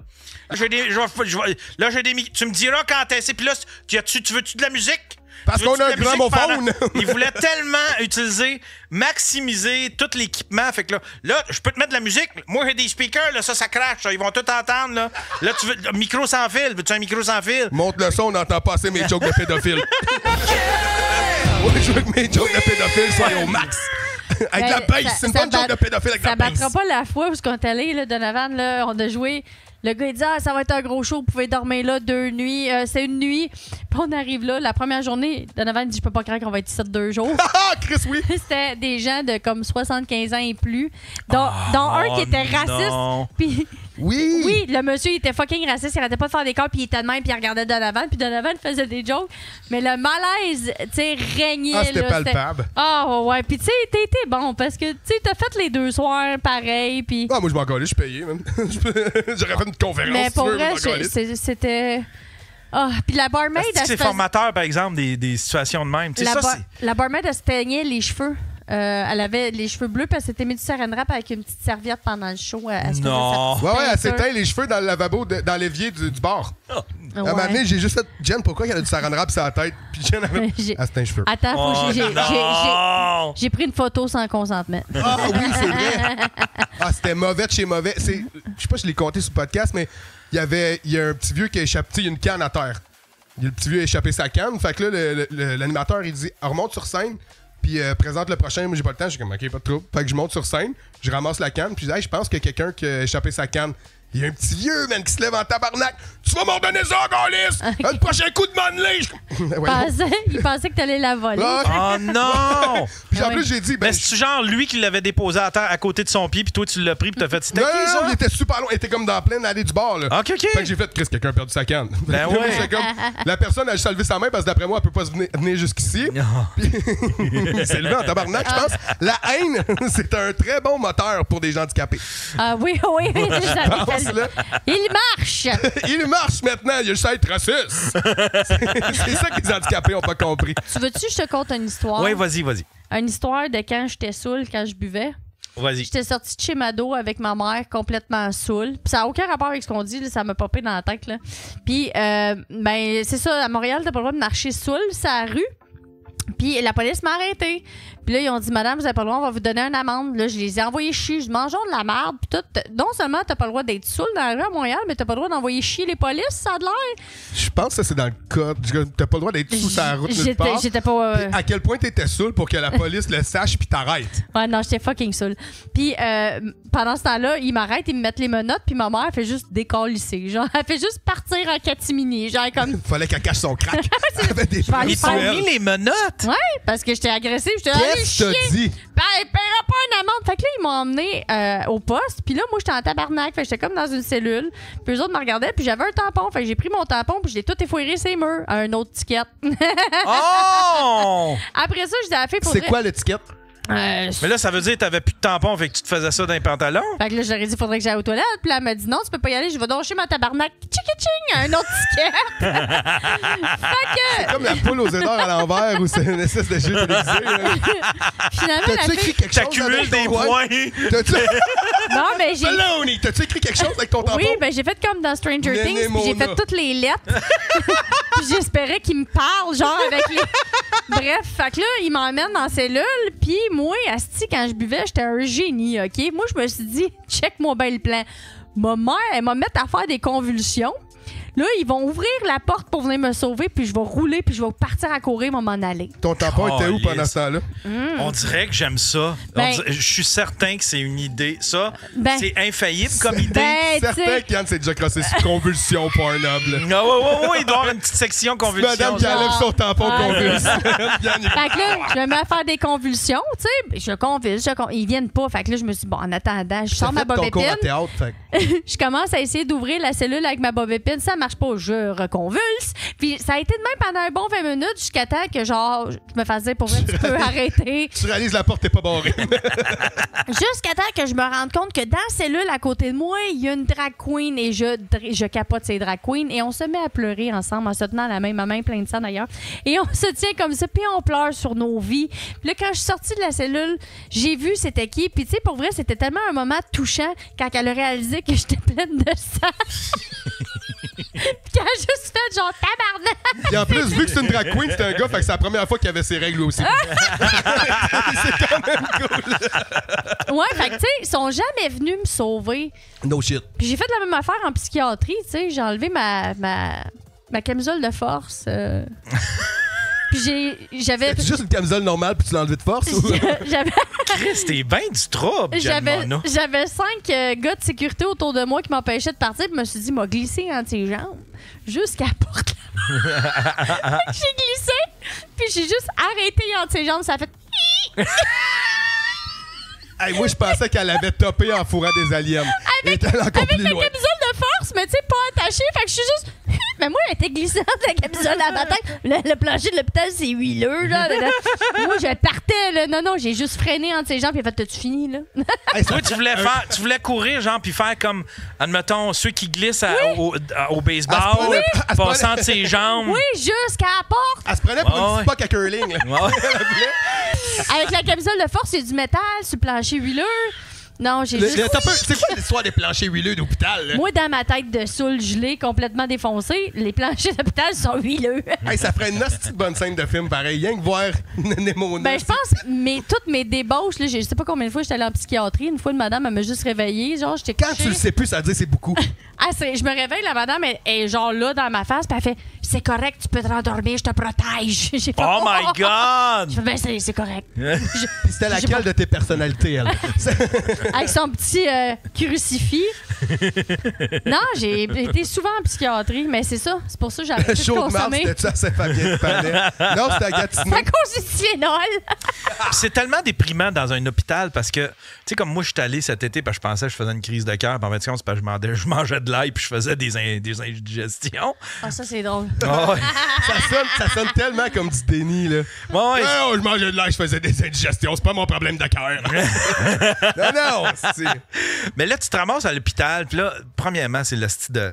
j'ai des tu me diras quand t'es... Puis là, tu veux-tu de la musique? Parce qu'on a un gramophone. Il voulait tellement maximiser tout l'équipement. Fait que là, je peux te mettre de la musique. Moi, j'ai des speakers, là, ça crache. Ils vont tout entendre. Là, tu veux un micro sans fil. Veux-tu un micro sans fil? Monte le son, on n'entend pas assez mes jokes de pédophiles. Ouais, je veux que mes jokes de pédophiles soient au max. Avec la bass. C'est une bonne joke de pédophile avec la bass. Ça battra pas la fois où on est allé, là, Donovan, là, on a joué. Le gars, il dit ça va être un gros show, vous pouvez dormir là 2 nuits. C'est une nuit. Puis on arrive là, la première journée, Donovan dit je peux pas croire qu'on va être ici 2 jours. Ah, Chris, oui! C'était des gens de comme 75 ans et plus, dont un qui était raciste. Puis oui, le monsieur, il était fucking raciste, il arrêtait pas de faire des corps, puis il était de même, puis il regardait Donovan, puis Donovan faisait des jokes. Mais le malaise, tu sais, régnait. Ah, c'était palpable. Ouais. Puis tu sais, t'étais bon, parce que tu sais, t'as fait les 2 soirs pareil, puis... Ah, moi, je m'en collais, je suis payé, même. J'aurais fait une conférence. Mais pour vrai, c'était... puis la barmaid... C'est formateur, par exemple, des situations de même. La barmaid, elle se teignait les cheveux. Elle avait les cheveux bleus parce qu'elle s'était mis du saran wrap avec une petite serviette pendant le show. Non! Ouais, elle s'éteint les cheveux dans le lavabo, dans l'évier du bar. À un moment donné, j'ai juste fait Jen, pourquoi elle a du saran wrap sur la tête? Puis Jen avait. Elle s'éteint les cheveux. Attends, j'ai pris une photo sans consentement. Ah oui, c'est vrai! C'était mauvais de chez mauvais. Je sais pas si je l'ai compté sur le podcast, mais il y a un petit vieux qui a échappé. Il y a une canne à terre. Le petit vieux a échappé sa canne. Fait que là, l'animateur, il dit remonte sur scène. Puis présente le prochain, moi j'ai pas le temps, je suis comme ok, pas de trouble. Fait que je monte sur scène, je ramasse la canne, puis je dis hey, je pense qu'il y a quelqu'un qui a échappé sa canne. Il y a un petit vieux, man, qui se lève en tabarnak. Tu vas m'en donner ça, Gaulis! Un prochain coup de manley! Il pensait que t'allais la voler. Oh non! Puis en plus, j'ai dit. Mais c'est genre lui qui l'avait déposé à terre à côté de son pied, puis toi tu l'as pris, puis t'as fait. Non, il était super loin. Il était comme dans la plaine allée du bar, là. OK. Fait que j'ai fait, Chris, quelqu'un a perdu sa canne. Ben ouais. Comme, la personne a juste levé sa main parce que d'après moi, elle peut pas venir jusqu'ici. Il s'est levé en tabarnak, je pense. La haine, c'est un très bon moteur pour des gens handicapés. Ah oui. Il marche! Il marche maintenant, il a juste à être raciste. C'est ça que les handicapés n'ont pas compris. Tu veux-tu que je te conte une histoire? Oui, vas-y. Une histoire de quand j'étais saoul, quand je buvais. Vas-y. J'étais sortie de chez Mado avec ma mère complètement saoule. Puis ça n'a aucun rapport avec ce qu'on dit, là, ça m'a popé dans la tête. Là. Puis, c'est ça, à Montréal, t'as pas le droit de marcher saoul, c'est la rue. Puis la police m'a arrêté. Puis là, ils ont dit, madame, vous avez pas le droit, on va vous donner une amende. Là, je les ai envoyés chier. Je mangeons de la merde. Puis tout. Non seulement t'as pas le droit d'être saoul dans la rue à Montréal, mais t'as pas le droit d'envoyer chier les polices, ça a de l'air. Je pense que ça, c'est dans le code. T'as pas le droit d'être sous sa route nulle part. J'étais pas... À quel point t'étais saoul pour que la police le sache puis t'arrête? Ouais, non, j'étais fucking saoul. Puis pendant ce temps-là, ils m'arrêtent, ils me mettent les menottes, puis ma mère fait juste décalisser. Genre, elle fait juste partir en catimini. Genre, comme... Fallait qu'elle cache son crack. Elle avait des plans Ils t'ont mis les menottes? Ouais, parce que j'étais agressive. J'étais Qu'est-ce que t'as dit? Ben, elle paiera pas une amende. Fait que là, ils m'ont emmené au poste. Puis là, moi, j'étais en tabarnak. Fait que j'étais comme dans une cellule. Puis eux autres me regardaient. Puis j'avais un tampon. Fait que j'ai pris mon tampon. Puis je l'ai tout effoiré ses murs. Un autre ticket. Oh! Après ça, je dis à la fille... C'est quoi l'étiquette? Mais là, ça veut dire que t'avais plus de tampon, fait que tu te faisais ça dans les pantalons? Fait que là, j'aurais dit, faudrait que j'aille aux toilettes. Puis là, elle m'a dit, non, tu peux pas y aller, je vais doncher ma tabarnak. Tchiki-ching, un autre ticket. Fait que... C'est comme la poule aux œufs d'or à l'envers ou c'est une espèce de jeu télévisé. Finalement, T'as-tu écrit quelque chose? T'accumules des points! Non, mais j'ai... Maloney, t'as-tu écrit quelque chose avec ton tampon? Oui, ben j'ai fait comme dans Stranger Things, puis j'ai fait toutes les lettres. Puis j'espérais qu'il me parle, genre avec les... Bref, fait que là, il m'emmène dans la cellule, puis moi, asti, quand je buvais, j'étais un génie, OK? Moi, je me suis dit, check-moi bien le plan. Ma mère, elle m'a mis à faire des convulsions. Là, ils vont ouvrir la porte pour venir me sauver, puis je vais rouler, puis je vais partir à courir, m'en aller. Ton tampon était où pendant ce temps-là? On dirait que j'aime ça. Je suis certain que c'est une idée. Ça, c'est infaillible comme idée. Certain qu'Yann s'est déjà crossé sur convulsion Pornhub. Oui, il doit y avoir une petite section convulsion. Madame qui enlève son tampon convulsion. Fait que là, je me mets à faire des convulsions, tu sais. Je convulse, ils viennent pas. Fait que là, je me suis dit, bon, en attendant, je sors ma bobépine. Je commence à essayer d'ouvrir la cellule avec ma bobépine. Ça marche pas, je reconvulse. Puis ça a été de même pendant un bon 20 minutes jusqu'à temps que, genre, je me fasse dire, pour vrai, tu peux arrêter. Tu réalises la porte n'est pas barrée. Jusqu'à temps que je me rende compte que dans la cellule à côté de moi, il y a une drag queen et je capote ces drag queens et on se met à pleurer ensemble en se tenant la main, ma main pleine de sang d'ailleurs. Et on se tient comme ça, puis on pleure sur nos vies. Puis là, quand je suis sortie de la cellule, j'ai vu c'était qui. Puis tu sais, pour vrai, c'était tellement un moment touchant quand elle a réalisé que j'étais pleine de sang. Puis qu'elle a juste fait genre tabarnak. Et en plus, vu que c'est une drag queen, c'était un gars, fait que c'est la première fois qu'il avait ses règles aussi. C'est quand même cool. Ouais, fait que tu sais, ils sont jamais venus me sauver. No shit. Puis j'ai fait la même affaire en psychiatrie, tu sais. J'ai enlevé ma camisole de force. Puis j'avais... C'était juste une camisole normale puis tu l'as enlevé de force? J'avais... Chris, t'es bien du trouble, J'avais 5 gars de sécurité autour de moi qui m'empêchaient de partir. Puis je me suis dit, m'a glissé entre ses jambes jusqu'à la porte. J'ai glissé, puis j'ai juste arrêté entre ses jambes. Ça a fait... Hey, moi, je pensais qu'elle avait topé en fourrant des aliens. Avec la camisole de force, mais tu sais, pas attachée. Fait que je suis juste... Mais moi, elle était glissante, la camisole à ma tête. Le plancher de l'hôpital, c'est huileux, genre. Moi, je partais, là. Non, j'ai juste freiné entre ses jambes, puis elle a fait, t'as-tu fini, là? Hey, toi, tu voulais courir, genre, puis faire comme, admettons, ceux qui glissent au baseball, passant entre ses jambes. Oui, jusqu'à la porte. Elle se prenait pour une petite puck à curling, là. Avec la camisole de force, il y a du métal sur le plancher huileux. Non, j'ai juste... C'est quoi l'histoire des planchers huileux d'hôpital, là? Moi, dans ma tête de saoul gelé, complètement défoncé, les planchers d'hôpital sont huileux. Hey, ça ferait une petite bonne scène de film, pareil. Rien que voir Nemo. Ben, je pense, toutes mes débauches, là, je sais pas combien de fois j'étais allée en psychiatrie. Une fois, une madame, elle m'a juste réveillée. Genre, j'étais couchée. Quand tu le sais plus, ça veut dire c'est beaucoup. Je me réveille, la madame, elle est genre là, dans ma face, puis elle fait, c'est correct, tu peux te rendormir, je te protège. J'ai fait, oh my God! Je fais, ben, c'est correct. Puis c'était laquelle de tes personnalités, elle? Avec son petit crucifix. Non, j'ai été souvent en psychiatrie, mais c'est ça. C'est pour ça que j'ai arrêté de consommer. C'était-tu à Saint-Fabien-de-Palais? Non, c'était à Gatineau. C'est à cause du Tylenol. C'est tellement déprimant dans un hôpital parce que, tu sais, comme moi, je suis allé cet été parce que je pensais que je faisais une crise de cœur. Puis en fait, c'est parce que je mangeais de l'ail puis je faisais des indigestions. Ah, ça, c'est drôle. Oh, ouais. ça sonne tellement comme du déni, là. Ouais. Non, je mangeais de l'ail, je faisais des indigestions. C'est pas mon problème de cœur. Non, c'est... Mais là, tu te ramasses à l'hôpital, puis là, premièrement, c'est le style de...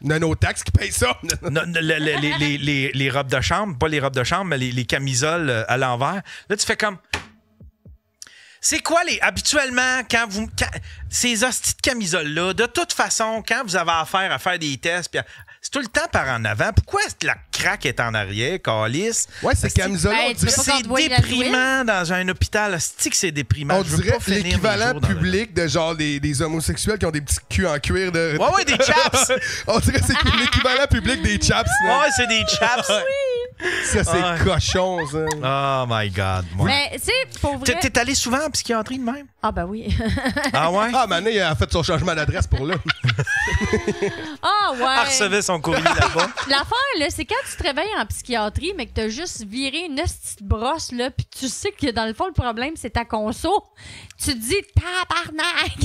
Nanotax qui paye ça. Les robes de chambre, pas les robes de chambre, mais les camisoles à l'envers. Là, tu fais comme... C'est quoi habituellement, ces hosties de camisoles-là, de toute façon, quand vous avez affaire à faire des tests, puis c'est tout le temps par en avant. Pourquoi la craque est en arrière, calice? Ouais, c'est camisole. Ben, tu peux pas C'est qu'on te voie déprimant dans un hôpital. C'est que c'est déprimant. On Je veux dirait pas finir mes l'équivalent jours dans le- public de genre des homosexuels qui ont des petits culs en cuir de. Ouais, des chaps. On dirait que c'est l'équivalent public des chaps. man. Ouais, c'est des chaps. Ça, c'est Ouais. cochon, ça. Oh my God. Ouais. Mais, tu sais, pour vrai... T'es allé souvent en psychiatrie de même? Ah, ben oui. Ah ouais? Ah, Mané a fait son changement d'adresse pour là. Ah, ouais. Elle recevait son courrier là-bas. L'affaire, là, c'est quand tu te réveilles en psychiatrie, mais que t'as juste viré une petite brosse, là, puis tu sais que dans le fond, le problème, c'est ta conso. Tu te dis, tabarnak!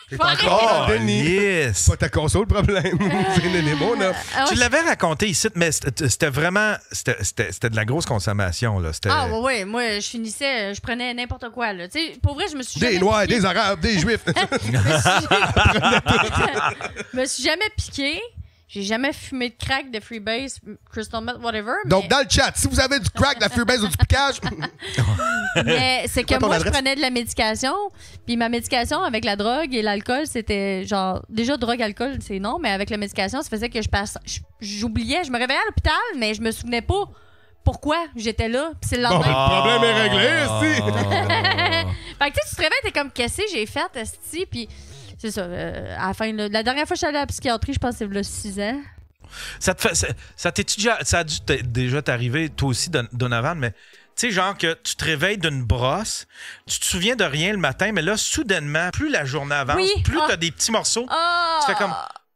T'es Faut encore arrêter. en déni. Yes. Pas ta console, le problème. C'est Nénémo, là. Ah, Tu ouais, l'avais raconté ici, mais c'était vraiment... C'était de la grosse consommation, là. C'était... Ah, ouais. Moi, je finissais, je prenais n'importe quoi, là. Tu sais, pour vrai, je me suis Des jamais Noirs, piqué. des Arabes, des Juifs. Je me suis jamais piqué. J'ai jamais fumé de crack, de freebase, crystal meth, whatever. Donc, dans le chat, si vous avez du crack, de la freebase ou du piquage, mais c'est que Quoi, ton moi, je adresse? prenais de la médication. Puis ma médication avec la drogue et l'alcool, c'était genre... Déjà, drogue, alcool, c'est non. Mais avec la médication, ça faisait que j'oubliais. Je me réveillais à l'hôpital, mais je me souvenais pas pourquoi j'étais là. Puis c'est le bon, lendemain. le problème est réglé, si. Fait que tu sais, tu te réveilles, t'es comme, qu'est-ce que j'ai fait, esti? Puis c'est ça. À la fin, là, la dernière fois que je suis allée à la psychiatrie, je pense que c'est là 6 ans. Ça t'es-tu déjà... Ça a dû déjà t'arriver, toi aussi, Donovan, mais... Tu sais, genre que tu te réveilles d'une brosse, tu te souviens de rien le matin, mais là, soudainement, plus la journée avance, Oui. plus Ah. t'as des petits morceaux, Ah! tu fais comme...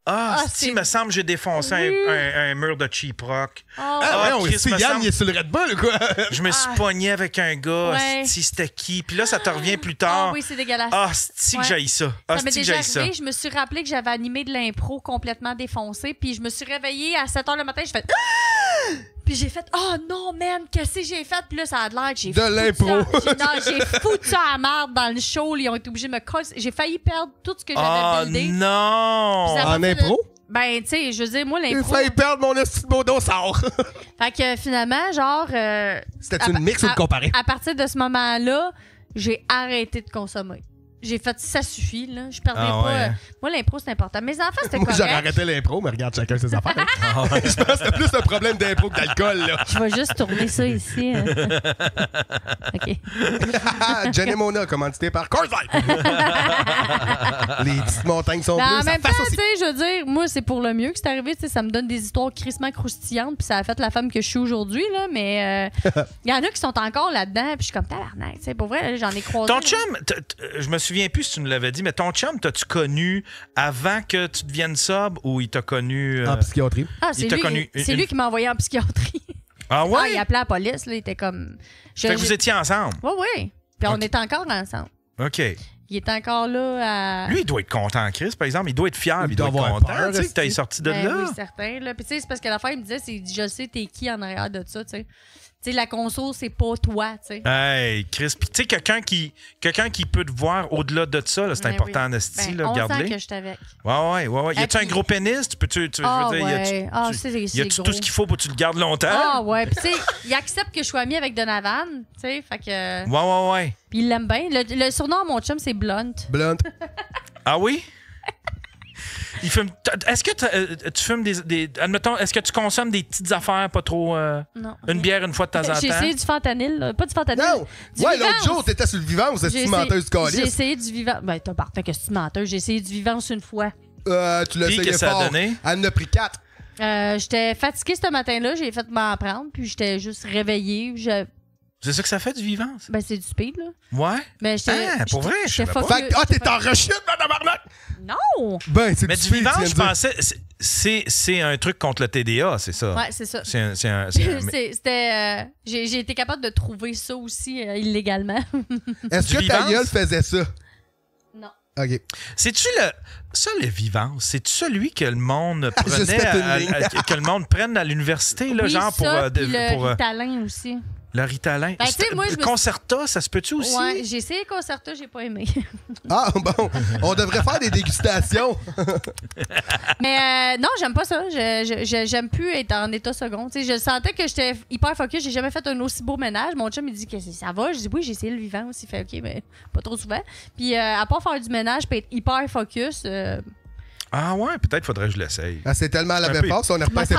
Ah, c'est- il me semble que j'ai défoncé Oui. un mur de cheap rock. Ah, Ah, ouais, on Chris, sait, me Yann, semble- il est sur le Red Bull, ou quoi? Je me suis pogné avec un gars, Ouais. si c'était qui? Puis là, ça te revient plus Ah tard. oui, c'est dégueulasse. Ah, c'est que Ouais. j'haïs ça. Ah, Ça m'est c'est que déjà j'haïs ça. arrivé, je me suis rappelé que j'avais animé de l'impro complètement défoncé, puis je me suis réveillée à 7h le matin, j'ai fait ah! Puis j'ai fait oh non man, qu'est-ce que j'ai fait? Puis là ça a l'air que j'ai De foutu l'impro. ça- j'ai foutu à la merde dans le show, ils ont été obligés de me casser. J'ai failli perdre tout ce que j'avais Ah, buildé. non! Puis ça En m'a fait impro? Ben, tu sais, je veux dire, moi, J'ai l'impro. failli perdre mon esti de modo sort. Fait que finalement, genre. C'était une mix ou une comparée? À partir de ce moment-là, j'ai arrêté de consommer. J'ai fait ça suffit, là. Je perdais Ah pas. ouais. Moi, l'impro, c'est important. Mes enfants, c'était Moi, j'aurais correct. arrêté l'impro, mais regarde chacun ses affaires. Je pense que c'est plus un problème d'impro que d'alcool, là. Je vais juste tourner ça ici. hein. OK. Jenny Mona, commandité par Coors Light. Les petites montagnes sont Mais en bleues, ça même temps, fasse tu aussi. sais, je veux dire, moi, c'est pour le mieux que c'est arrivé. Tu sais, ça me donne des histoires crissement croustillantes, puis ça a fait la femme que je suis aujourd'hui, là. Mais il y en a qui sont encore là-dedans, puis je suis comme tabarnak. Tu sais, pour vrai, là, j'en ai croisé. Ton chum, je me souviens plus si tu nous l'avais dit, mais ton chum, t'as-tu connu avant que tu deviennes sobre ou il t'a connu... En psychiatrie. Ah, il c'est t'a lui, connu c'est une- lui qui m'a envoyé en psychiatrie. Ah ouais? Ah, il appelait la police, là. Il était comme. Fait que vous étiez ensemble. Oui, oui. Puis on Ok. est encore ensemble. OK. Il est encore là à. Lui, il doit être content, Chris, par exemple. Il doit être fier, Il il doit doit être avoir content, peur, tu sais, que t'es esti. sorti de Ben là. oui, certain. Là. Puis tu sais, c'est parce que l'affaire, il me disait, c'est je sais t'es qui en arrière de ça, tu sais. Tu sais, la conso, c'est pas toi, tu sais. Hey, Chris. Puis tu sais, quelqu'un qui peut te voir au-delà de ça, là, c'est Ben important oui. en esti, Ben, là, 11 ans regarde-les. que je suis avec. Ouais. Y a-tu Et un puis- gros pénis? Tu peux-tu, Ah, je veux dire, ouais. Ah, y c'est a-tu tout gros. ce qu'il faut pour que tu le gardes longtemps? Ah, ouais. Puis tu sais, il accepte que je sois amie avec Donovan, tu sais. Fait que. Ouais. Puis il l'aime bien. Le surnom à mon chum, c'est Blunt. Blunt. Ah oui? Il fume. Est-ce que tu fumes des. Admettons, est-ce que tu consommes des petites affaires pas trop. Non. Une bière une fois de temps en J'ai temps? essayé du fentanyl, là. Pas du fentanyl. Non! Du Ouais, Vivance. l'autre jour, t'étais sur le vivant ou J'ai c'est essayé- menteuse du J'ai calice? essayé du vivant. Ben, t'as partant que c'est menteuse. J'ai essayé du vivance une fois. Tu l'as Puis, essayé qu'est-ce que ça a fort. donné? Elle en a pris 4. J'étais fatiguée ce matin-là. J'ai fait m'en prendre. Puis j'étais juste réveillée. C'est ça que ça fait du vivant? ça? Ben, c'est du speed, là. Ouais? Mais j'étais. Ah, pour vrai, je j'étais savais pas. focus- Fait que, t'es en rechute, madame Arnac! Non! Ben, c'est Mais du du speed, vivant, tu viens je de dire. pensais. C'est un truc contre le TDA, c'est ça? Ouais, c'est ça. C'est un. C'était. J'ai été capable de trouver ça aussi illégalement. Est-ce Du que ta vivance? gueule faisait ça? Non. OK. C'est-tu le. Ça, le vivant, c'est-tu celui que le monde Juste prenait. fait une ligne. Que le monde prenne à l'université, là, Oui, genre pour. ça, puis pour le Ritalin aussi. le Ritalin. Ben, tu sais, moi, je me suis- Concerta, ça se peut-tu aussi? Ouais, j'ai essayé Concerta, j'ai pas aimé. Ah, bon. On devrait faire des dégustations. Mais non, j'aime pas ça. J'aime plus être en état second. Tu sais, je sentais que j'étais hyper focus. J'ai jamais fait un aussi beau ménage. Mon chum, il dit que ça va. Je dis oui, j'ai essayé le vivant aussi. Il fait OK, mais pas trop souvent. Puis à part faire du ménage puis être hyper focus, Ah ouais, peut-être faudrait que je l'essaye. Ah, c'est tellement à la même force, on est repassé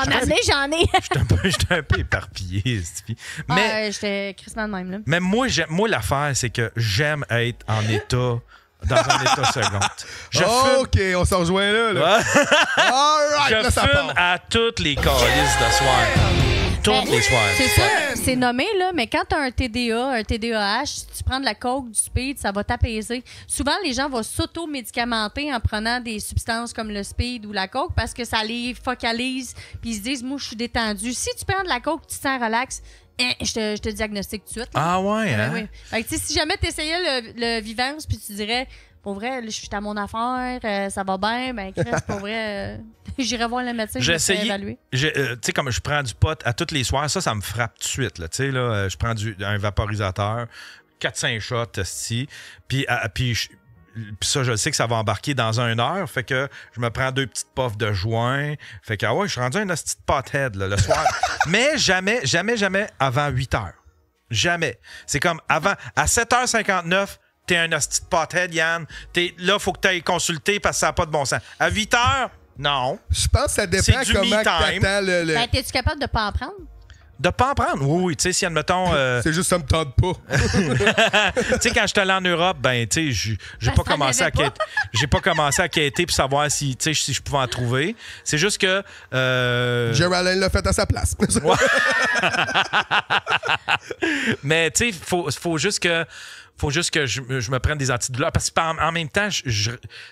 J'en ai. J'étais un peu éparpillé. Mais j'étais crissement de même. Là. Mais moi, l'affaire, c'est que j'aime être en état... Dans un état second. OK, on s'en rejoint là. Ouais. All right, je là, ça fume part. à toutes les calices de soir. Toutes les soirs. C'est ça, c'est nommé, là, mais quand tu as un TDA, un TDAH, si tu prends de la coke, du speed, ça va t'apaiser. Souvent, les gens vont s'auto-médicamenter en prenant des substances comme le speed ou la coke parce que ça les focalise puis ils se disent, moi, je suis détendu. Si tu prends de la coke, tu te sens relax, je te diagnostique tout de suite. Là. Ah ouais, hein? Oui. Fait que, si jamais tu essayais le Vivance puis tu dirais, pour vrai, là, je suis à mon affaire, ça va bien, ben Chris, pour vrai, j'irai voir le médecin, je vais évaluer. Tu sais, comme je prends du pot à tous les soirs, ça me frappe tout de suite. Tu sais, là, je prends un vaporisateur, 4-5 shots, puis ça, je sais que ça va embarquer dans 1 heure. Fait que je me prends 2 petites puffs de joint. Fait que, je suis rendu un petit pothead là, le soir. Mais jamais avant 8 heures. Jamais. C'est comme avant, à 7h59, t'es un hostie de pothead, Yann. Là, faut que t'ailles consulter parce que ça n'a pas de bon sens. À 8 heures, non. Je pense que ça dépend comment t'attends le... Ben, t'es-tu capable de pas en prendre? De pas en prendre? Oui. Tu sais, si, admettons... C'est juste ça me tente pas. Tu sais, quand j'étais allé en Europe, ben, tu sais, j'ai pas commencé à quêter. J'ai pas commencé à quêter pour savoir si je pouvais en trouver. C'est juste que... Jerry Allen l'a fait à sa place. Ouais. Mais, tu sais, faut juste que je me prenne des antidouleurs parce qu'en même temps,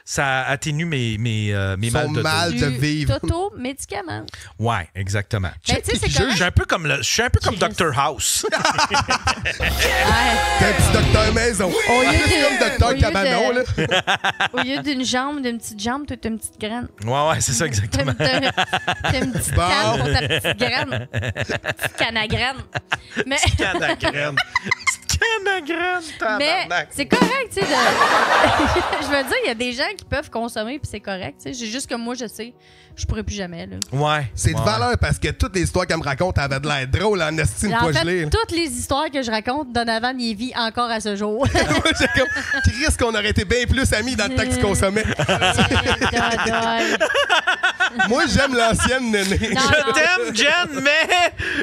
ça atténue mes mal de mal de vivre. Auto-médicament. Ouais, exactement. Ben, Je suis un peu comme Dr House. T'es un petit docteur maison. Comme docteur Cabanon, là. Au lieu d'une petite jambe, t'as une petite graine. Ouais, c'est ça, exactement. T'as une petite canne pour ta petite graine. Petite canne à graine. Mais... Canne à graine. Mais c'est correct, tu sais. Je veux dire, il y a des gens qui peuvent consommer puis c'est correct, tu sais. C'est juste que moi, je sais, je pourrais plus jamais, là. Ouais. C'est de valeur parce que toutes les histoires qu'elle me raconte avaient de l'air drôle en estime une fois gelée. Toutes les histoires que je raconte, Donovan y vit encore à ce jour. J'ai comme, Chris, qu'on aurait été bien plus amis dans le temps que tu consommais. Moi, j'aime l'ancienne Néné. Je t'aime, Jen, mais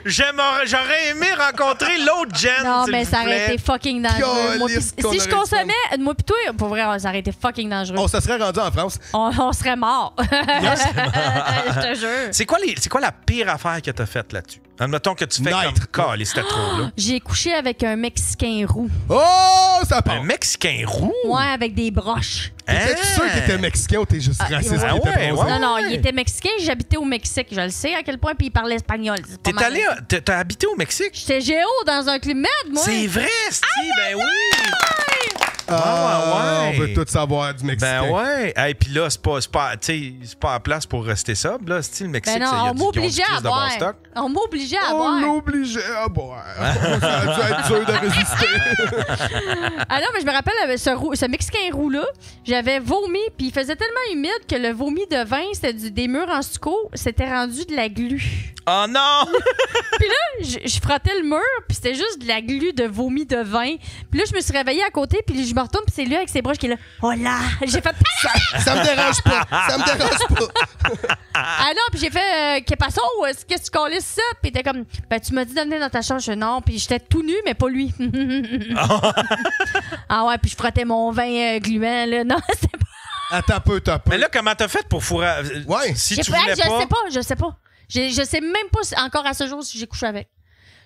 j'aurais aimé rencontrer l'autre Jen. Non, mais ça aurait été fucking dangereux. Si je consommais, moi pis toi, pour vrai, ça aurait été fucking dangereux. On se serait rendu en France. On serait mort. Je te jure. C'est quoi la pire affaire que t'as faite là-dessus? Admettons que tu fais comme c'était trop, là. J'ai couché avec un Mexicain roux. Oh, ça part. Un Mexicain roux? Ouais, avec des broches. T'es-tu sûr qu'il était mexicain ou t'es juste raciste? Non, il était mexicain. J'habitais au Mexique. Je le sais à quel point, puis il parlait espagnol. T'as habité au Mexique? J'étais géo dans un Club Med, moi. C'est vrai, ben oui! On veut tout savoir du Mexicain. Ben ouais. Et puis là, c'est pas à place pour rester sobre. Là, le Mexique, ben non, on m'obligeait à boire. On m'obligeait à boire. On l'obligeait à boire. Ça a dû être dur de résister. Ah non, mais je me rappelle, ce Mexicain roux-là, j'avais vomi, puis il faisait tellement humide que le vomi de vin, c'était des murs en stucco, c'était rendu de la glu. Oh non! Puis là, je frottais le mur, puis c'était juste de la glu de vomi de vin. Puis là, je me suis réveillée à côté, puis je me retourne, puis c'est lui avec ses broches qui est là. Oh là! J'ai fait... Ça me dérange pas! Ça me dérange pas! Ah non, puis j'ai fait... Qu'est-ce que tu colles ça? Puis il était comme... Ben, tu m'as dit de venir dans ta chambre. Je fais non, puis j'étais tout nu, mais pas lui. Ah ouais, puis je frottais mon vin gluant, là. Non, c'était pas... Attends un peu. Mais là, comment t'as fait pour fourrer... Ouais. Si tu voulais pas... Je sais pas. Je sais même pas encore à ce jour si j'ai couché avec.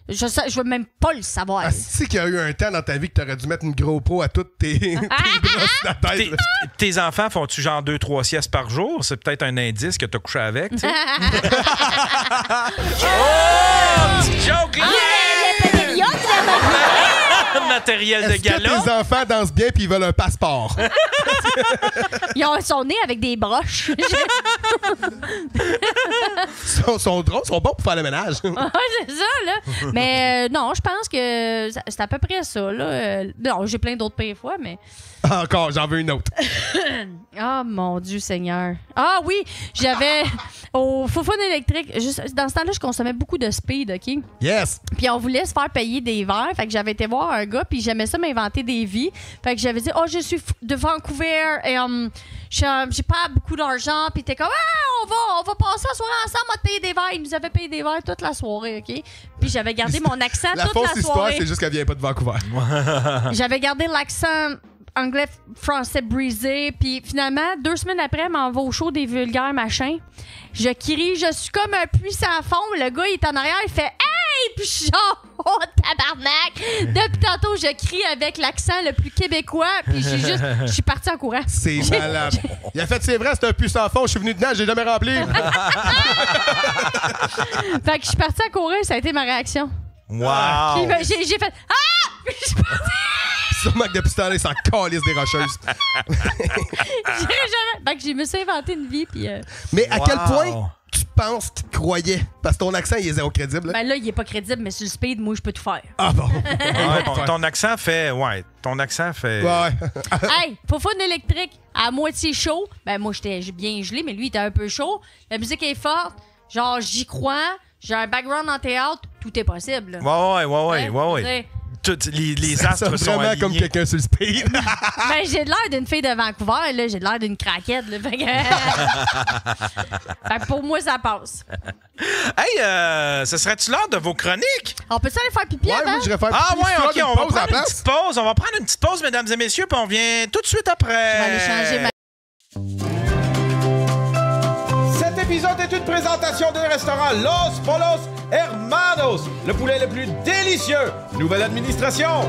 Je veux même pas le savoir. Ah, c'est qu'il y a eu un temps dans ta vie que t'aurais dû mettre une GoPro à toutes tes brosses de la tête. Tes enfants font-tu genre 2-3 siestes par jour? C'est peut-être un indice que t'as couché avec, tu sais. Oh! Petit joke, là! Matériel de gala. Est-ce que tes enfants dansent bien puis ils veulent un passeport? Ils sont nés avec des broches. Ils sont drôles, ils sont bons pour faire le ménage. Ouais, c'est ça, là. Mais non, je pense que c'est à peu près ça, là. Non, j'ai plein d'autres pires fois, mais... Encore, j'en veux une autre. Oh, mon Dieu Seigneur. Ah oui, j'avais... Au Foufoune électrique, dans ce temps-là, je consommais beaucoup de speed, OK? Yes! Puis on voulait se faire payer des verres, fait que j'avais été voir un gars, puis j'aimais ça m'inventer des vies. Fait que j'avais dit, je suis de Vancouver et j'ai pas beaucoup d'argent. Puis t'es comme, on va passer la soirée ensemble, on va te payer des verres. Il nous avait payé des verres toute la soirée, OK? Puis j'avais gardé mon accent toute la soirée. La fausse histoire, c'est juste qu'elle vient pas de Vancouver. J'avais gardé l'accent anglais-français brisé. Puis finalement, 2 semaines après, elle m'envoie au show des vulgaires machins. Je crie, je suis comme un puits sans fond. Le gars, il est en arrière, il fait « Hey! » Puis je suis genre « Oh, tabarnak! » Depuis tantôt, je crie avec l'accent le plus québécois. Puis je suis partie en courant. C'est malade. Il a fait « C'est vrai, c'est un puits sans fond. Je suis venu dedans, j'ai jamais rempli. » Fait que je suis partie à courir, ça a été ma réaction. Wow! Puis j'ai fait « Ah! » Puis je suis partie. Sûrement que depuis ce temps-là, il s'en calisse des rocheuses. Fait que je me suis inventé une vie. Puis Mais à quel point tu penses qu'il te croyait? Parce que ton accent, il est zéro crédible. Ben là, il est pas crédible, mais sur le speed, moi, je peux tout faire. Ah bon? Ton accent fait... Ouais, ton accent fait... Ouais. Hey, Foufoune électrique, à moitié chaud. Ben moi, j'étais bien gelé, mais lui, il était un peu chaud. La musique est forte. Genre, j'y crois. J'ai un background en théâtre. Tout est possible. Ouais. Toutes les astres sont vraiment alignés. comme quelqu'un sur le speed. Ben, j'ai de l'air d'une fille de Vancouver, là. J'ai de l'air d'une craquette, là. Fait que pour moi, ça passe. Hey, ce serait-tu l'heure de vos chroniques? On peut-ça aller faire pipi Ouais, avant? moi, je vais faire Ah ouais, OK, on va pause à la prendre une place. petite pause. On va prendre une petite pause, mesdames et messieurs, puis on vient tout de suite après. Je vais aller changer ma... Cet épisode est une présentation des restaurants Los Polos Hermanos, le poulet le plus délicieux. Nouvelle administration.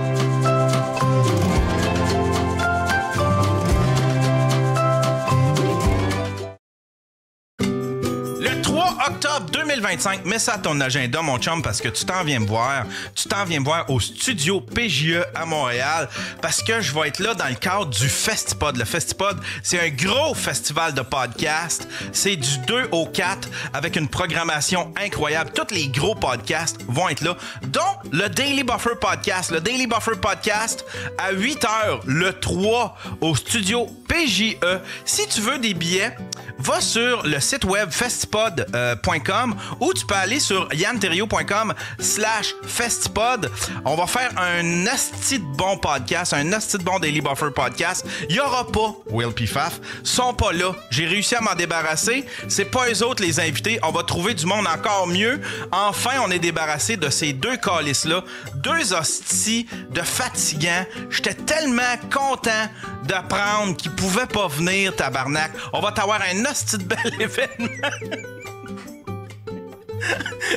Le 3 octobre 2025, mets ça à ton agenda, mon chum, parce que tu t'en viens me voir. Tu t'en viens me voir au studio PJE à Montréal, parce que je vais être là dans le cadre du Festipod. Le Festipod, c'est un gros festival de podcasts. C'est du 2 au 4 avec une programmation incroyable. Tous les gros podcasts vont être là, dont le Daily Buffer Podcast. Le Daily Buffer Podcast à 8h le 3 au studio PJE. Si tu veux des billets, va sur le site web festipod.com ou tu peux aller sur yanterrio.com/festipod. On va faire un asti de bon podcast, un asti de bon Daily Buffer podcast. Il n'y aura pas Will P. Faf. Ils sont pas là. J'ai réussi à m'en débarrasser. C'est pas eux autres les invités. On va trouver du monde encore mieux. Enfin, on est débarrassé de ces 2 calices-là. 2 hosties de fatigants. J'étais tellement content d'apprendre qu'ils pouvaient pas venir, tabarnak. On va t'avoir un hostie de bel événement.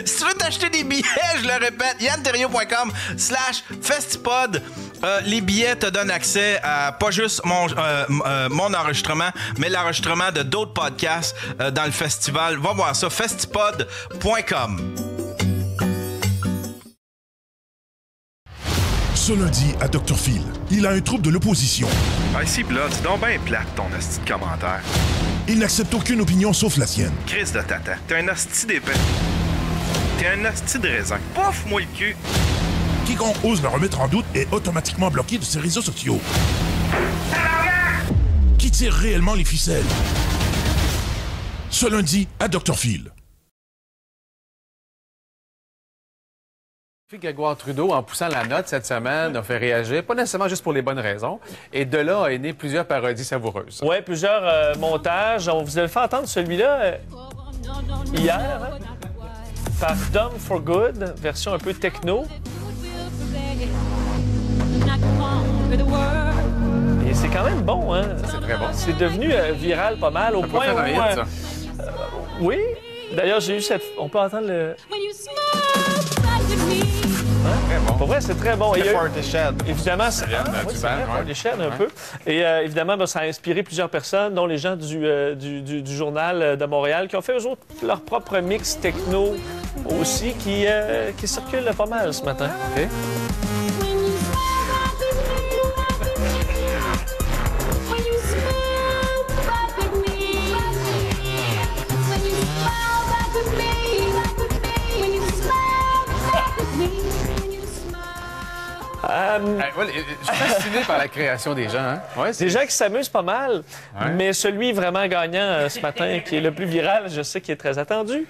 Si tu veux t'acheter des billets, je le répète, yanterrio.com/festipod. Les billets te donnent accès à pas juste mon enregistrement, mais l'enregistrement de d'autres podcasts dans le festival. Va voir ça, festipod.com. Ce lundi, à Dr. Phil, il a un trouble de l'opposition. Ah, ici, Blood, c'est donc bien plate ton hostie de commentaire. Il n'accepte aucune opinion sauf la sienne. Chris de tata, t'es un hostie d'épais. T'es un hostie de raisin. Pouf-moi le cul. Quiconque ose le remettre en doute est automatiquement bloqué de ses réseaux sociaux. Qui tire réellement les ficelles? Ce lundi, à Dr. Phil. Grégoire Trudeau, en poussant la note cette semaine, a fait réagir, pas nécessairement juste pour les bonnes raisons. Et de là est né plusieurs parodies savoureuses. Oui, plusieurs montages. On vous avait fait entendre celui-là hier, hein, par Dumb for Good, version un peu techno. Et c'est quand même bon, hein? C'est très bon. C'est devenu viral pas mal, au point où... oui, d'ailleurs, j'ai eu cette... On peut entendre le... Très bon. Pour vrai, c'est très bon. C'est Portishead. Évidemment, c'est du band, Portishead un peu. Et évidemment, ça a inspiré plusieurs personnes, dont les gens du Journal de Montréal, qui ont fait eux autres leur propre mix techno aussi, qui circule pas mal ce matin. OK. Je suis fasciné par la création des gens. Hein? Ouais, Des gens qui s'amusent pas mal, mais celui vraiment gagnant ce matin, qui est le plus viral, je sais qu'il est très attendu.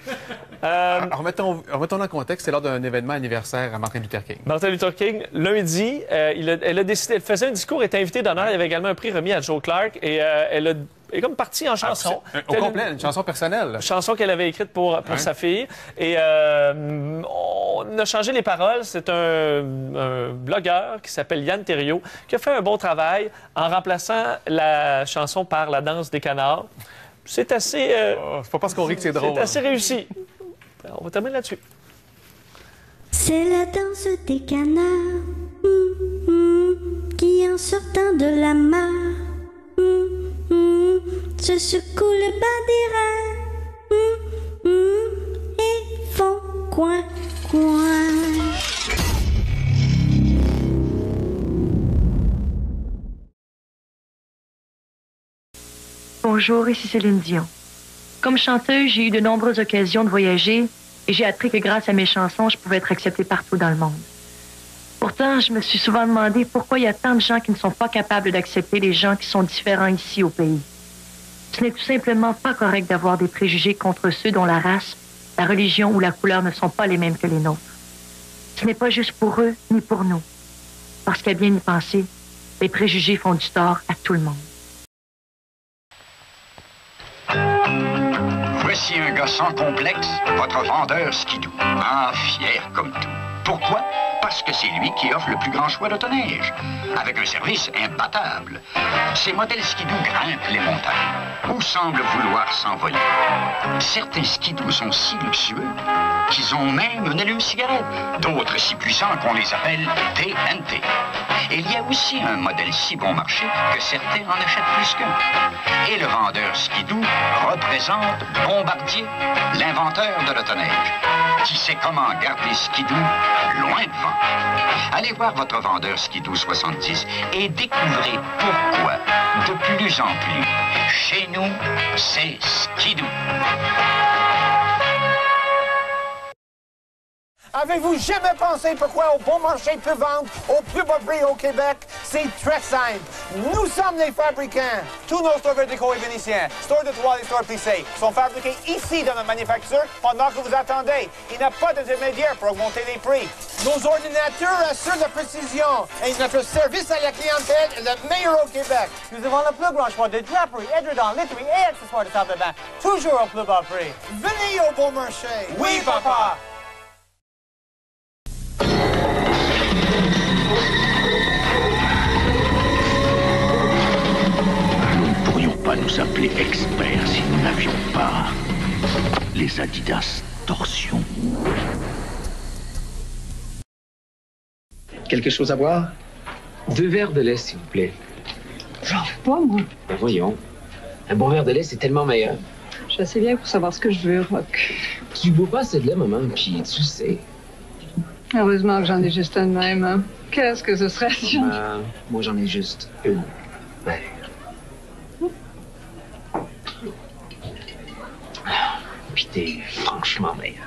Remettons en contexte, c'est lors d'un événement anniversaire à Martin Luther King. Martin Luther King, lundi, elle faisait un discours, était invitée d'honneur. Il y avait également un prix remis à Joe Clark et elle est comme partie en chanson. Au complet, une chanson personnelle. Une chanson qu'elle avait écrite pour sa fille. Et on a changé les paroles. C'est un blogueur qui s'appelle Yann Terriot qui a fait un bon travail en remplaçant la chanson par la danse des canards. C'est assez... c'est pas parce qu'on rit que c'est drôle. C'est assez réussi. On va terminer là-dessus. C'est la danse des canards qui, en sortant de la mare, se secouent le bas des reins et font coin, coin. Bonjour, ici Céline Dion. Comme chanteuse, j'ai eu de nombreuses occasions de voyager et j'ai appris que grâce à mes chansons, je pouvais être acceptée partout dans le monde. Pourtant, je me suis souvent demandé pourquoi il y a tant de gens qui ne sont pas capables d'accepter les gens qui sont différents ici au pays. Ce n'est tout simplement pas correct d'avoir des préjugés contre ceux dont la race, la religion ou la couleur ne sont pas les mêmes que les nôtres. Ce n'est pas juste pour eux ni pour nous. Parce qu'à bien y penser, les préjugés font du tort à tout le monde. Voici un gars sans complexe, votre vendeur skidoo. Ah, fier comme tout. Pourquoi? Parce que c'est lui qui offre le plus grand choix d'autoneige, avec un service imbattable. Ces modèles skidoo grimpent les montagnes, ou semblent vouloir s'envoler. Certains skidoo sont si luxueux qu'ils ont même une allume-cigarette. D'autres si puissants qu'on les appelle TNT. Et il y a aussi un modèle si bon marché que certains en achètent plus qu'un. Et le vendeur skidoo représente Bombardier, l'inventeur de l'autoneige, qui sait comment garder skidoo loin devant. Allez voir votre vendeur Skidoo 70 et découvrez pourquoi, de plus en plus, chez nous, c'est Skidoo. Avez-vous jamais pensé pourquoi Au Bon Marché peut vendre au plus bas prix au Québec? C'est très simple. Nous sommes les fabricants. Tous nos stores verticaux et vénitiens, stores de toiles et stores plissés, sont fabriqués ici dans notre manufacture pendant que vous attendez. Il n'y a pas d'intermédiaire pour augmenter les prix. Nos ordinateurs assurent la précision et notre service à la clientèle est le meilleur au Québec. Nous avons le plus grand choix de draperies, édredons, literies et accessoires de salle de bain, toujours au plus bas prix. Venez au Bon Marché. Oui, papa. Nous ne pourrions pas nous appeler experts si nous n'avions pas les Adidas Torsion. Quelque chose à boire? 2 verres de lait, s'il vous plaît. J'en veux pas, moi. Ben voyons. Un bon verre de lait, c'est tellement meilleur. Je suis assez bien pour savoir ce que je veux, Rock. Tu bois pas assez de lait, maman, puis tu sais. Heureusement que j'en ai juste un de même, hein. Qu'est-ce que ce serait si j'en... Moi, j'en ai juste une verre. Puis t'es franchement meilleur.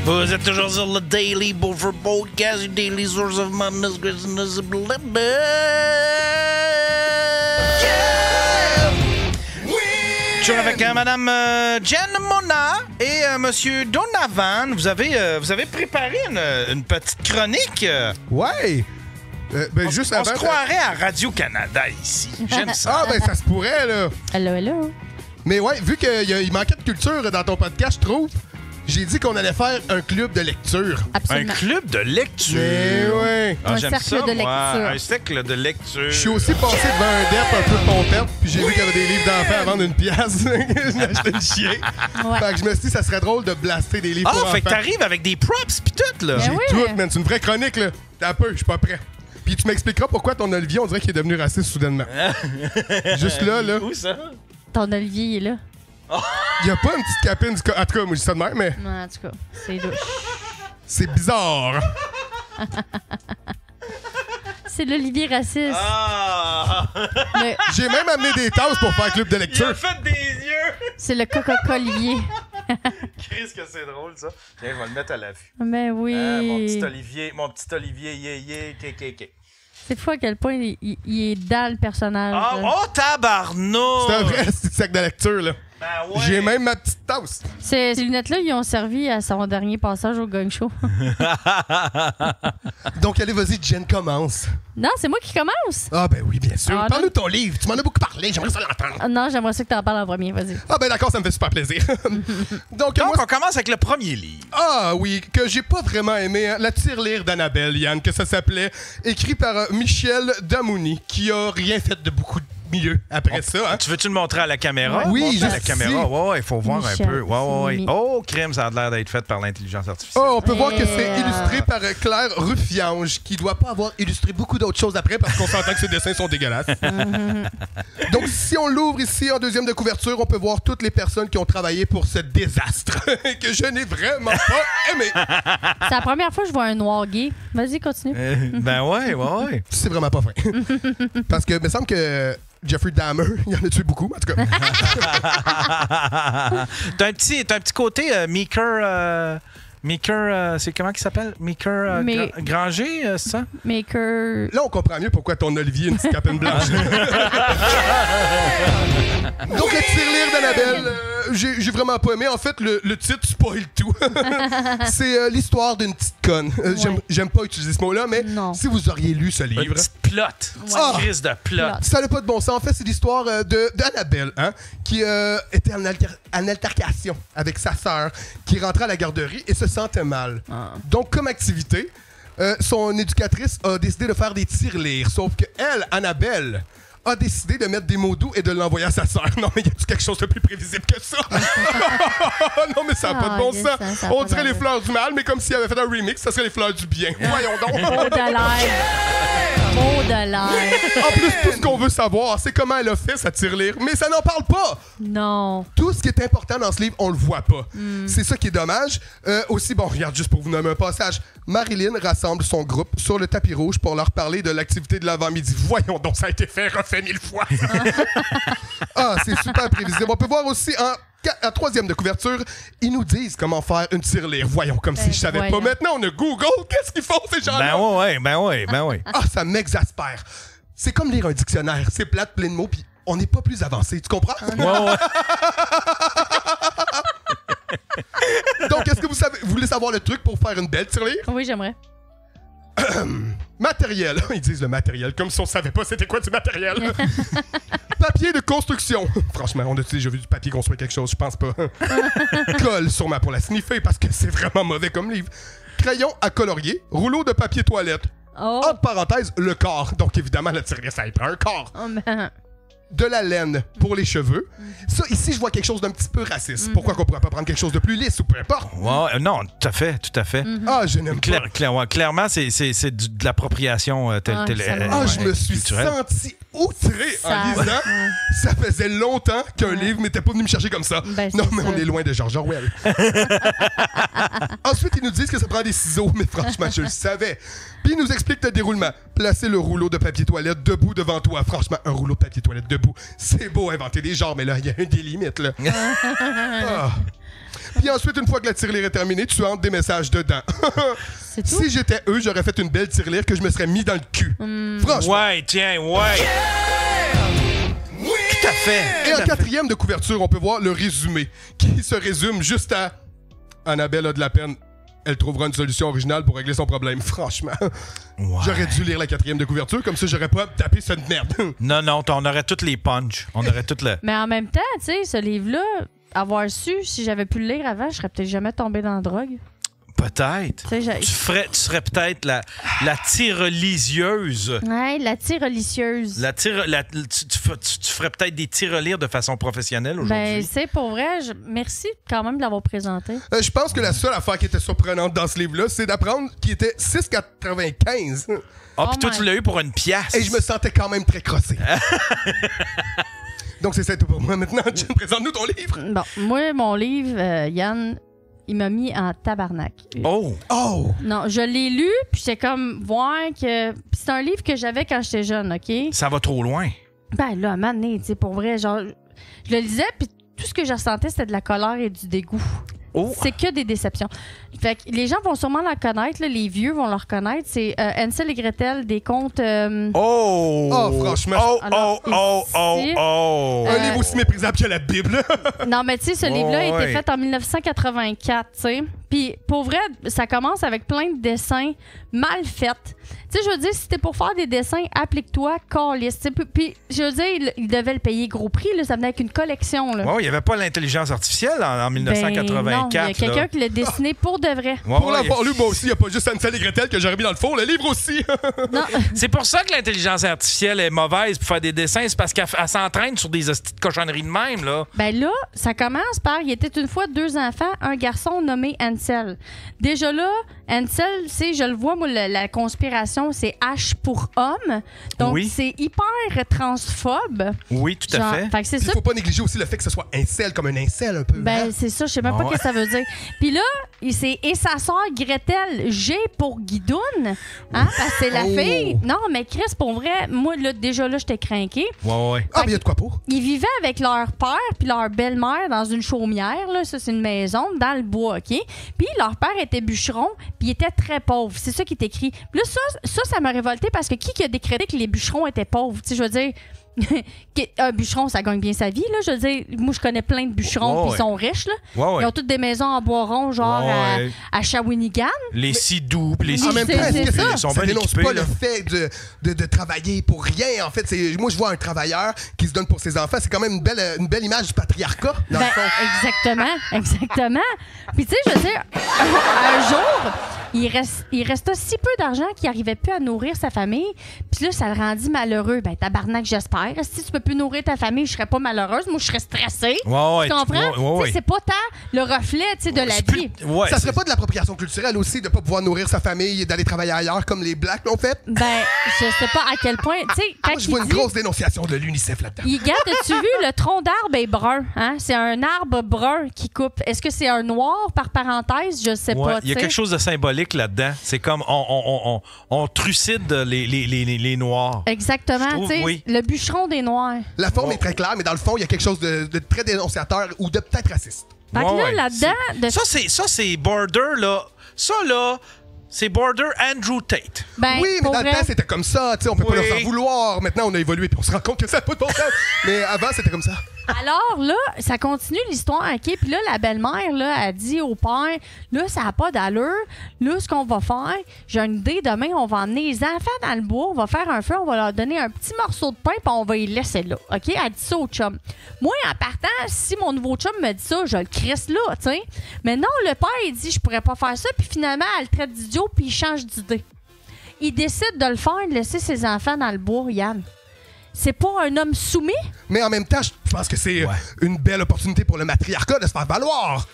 Vous êtes toujours sur le Daily Buffer Podcast, Daily Source of Madness, Greatness, Blender. Je suis avec Madame Jen Mona et Monsieur Donovan. Vous avez préparé une petite chronique. Ouais. Ben, juste on avant, se croirait à Radio-Canada ici. J'aime ça. Ah, ben ça se pourrait, là. Hello. Mais ouais, vu qu'il manquait de culture dans ton podcast, je trouve, j'ai dit qu'on allait faire un club de lecture. Absolument. Un club de lecture. Mais ouais. Ah, Un j'aime cercle ça, de moi. lecture. Un cercle de lecture. Je suis aussi passé devant un dep un peu pompette, puis j'ai vu qu'il y avait des livres d'enfants à vendre 1 pièce. J'ai acheté le chien. Ouais. Fait que je me suis dit, ça serait drôle de blaster des livres pour Ah, fait que enfants. t'arrives avec des props pis tout, là. Ben J'ai oui. tout, man. C'est une vraie chronique, là. T'as un peu, je suis pas prêt. Puis tu m'expliqueras pourquoi ton Olivier, on dirait qu'il est devenu raciste soudainement. Juste là. Où ça? Ton Olivier, il est là. Il y a pas une petite capine du... En tout cas, moi, je dis ça de même, mais Non, en tout cas, c'est louche. c'est bizarre. C'est l'Olivier raciste. Ah! J'ai même amené des tasses pour faire club de lecture. Il a fait des yeux! C'est le Coca-Olivier. Chris, que c'est drôle, ça. Tiens, je vais le mettre à l'affût. Ben oui. Mon petit Olivier, yeah. C'est fou à quel point il est dans le personnage. Oh, tabarnouche! C'est un vrai petit sac de lecture, là. Ben ouais. J'ai même ma petite tasse. Ces lunettes-là, ils ont servi à son dernier passage au Gang Show. Donc, allez, vas-y, Jen, commence. Non, c'est moi qui commence. Ah, ben oui, bien sûr. Ah, Parle-nous de ton livre. Tu m'en as beaucoup parlé. J'aimerais ça l'entendre. Non, j'aimerais ça que tu en parles en premier. Vas-y. Ah, ben d'accord, ça me fait super plaisir. Donc, on commence avec le premier livre. Ah oui, que j'ai pas vraiment aimé. Hein? La tirelire d'Annabelle, Yann, que ça s'appelait. Écrit par Michel Damouni, qui a rien fait de beaucoup mieux après ça. Hein? Tu veux-tu le montrer à la caméra? Oui, à la caméra. Ouais, il faut voir Michel, un peu. Ouais. Oh, crème, ça a l'air d'être fait par l'intelligence artificielle. Oh, on peut voir que c'est illustré par Claire Ruffiange, qui doit pas avoir illustré beaucoup d'autres choses après parce qu'on s'entend que ses dessins sont dégueulasses. Donc, si on l'ouvre ici en deuxième de couverture, on peut voir toutes les personnes qui ont travaillé pour ce désastre que je n'ai vraiment pas aimé. C'est la première fois que je vois un noir gay. Vas-y, continue. Ben ouais. C'est vraiment pas vrai. Parce que, il me semble que Jeffrey Dahmer, il en a tué beaucoup, en tout cas. T'as un petit côté Meeker, c'est comment qu'il s'appelle? Meeker Granger, c'est ça? Meeker... Là, on comprend mieux pourquoi ton Olivier a une petite capine blanche. Donc, le tirelire d'Annabelle, j'ai vraiment pas aimé. En fait, le titre spoil tout. C'est l'histoire d'une petite conne. J'aime pas utiliser ce mot-là, mais si vous auriez lu ce livre... Une petite plot. Une crise de plot. Ça n'a pas de bon sens. En fait, c'est l'histoire d'Annabelle, hein, qui était en altercation avec sa sœur, qui rentrait à la garderie et se sentait mal. Donc, comme activité, son éducatrice a décidé de faire des tirelires. Sauf que elle, Annabelle, a décidé de mettre des mots doux et de l'envoyer à sa sœur. Non, mais y a-tu quelque chose de plus prévisible que ça? Non, mais ça n'a pas de bon sens. On dirait les fleurs du mal, mais comme s'il avait fait un remix, ça serait les fleurs du bien. Voyons donc. Beau de l'air. Beau de l'air. En plus, tout ce qu'on veut savoir, c'est comment elle a fait sa tirelire. Mais ça n'en parle pas. Non. Tout ce qui est important dans ce livre, on le voit pas. C'est ça qui est dommage. Aussi, bon, regarde, juste pour vous nommer un passage. Marilyn rassemble son groupe sur le tapis rouge pour leur parler de l'activité de l'avant-midi. Voyons donc, ça a été refait 1000 fois. Ah, c'est super prévisible. On peut voir aussi en troisième de couverture, ils nous disent comment faire une tirelire. Voyons, comme si je savais pas. Maintenant, on a Google. Qu'est-ce qu'ils font, ces gens-là? Ben ouais. Ah, ça m'exaspère. C'est comme lire un dictionnaire. C'est plate, plein de mots, puis on n'est pas plus avancé. Tu comprends? Ouais. Donc, est-ce que vous voulez savoir le truc pour faire une belle tirelire? Oui, j'aimerais. Matériel. Ils disent le matériel, comme si on savait pas c'était quoi du matériel. Papier de construction. Franchement, on a déjà vu du papier construire quelque chose, je pense pas. Colle sûrement pour la sniffer parce que c'est vraiment mauvais comme livre. Crayon à colorier. Rouleau de papier toilette. Entre parenthèses, le corps. Donc évidemment, la tirelire, ça y prend un corps. De la laine pour les cheveux. Ça, ici, je vois quelque chose d'un petit peu raciste. Pourquoi qu'on pourrait pas prendre quelque chose de plus lisse ou peu importe? Ouais, non, tout à fait. Ah, je n'aime pas. Clairement, c'est de l'appropriation je me suis senti outré en lisant. Ça faisait longtemps qu'un livre m'était pas venu me chercher comme ça. Non, mais on est loin de George Orwell. Ensuite, ils nous disent que ça prend des ciseaux, mais franchement, je le savais. Puis ils nous expliquent le déroulement. Placer le rouleau de papier toilette debout devant toi. Franchement, un rouleau de papier toilette debout, c'est beau inventer des genres, mais là, il y a des limites, là. Puis ensuite, une fois que la tirelire est terminée, tu entres des messages dedans. Si j'étais eux, j'aurais fait une belle tirelire que je me serais mis dans le cul. Franchement. Ouais. Tout à fait. Et en quatrième de couverture, on peut voir le résumé, qui se résume juste à Annabelle a de la peine. Elle trouvera une solution originale pour régler son problème. Franchement, j'aurais dû lire la quatrième de couverture, comme ça j'aurais pas tapé cette merde. Non, on aurait toutes les punches. On aurait toutes les... Mais en même temps, tu sais, ce livre-là, avoir su, si j'avais pu le lire avant, je serais peut-être jamais tombée dans la drogue. Peut-être. Tu serais peut-être la tirelieuse. Ouais, la tirelieuse. Tu ferais peut-être des tirelires de façon professionnelle aujourd'hui. Ben, c'est pour vrai. Merci quand même de l'avoir présenté. Je pense que la seule affaire qui était surprenante dans ce livre-là, c'est d'apprendre qu'il était 6,95. Ah, puis toi, tu l'as eu pour une pièce. Et je me sentais quand même très crossé. Donc, c'est ça tout pour moi. Maintenant, Jen, présente-nous ton livre. Bon, moi, mon livre, Yann... il m'a mis en tabarnak. Oh! Non, je l'ai lu, puis j'étais comme, voir que... Puis c'est un livre que j'avais quand j'étais jeune, OK? Ça va trop loin. Ben là, à un moment donné, tu sais, pour vrai, genre, je le lisais, puis tout ce que je ressentais, c'était de la colère et du dégoût. C'est que des déceptions. Fait que les gens vont sûrement la connaître, là, les vieux vont la reconnaître. C'est Hansel et Gretel, des contes... franchement. Un livre aussi méprisable que la Bible. Non, mais tu sais, ce livre-là a été fait en 1984, tu sais. Puis, pour vrai, ça commence avec plein de dessins mal faits. Tu sais, je veux dire, si t'es pour faire des dessins, applique-toi, calisse. Puis, je veux dire, il devait le payer gros prix, là, ça venait avec une collection. Là. Il n'y avait pas l'intelligence artificielle en 1984. Non, il y a quelqu'un qui l'a dessiné pour de vrai. Pour l'avoir lu, moi aussi, il n'y a pas juste Hansel et Gretel que j'aurais mis dans le four, le livre aussi. C'est pour ça que l'intelligence artificielle est mauvaise pour faire des dessins, c'est parce qu'elle s'entraîne sur des hosties de cochonneries de même, là. Ben là, ça commence par il était une fois 2 enfants, un garçon nommé Hansel. Déjà là, Hansel, c'est, je le vois, moi, la conspiration, c'est H pour homme. Donc, c'est hyper transphobe. Oui, tout à fait. Fait que c'est ça. Il faut pas négliger aussi le fait que ce soit incel comme un incel un peu. Ben, c'est ça, je sais même pas ce que ça veut dire. Puis là, c'est et sa sœur Gretel, G pour Guidoune. Hein, parce que c'est la fille. Non, mais Chris, pour vrai, moi, là, déjà là, j'étais craquée. Ouais. Ah, mais il y a de quoi pour? Ils vivaient avec leur père puis leur belle-mère dans une chaumière, là. Ça, c'est une maison, dans le bois, OK? Puis leur père était bûcheron, puis il était très pauvre. C'est ça qui est écrit. Puis là, ça m'a révolté parce que qui a décrété que les bûcherons étaient pauvres? Tu sais, je veux dire... un bûcheron, ça gagne bien sa vie, là. Je veux dire, moi, je connais plein de bûcherons, puis ils sont riches, là. Ils ont toutes des maisons en bois rond, genre à Shawinigan. Les Sidoux, les Sidoux. En même temps, ça dénonce pas le fait de travailler pour rien. En fait, moi, je vois un travailleur qui se donne pour ses enfants. C'est quand même une belle image du patriarcat, dans le fond. Exactement. Puis, tu sais, je veux dire, un jour... Il restait si peu d'argent qu'il n'arrivait plus à nourrir sa famille. Puis là, ça le rendit malheureux. Ben, tabarnak, j'espère. Si tu peux plus nourrir ta famille, je serais pas malheureuse. Moi, je serais stressée. Tu comprends? C'est pas tant le reflet de la vie. Ça serait pas de l'appropriation culturelle aussi de pas pouvoir nourrir sa famille et d'aller travailler ailleurs comme les Blacks l'ont fait? Ben, je sais pas à quel point. Moi, je vois une grosse dénonciation de l'UNICEF là-dedans. As-tu vu, le tronc d'arbre est brun? Hein? C'est un arbre brun qui coupe. Est-ce que c'est un noir par parenthèse? Je sais pas. Il y a quelque chose de symbolique là-dedans. C'est comme on trucide les Noirs. Exactement. Le bûcheron des Noirs. La forme est très claire, mais dans le fond, il y a quelque chose de très dénonciateur ou de peut-être raciste. Fait que là-dedans... Ça, c'est border, là. Ça, là... C'est border Andrew Tate. Ben, oui, mais dans le temps, c'était comme ça. On peut pas leur faire vouloir. Maintenant, on a évolué et on se rend compte que ça n'a pas de bon sens. Mais avant, c'était comme ça. Alors là, ça continue l'histoire, OK? Puis là, la belle-mère, là, a dit au père, là, ça n'a pas d'allure. Là, ce qu'on va faire, j'ai une idée, demain, on va emmener les enfants dans le bois, on va faire un feu, on va leur donner un petit morceau de pain, puis on va les laisser là, OK? Elle dit ça au chum. Moi, en partant, si mon nouveau chum me dit ça, je le crisse là, tu sais. Mais non, le père, il dit, je pourrais pas faire ça, puis finalement, elle le traite d'idiot, puis il change d'idée. Il décide de le faire, de laisser ses enfants dans le bois, Yann. C'est pas un homme soumis? Mais en même temps, je pense que c'est une belle opportunité pour le matriarcat de se faire valoir.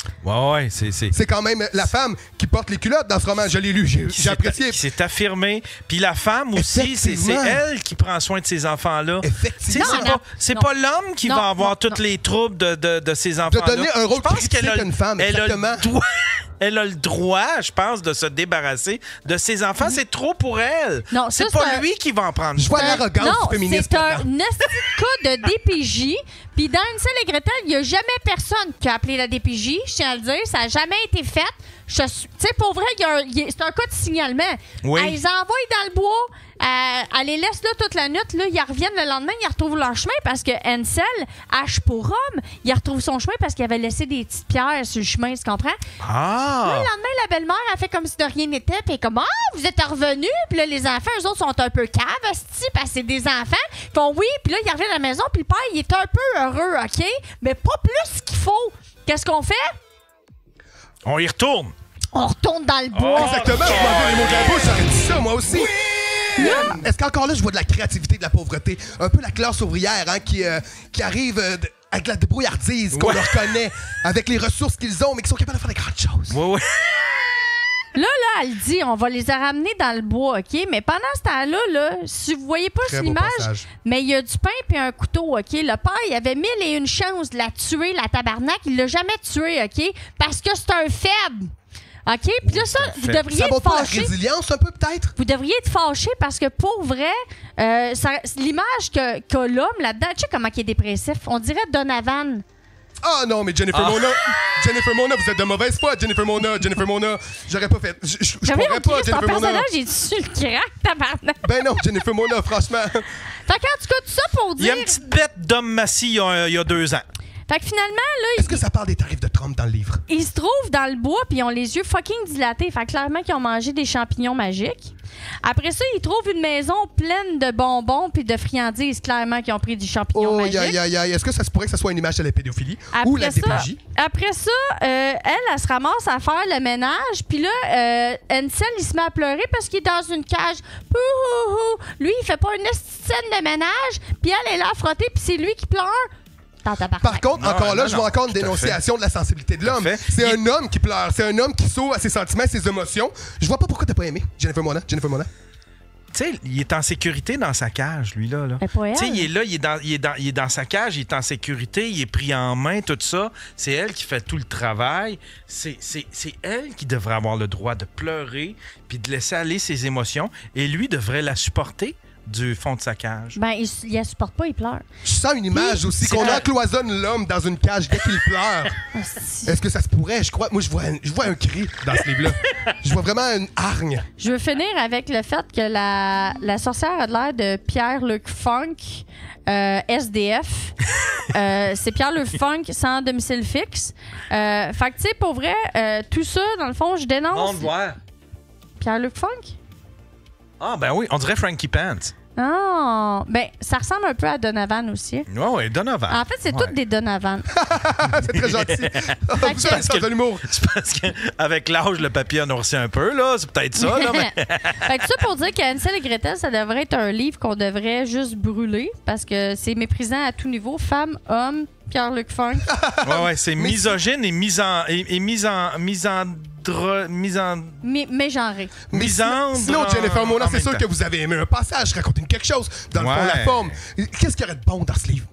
C'est quand même la femme qui porte les culottes dans ce roman. Je l'ai lu, j'ai apprécié. C'est affirmé. Puis la femme aussi, c'est elle qui prend soin de ses enfants-là. Effectivement. C'est pas l'homme qui va avoir tous les troubles de ses enfants-là. De donner un rôle critique à une femme, exactement. Elle a le droit, je pense, de se débarrasser de ses enfants. C'est trop pour elle. C'est pas lui qui va en prendre. Je vois l'arrogance féministe. C'est un cas de DPJ. Puis dans Hansel et Gretel, il n'y a jamais personne qui a appelé la DPJ. Je tiens à le dire. Ça n'a jamais été fait. Tu sais, pour vrai, c'est un cas de signalement. Oui. Ils envoient dans le bois. Elle les laisse là toute la nuit. Là, ils reviennent le lendemain, ils retrouvent leur chemin parce que Hansel, H pour homme, il retrouve son chemin parce qu'il avait laissé des petites pierres sur le chemin, tu comprends? Ah! Là, le lendemain, la belle-mère a fait comme si de rien n'était, puis elle est comme « Ah, vous êtes revenus? » Puis là, les enfants, eux autres, sont un peu caves, parce que c'est des enfants. Ils font « Oui. » Puis là, ils reviennent à la maison, puis le père, il est un peu heureux, OK? Mais pas plus qu'il faut. Qu'est-ce qu'on fait? On y retourne. On retourne dans le bois. Exactement. Je m'en vais les mots de la bouche, j'aurais dit ça, moi aussi. Est-ce qu'encore là, je vois de la créativité, de la pauvreté? Un peu la classe ouvrière qui arrive avec la débrouillardise qu'on leur connaît, avec les ressources qu'ils ont, mais qui sont capables de faire des grandes choses. Oui. Là, elle dit, on va les ramener dans le bois, OK? Mais pendant ce temps-là, là, si vous voyez pas sur l'image, mais il y a du pain puis un couteau, OK? Le père, il avait 1001 chances de la tuer, la tabarnak. Il l'a jamais tuée, OK? Parce que c'est un faible. OK? Puis là, ça, vous devriez être fâché. La résilience, un peu, peut-être? Vous devriez être fâché parce que, pour vrai, l'image qu'a l'homme là-dedans, tu sais comment il est dépressif? On dirait Donovan. Ah non, mais Jennifer Mona, vous êtes de mauvaise foi, Jennifer Mona, j'aurais pas fait. Je pourrais pas, Jennifer Mona. Personnage, j'ai dessus le crack, tabarnak. Ben non, Jennifer Mona, franchement. Fait qu'en tout cas, tout ça pour dire... Il y a une petite bête d'homme massif il y a 2 ans. Fait que finalement, là... Est-ce que ça parle des tarifs de Trump dans le livre? Ils se trouvent dans le bois puis ils ont les yeux fucking dilatés. Fait que clairement qu'ils ont mangé des champignons magiques. Après ça, ils trouvent une maison pleine de bonbons puis de friandises. Clairement qu'ils ont pris du champignon magique. Est-ce que ça se pourrait que ça soit une image de la pédophilie ou la DPJ? Après ça, elle se ramasse à faire le ménage. Puis là, Ansel, il se met à pleurer parce qu'il est dans une cage. Lui, il fait pas une scène de ménage. Puis elle est là à frotter puis c'est lui qui pleure. Par contre, je vois encore une dénonciation de la sensibilité de l'homme. C'est un homme qui pleure, c'est un homme qui s'ouvre à ses sentiments, à ses émotions. Je vois pas pourquoi t'as pas aimé Jennifer Mona. Tu sais, il est en sécurité dans sa cage, lui, là. Tu sais, il est là, il est dans sa cage, il est en sécurité, il est pris en main, tout ça. C'est elle qui fait tout le travail. C'est elle qui devrait avoir le droit de pleurer puis de laisser aller ses émotions. Et lui devrait la supporter du fond de sa cage. Ben, il la supporte pas, il pleure. Je sens une image aussi, qu'on encloisonne l'homme dans une cage dès qu'il pleure. Est-ce que ça se pourrait? Je crois. Moi, je vois un cri dans ce livre-là. Je vois vraiment une hargne. Je veux finir avec le fait que la sorcière a l'air de Pierre-Luc Funk, SDF. C'est Pierre-Luc Funk sans domicile fixe. Fait que, tu sais, pour vrai, tout ça, dans le fond, je dénonce. Pierre-Luc Funk? Ah, ben oui, on dirait Frankie Pants. Ah, ben, ça ressemble un peu à Donovan aussi. Oui, Donovan. En fait, c'est toutes des Donovan. C'est très gentil. C'est parce qu'avec l'âge, le papier a noirci un peu, là. C'est peut-être ça, là. Mais... Fait que ça pour dire qu'Hansel et Gretel, ça devrait être un livre qu'on devrait juste brûler parce que c'est méprisant à tout niveau. Femmes, hommes, Pierre-Luc Funk. Ouais, c'est misogyne et mégenré. Sinon, Jennifer Mona, c'est sûr que vous avez aimé un passage, racontez-nous quelque chose. Dans le fond, la forme. Qu'est-ce qu'il y aurait de bon dans ce livre?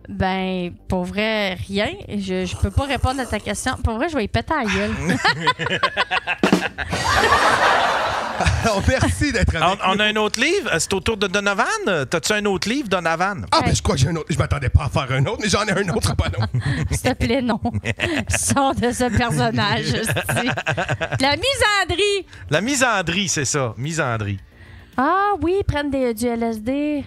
Ben, pour vrai, rien. Je peux pas répondre à ta question. Pour vrai, je vais y péter à la gueule. Alors, merci d'être avec On a un autre livre. C'est autour de Donovan. T'as-tu un autre livre, Donovan? Ah, ben, je crois que j'ai un autre. Je m'attendais pas à faire un autre, mais j'en ai un autre, pas non. S'il te plaît, non. Sors de ce personnage. La misandrie. La misandrie, c'est ça. Misandrie. Ah oui, ils prennent du LSD.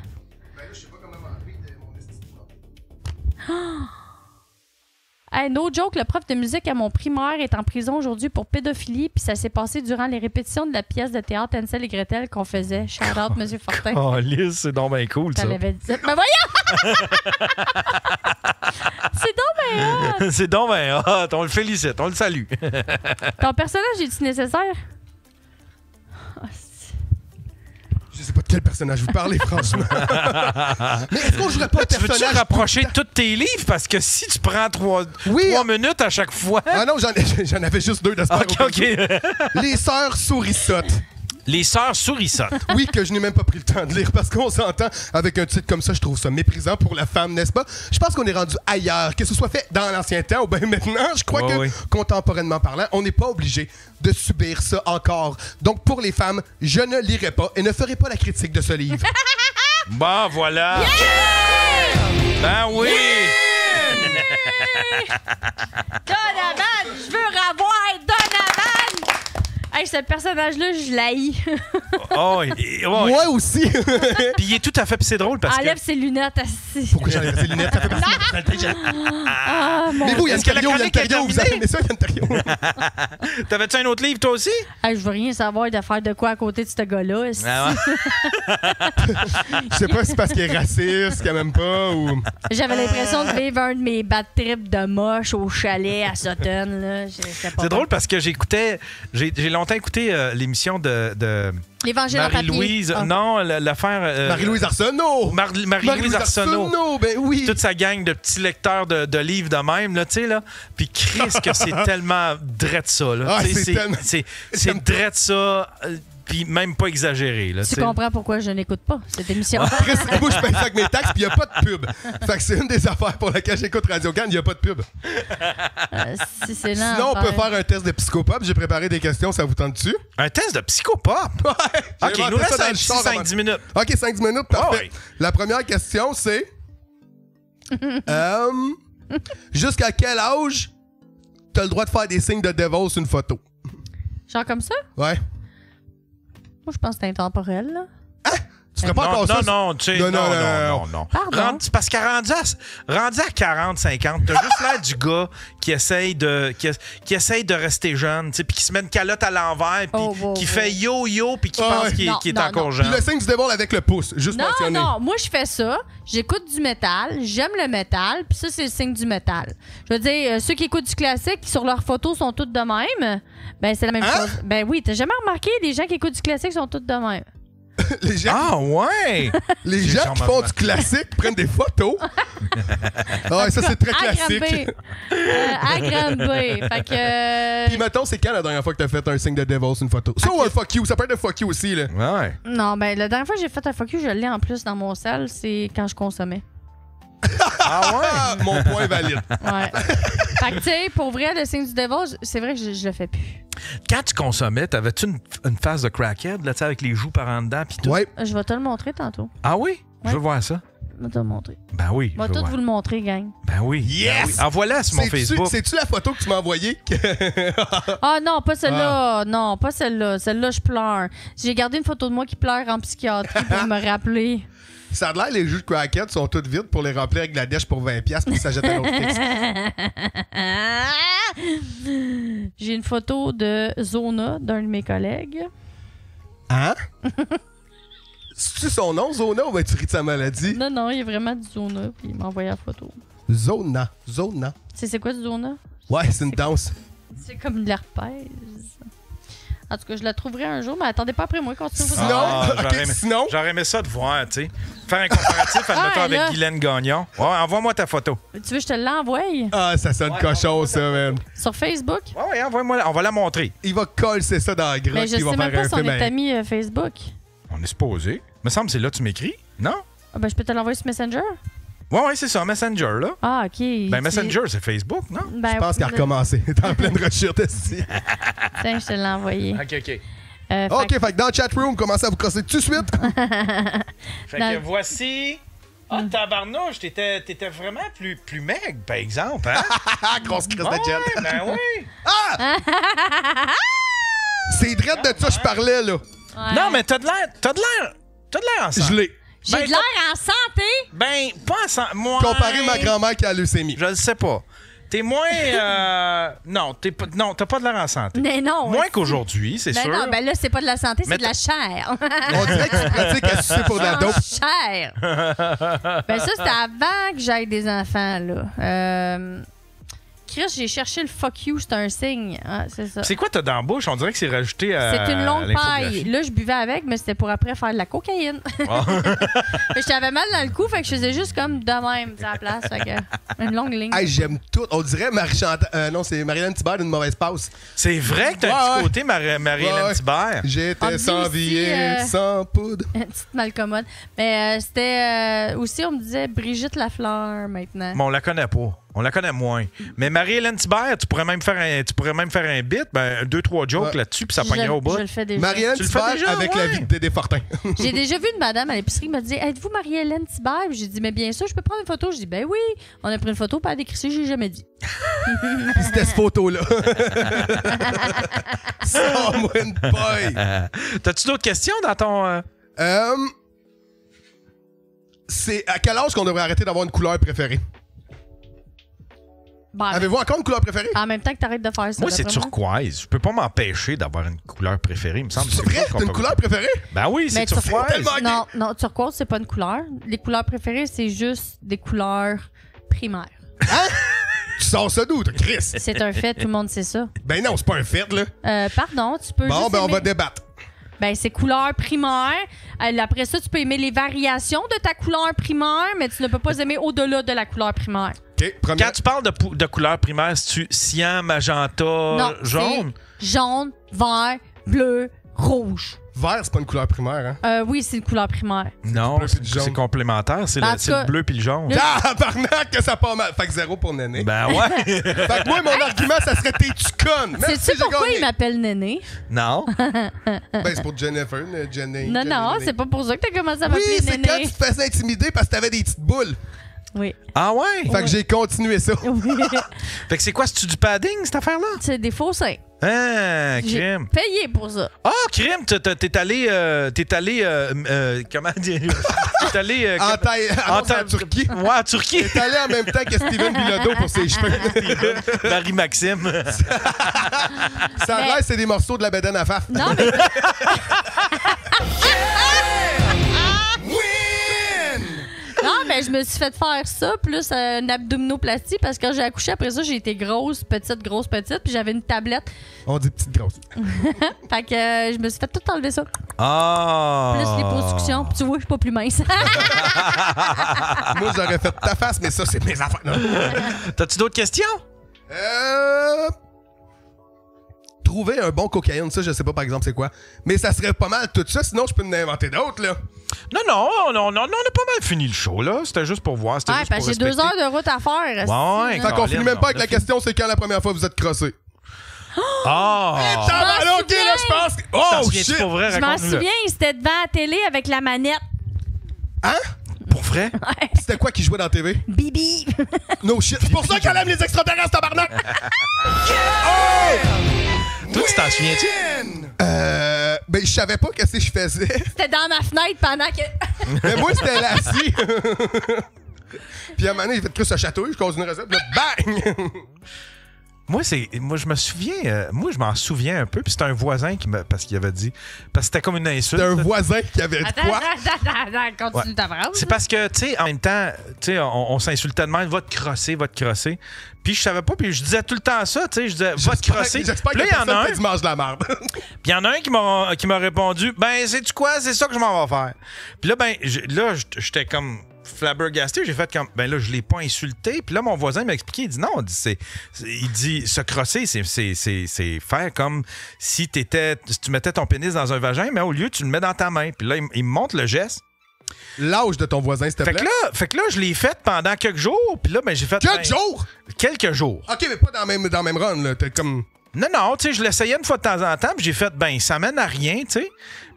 Hey, no joke, le prof de musique à mon primaire est en prison aujourd'hui pour pédophilie, puis ça s'est passé durant les répétitions de la pièce de théâtre Hansel et Gretel qu'on faisait. Shout out, M. Fortin. Oh, Lise, c'est donc bien cool, ça. L'avais dit. Mais voyons! C'est donc bien hot! C'est donc bien hot. On le félicite, on le salue. Ton personnage est-tu nécessaire? Je sais pas de quel personnage vous parlez, franchement. Mais est-ce qu'on jouerait pas un personnage... Tu veux-tu rapprocher tous tes livres? Parce que si tu prends 3 minutes à chaque fois... Ah non, j'en avais juste 2 de ce OK. Les Sœurs Sourissottes. Les Sœurs Sourissottes. Oui, que je n'ai même pas pris le temps de lire parce qu'on s'entend avec un titre comme ça, je trouve ça méprisant pour la femme, n'est-ce pas? Je pense qu'on est rendu ailleurs, que ce soit fait dans l'ancien temps ou bien maintenant, je crois contemporainement parlant, on n'est pas obligé de subir ça encore. Donc pour les femmes, je ne lirai pas et ne ferai pas la critique de ce livre. Bon, voilà. Yeah! Ben oui! Yeah! Donovan! Je veux revoir Donovan! Hey, ce personnage-là, je l'haïs. Moi aussi. Puis il est tout à fait... Puis c'est drôle parce Enlève ses lunettes assis. Pourquoi j'enlève ses lunettes? Ça fait partie de mais vous, Yann Terriot, vous avez aimé ça, Yann Terriot? T'avais-tu un autre livre, toi aussi? Hey, je veux rien savoir de faire de quoi à côté de ce gars-là. Je sais pas si c'est parce qu'il est raciste, qu'il aime pas, ou... J'avais l'impression de vivre un de mes bad trips de moche au chalet à Sutton. C'est drôle parce que j'ai longtemps longtemps écouté l'émission de L'Évangile en papier. Marie-Louise. Non, l'affaire... Marie-Louise Arsenault! Marie-Louise Arsenault. Ben oui! Toute sa gang de petits lecteurs de livres de même, là, tu sais, là. Puis Chris, que c'est tellement drette ça, là. Ah, c'est drette ça... Puis même pas exagéré. Là, tu comprends pourquoi je n'écoute pas cette émission. Chris, moi, je paye ça avec mes taxes, puis il n'y a pas de pub. Fait que c'est une des affaires pour laquelle j'écoute Radio-Can, il n'y a pas de pub. Si c'est Sinon, on peut faire un test de psychopop. J'ai préparé des questions, ça vous tente dessus? Un test de psychopop? Ouais. OK, il nous reste un petit 5-10 minutes. OK, 5-10 minutes, parfait. Oh, ouais. La première question, c'est... jusqu'à quel âge t'as le droit de faire des signes de devil sur une photo? Genre comme ça? Ouais. Moi, je pense que c'est intemporel, là. Tu ferais pas encore ça? Non, tu sais, non. Pardon? Parce qu'à rendu à 40, 50, t'as juste l'air du gars qui essaye de rester jeune, tu sais, puis qui se met une calotte à l'envers, puis qui fait yo-yo, puis qui pense qu'il est encore jeune. Puis le signe du devil avec le pouce, juste mentionné. Non, moi, je fais ça. J'écoute du métal, j'aime le métal, puis ça, c'est le signe du métal. Je veux dire, ceux qui écoutent du classique, sur leurs photos, sont toutes de même. Ben, c'est la même chose. Ben oui, t'as jamais remarqué, les gens qui écoutent du classique sont toutes de même. Les gens ouais! Les gens qui font du classique prennent des photos. Ah, ça, c'est très classique. À grande B. Fait que... Puis, mettons, c'est quand la dernière fois que t'as fait un signe de devil sur une photo? Ça ou un fuck you? Ça peut être un fuck you aussi, là. Ouais. Non, ben, la dernière fois que j'ai fait un fuck you, je l'ai en plus dans mon salle, c'est quand je consommais. Ah ouais? Mon point valide. Ouais. Fait que, tu sais, pour vrai, le signe du devil, c'est vrai que je le fais plus. Quand tu consommais, t'avais-tu une face de crackhead, là, tu sais, avec les joues par en dedans, pis tout? Ouais. Je vais te le montrer tantôt. Ah oui? Je veux voir ça. Je vais te le montrer. Ben oui. Je vais tout vous le montrer, gang. Ben oui. Yes! Ben oui. Envoie-la sur mon Facebook. C'est-tu la photo que tu m'as envoyée? Ah non, pas celle-là. Non, pas celle-là. Celle-là, je pleure. J'ai gardé une photo de moi qui pleure en psychiatrie pour me rappeler. Ça a l'air les jus de crackhead sont toutes vides pour les remplir avec de la dèche pour 20$ puis ça jette un autre fixe. J'ai une photo de Zona, d'un de mes collègues. Hein? C'est-tu son nom, Zona, ou ben tu ris de sa maladie? Non, il y a vraiment du Zona, puis il m'a envoyé la photo. Zona. C'est quoi du Zona? Ouais, c'est une danse. C'est comme de l'herpès. En tout cas, je la trouverai un jour, mais attendez pas après moi, continuez. Sinon, j'aurais aimé ça de voir, tu sais. Faire un comparatif, admettons, avec Guylaine Gagnon. Ouais, envoie-moi ta photo. Tu veux que je te l'envoie? Ah, ça sonne cochon, ça, man. Sur Facebook? Ouais, envoie-moi, on va la montrer. Il va coller ça dans la grotte. Mais je sais même pas si on est amis Facebook. On est supposé. Me semble que c'est là que tu m'écris, non? Ah, ben, je peux te l'envoyer sur Messenger? Ouais, c'est ça, Messenger, là. Ah, OK. Ben, Messenger, c'est Facebook, non? Ben, je pense qu'elle a recommencé. Elle est en pleine rechute ici. Tiens, je te l'ai envoyé. OK. OK, fait que dans le chatroom, commencez à vous crosser tout de suite. Fait que voici... Ah, tabarnouche, t'étais vraiment plus maigre, par exemple, hein? Grosse crise de gel. Ben oui! Ah! C'est drette de ça que je parlais, là. Ouais. Non, mais t'as de l'air en santé. Je l'ai. J'ai de l'air en santé? Ben, pas en santé. Comparé ma grand-mère qui a la leucémie. Je le sais pas. T'es moins... Non, t'as pas de l'air en santé. Mais non. Moins qu'aujourd'hui, c'est sûr. Non, ben là, c'est pas de la santé, c'est de la chair. On dirait que tu pratiques à sucer pour de la dope. Chair. Ben ça, c'était avant que j'aille des enfants, là. Chris, j'ai cherché le fuck you, c'est un signe. Ah, c'est ça. C'est quoi t'as dans la bouche? On dirait que c'est rajouté à c'est une longue paille. l'infographie. Là, je buvais avec, mais c'était pour après faire de la cocaïne. Oh. J'avais mal dans le cou, fait que je faisais juste comme de même à la place. Fait que, une longue ligne. Hey, j'aime tout. On dirait non, c'est Marie-Hélène Thibert d'une mauvaise passe. C'est vrai que t'as un petit côté Marie-Hélène Thibert. J'étais sans billet, sans poudre. Une petite malcommode. Mais c'était aussi, on me disait Brigitte Lafleur maintenant. Mais on la connaît pas. On la connaît moins. Mais Marie-Hélène Thibert, tu pourrais même faire un bit, 2-3 jokes là-dessus, puis ça pognerait au bout. Je le fais déjà. Marie-Hélène Thibert avec la vie de Dédé Fortin. J'ai déjà vu une madame à l'épicerie qui m'a dit « Êtes-vous Marie-Hélène Thibert? » J'ai dit « Mais bien sûr, je peux prendre une photo. » Je dis « Ben oui. » On a pris une photo, pas à décrisser, j'ai jamais dit. Puis c'était cette photo-là. Sors-moi une boy. T'as-tu d'autres questions dans ton... C'est à quel âge qu'on devrait arrêter d'avoir une couleur préférée? Ben, avez-vous encore une couleur préférée? En même temps que t'arrêtes de faire ça. Moi, c'est turquoise. Je peux pas m'empêcher d'avoir une couleur préférée, il me semble. C'est vrai? T'as une couleur préférée? Ben oui, c'est turquoise. Non, turquoise, c'est pas une couleur. Les couleurs préférées, c'est juste des couleurs primaires. Hein? Tu sors ça d'où, toi, Chris? C'est un fait, tout le monde sait ça. Ben non, c'est pas un fait, là. Pardon, tu peux Bon, juste ben on aimer... va débattre. Ben, c'est couleur primaire. Après ça, tu peux aimer les variations de ta couleur primaire, mais tu ne peux pas aimer au-delà de la couleur primaire. OK, Quand tu parles de couleur primaire, c'est-tu cyan, magenta, jaune? C'est jaune, vert, bleu, rouge. Vert, c'est pas une couleur primaire, hein? Oui, c'est une couleur primaire. Non, c'est complémentaire. C'est le bleu puis le jaune. Ah, barnac, que ça part mal. Fait que 0 pour Néné. Ben ouais. Fait que moi, mon argument, ça serait t'es-tu conne? Sais-tu pourquoi il m'appelle Néné? Non. Ben, c'est pour Jennifer, Jenny. Non, c'est pas pour ça que t'as commencé à m'appeler Oui, c'est Néné. quand tu te faisais intimider parce que t'avais des petites boules. Oui. Ah ouais? Fait que j'ai continué ça. Fait que c'est quoi? C'est-tu du padding, cette affaire-là? C'est des faux seins. Ah, crime. Payé pour ça. Ah, crime, t'es allé... comment dire? T'es allé... en Turquie. Ouais, en Turquie. T'es allé en même temps que Steven Bilodeau pour ses cheveux. Marie-Maxime. Ça a l'air c'est des morceaux de la bédaine à Faf. Non, mais... Non, mais je me suis fait faire ça, plus une abdominoplastie, parce que quand j'ai accouché, après ça, j'ai été grosse, petite, puis j'avais une tablette. On dit petite grosse. Fait que je me suis fait tout enlever ça. Ah! Plus liposuction, puis tu vois, je suis pas plus mince. Moi, j'aurais fait ta face, mais ça, c'est mes affaires. T'as-tu d'autres questions? Trouver un bon cocaïne, ça, je sais pas par exemple c'est quoi. Mais ça serait pas mal tout ça, sinon je peux en inventer d'autres, là. Non, on a pas mal fini le show, là. C'était juste pour voir. Ouais, parce que j'ai 2 heures de route à faire. Ouais, fait qu'on finit même pas avec la question, c'est quand la première fois vous êtes crossé. Ah! OK, là, je pense. Oh, shit! Je m'en souviens, c'était devant la télé avec la manette. Hein? Pour vrai? Ouais. C'était quoi qui jouait dans la TV? Bibi! No shit. C'est pour ça qu'elle aime les extraterrestres, tabarnak! Toi, tu t'en souviens-tu? Ben, je savais pas qu'est-ce que je faisais. C'était dans ma fenêtre pendant que... Mais moi, c'était l'assis. Puis à un moment donné, j'ai fait plus ce château, je cause une recette, puis là, bang! Moi, je me souviens, je m'en souviens un peu, puis c'était un voisin parce qu'il avait dit, parce que c'était comme une insulte. C'était un voisin qui avait dit quoi? Attends, continue ta phrase. C'est parce que, tu sais, en même temps, tu sais, on s'insultait de même, va te crosser. Puis je savais pas, puis je disais tout le temps ça, tu sais, je disais, va te crosser. J'espère qu'il y a personne qui mange de la merde. Puis il y en a un qui m'a répondu, ben, sais-tu quoi, c'est ça que je m'en vais faire. Puis là, ben, j'étais comme flabbergasté, j'ai fait comme, ben là, je l'ai pas insulté. Puis là, mon voisin m'a expliqué, il dit non, il dit se crosser, c'est faire comme si tu mettais ton pénis dans un vagin, mais au lieu, tu le mets dans ta main. Puis là, il me montre le geste. L'âge de ton voisin, s'il te plaît. Fait que là, je l'ai fait pendant quelques jours. Puis là, ben, j'ai fait. Quelques jours? Quelques jours. OK, mais pas dans le même run, là. T'es comme. Non, tu sais, je l'essayais une fois de temps en temps, puis j'ai fait, ben, ça mène à rien, tu sais.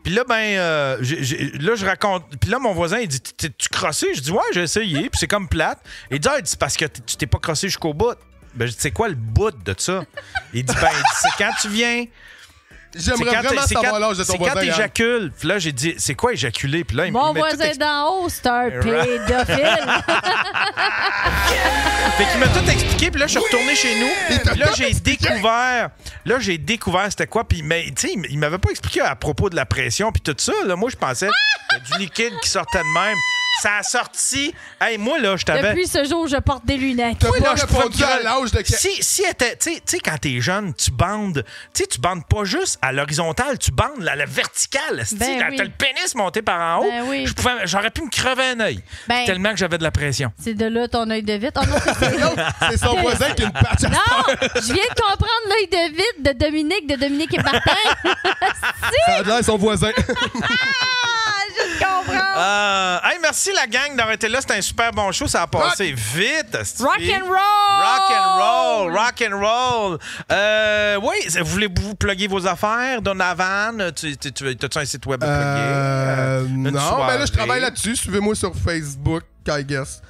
Puis là, ben, là, je raconte. Puis là, mon voisin, il dit, tu crossé? Je dis, ouais, j'ai essayé, puis c'est comme plate. Il dit, c'est parce que tu t'es pas crossé jusqu'au bout. Ben, je dis, c'est quoi le bout de ça? Il dit, ben, c'est quand tu viens. J'aimerais vraiment savoir l'âge de ton voisin. C'est quand t'éjacules. Puis là, j'ai dit, c'est quoi éjaculer? Puis là, mon voisin d'en haut, c'est un pédophile. Fait qu'il m'a tout expliqué. Puis là, je suis retourné chez nous. Puis là, j'ai découvert c'était quoi. Puis, mais, tu sais, il m'avait pas expliqué à propos de la pression. Puis tout ça. Là, moi, je pensais qu'il y a du liquide qui sortait de même. Ça a sorti. Hey, moi, là, je t'avais. Depuis ce jour, je porte des lunettes. T'as pas répondu à l'âge de. Si était. Tu sais, quand t'es jeune, tu bandes. Tu sais, tu bandes pas juste à l'horizontale, tu bandes la verticale. Ben oui. T'as le pénis monté par en haut. Ben oui. J'aurais pu me crever un œil. Ben, tellement que j'avais de la pression. C'est de là ton œil de vite. Oh non, c'est son voisin qui a une patch à Non, je viens de comprendre l'œil de vite de Dominique et Martin. Ça a l'air son voisin. Je comprends. Hey, merci la gang d'avoir été là. C'était un super bon show. Ça a passé vite. Rock and roll. Oui, voulez-vous plugger vos affaires? Donovan, t'as-tu un site web à plugger? Non, mais là, je travaille là-dessus. Suivez-moi sur Facebook, I guess.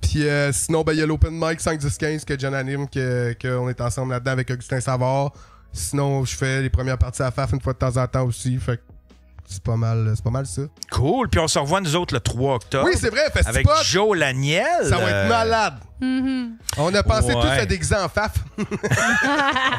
Puis sinon, ben, il y a l'Open Mic 5-10-15 que John anime, qu'on est ensemble là-dedans avec Augustin Savard. Sinon, je fais les premières parties à FAF une fois de temps en temps aussi. Fait que c'est pas mal ça. Cool. Puis on se revoit nous autres le 3 octobre. Oui, c'est vrai, Festival. Avec Joe Laniel. Ça va être malade. On a pensé Ouais. tous à déguiser en faf. On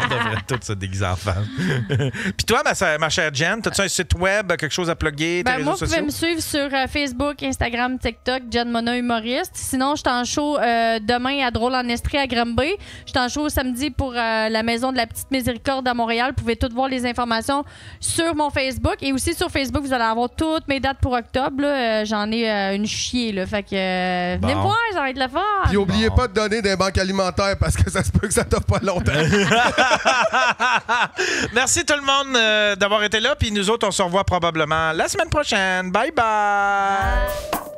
devrait tous se déguiser en femme. Puis toi, ma chère Jen, as-tu un site web, quelque chose à plugger, tes réseaux Moi, vous sociaux? pouvez me suivre sur Facebook, Instagram, TikTok, Jen Mona Humoriste. Sinon, je suis en show demain à Drôle en Estrie à Granby. Je suis en show samedi pour la Maison de la Petite Miséricorde à Montréal. Vous pouvez toutes voir les informations sur mon Facebook. Et aussi sur Facebook, vous allez avoir toutes mes dates pour octobre. Là. J'en ai une chier. Là. Fait que venez me voir, ça va être le fun. Puis oubliez pas de donner des banques alimentaires parce que ça se peut que ça t'offre pas longtemps. Merci tout le monde d'avoir été là. Puis nous autres, on se revoit probablement la semaine prochaine. Bye bye!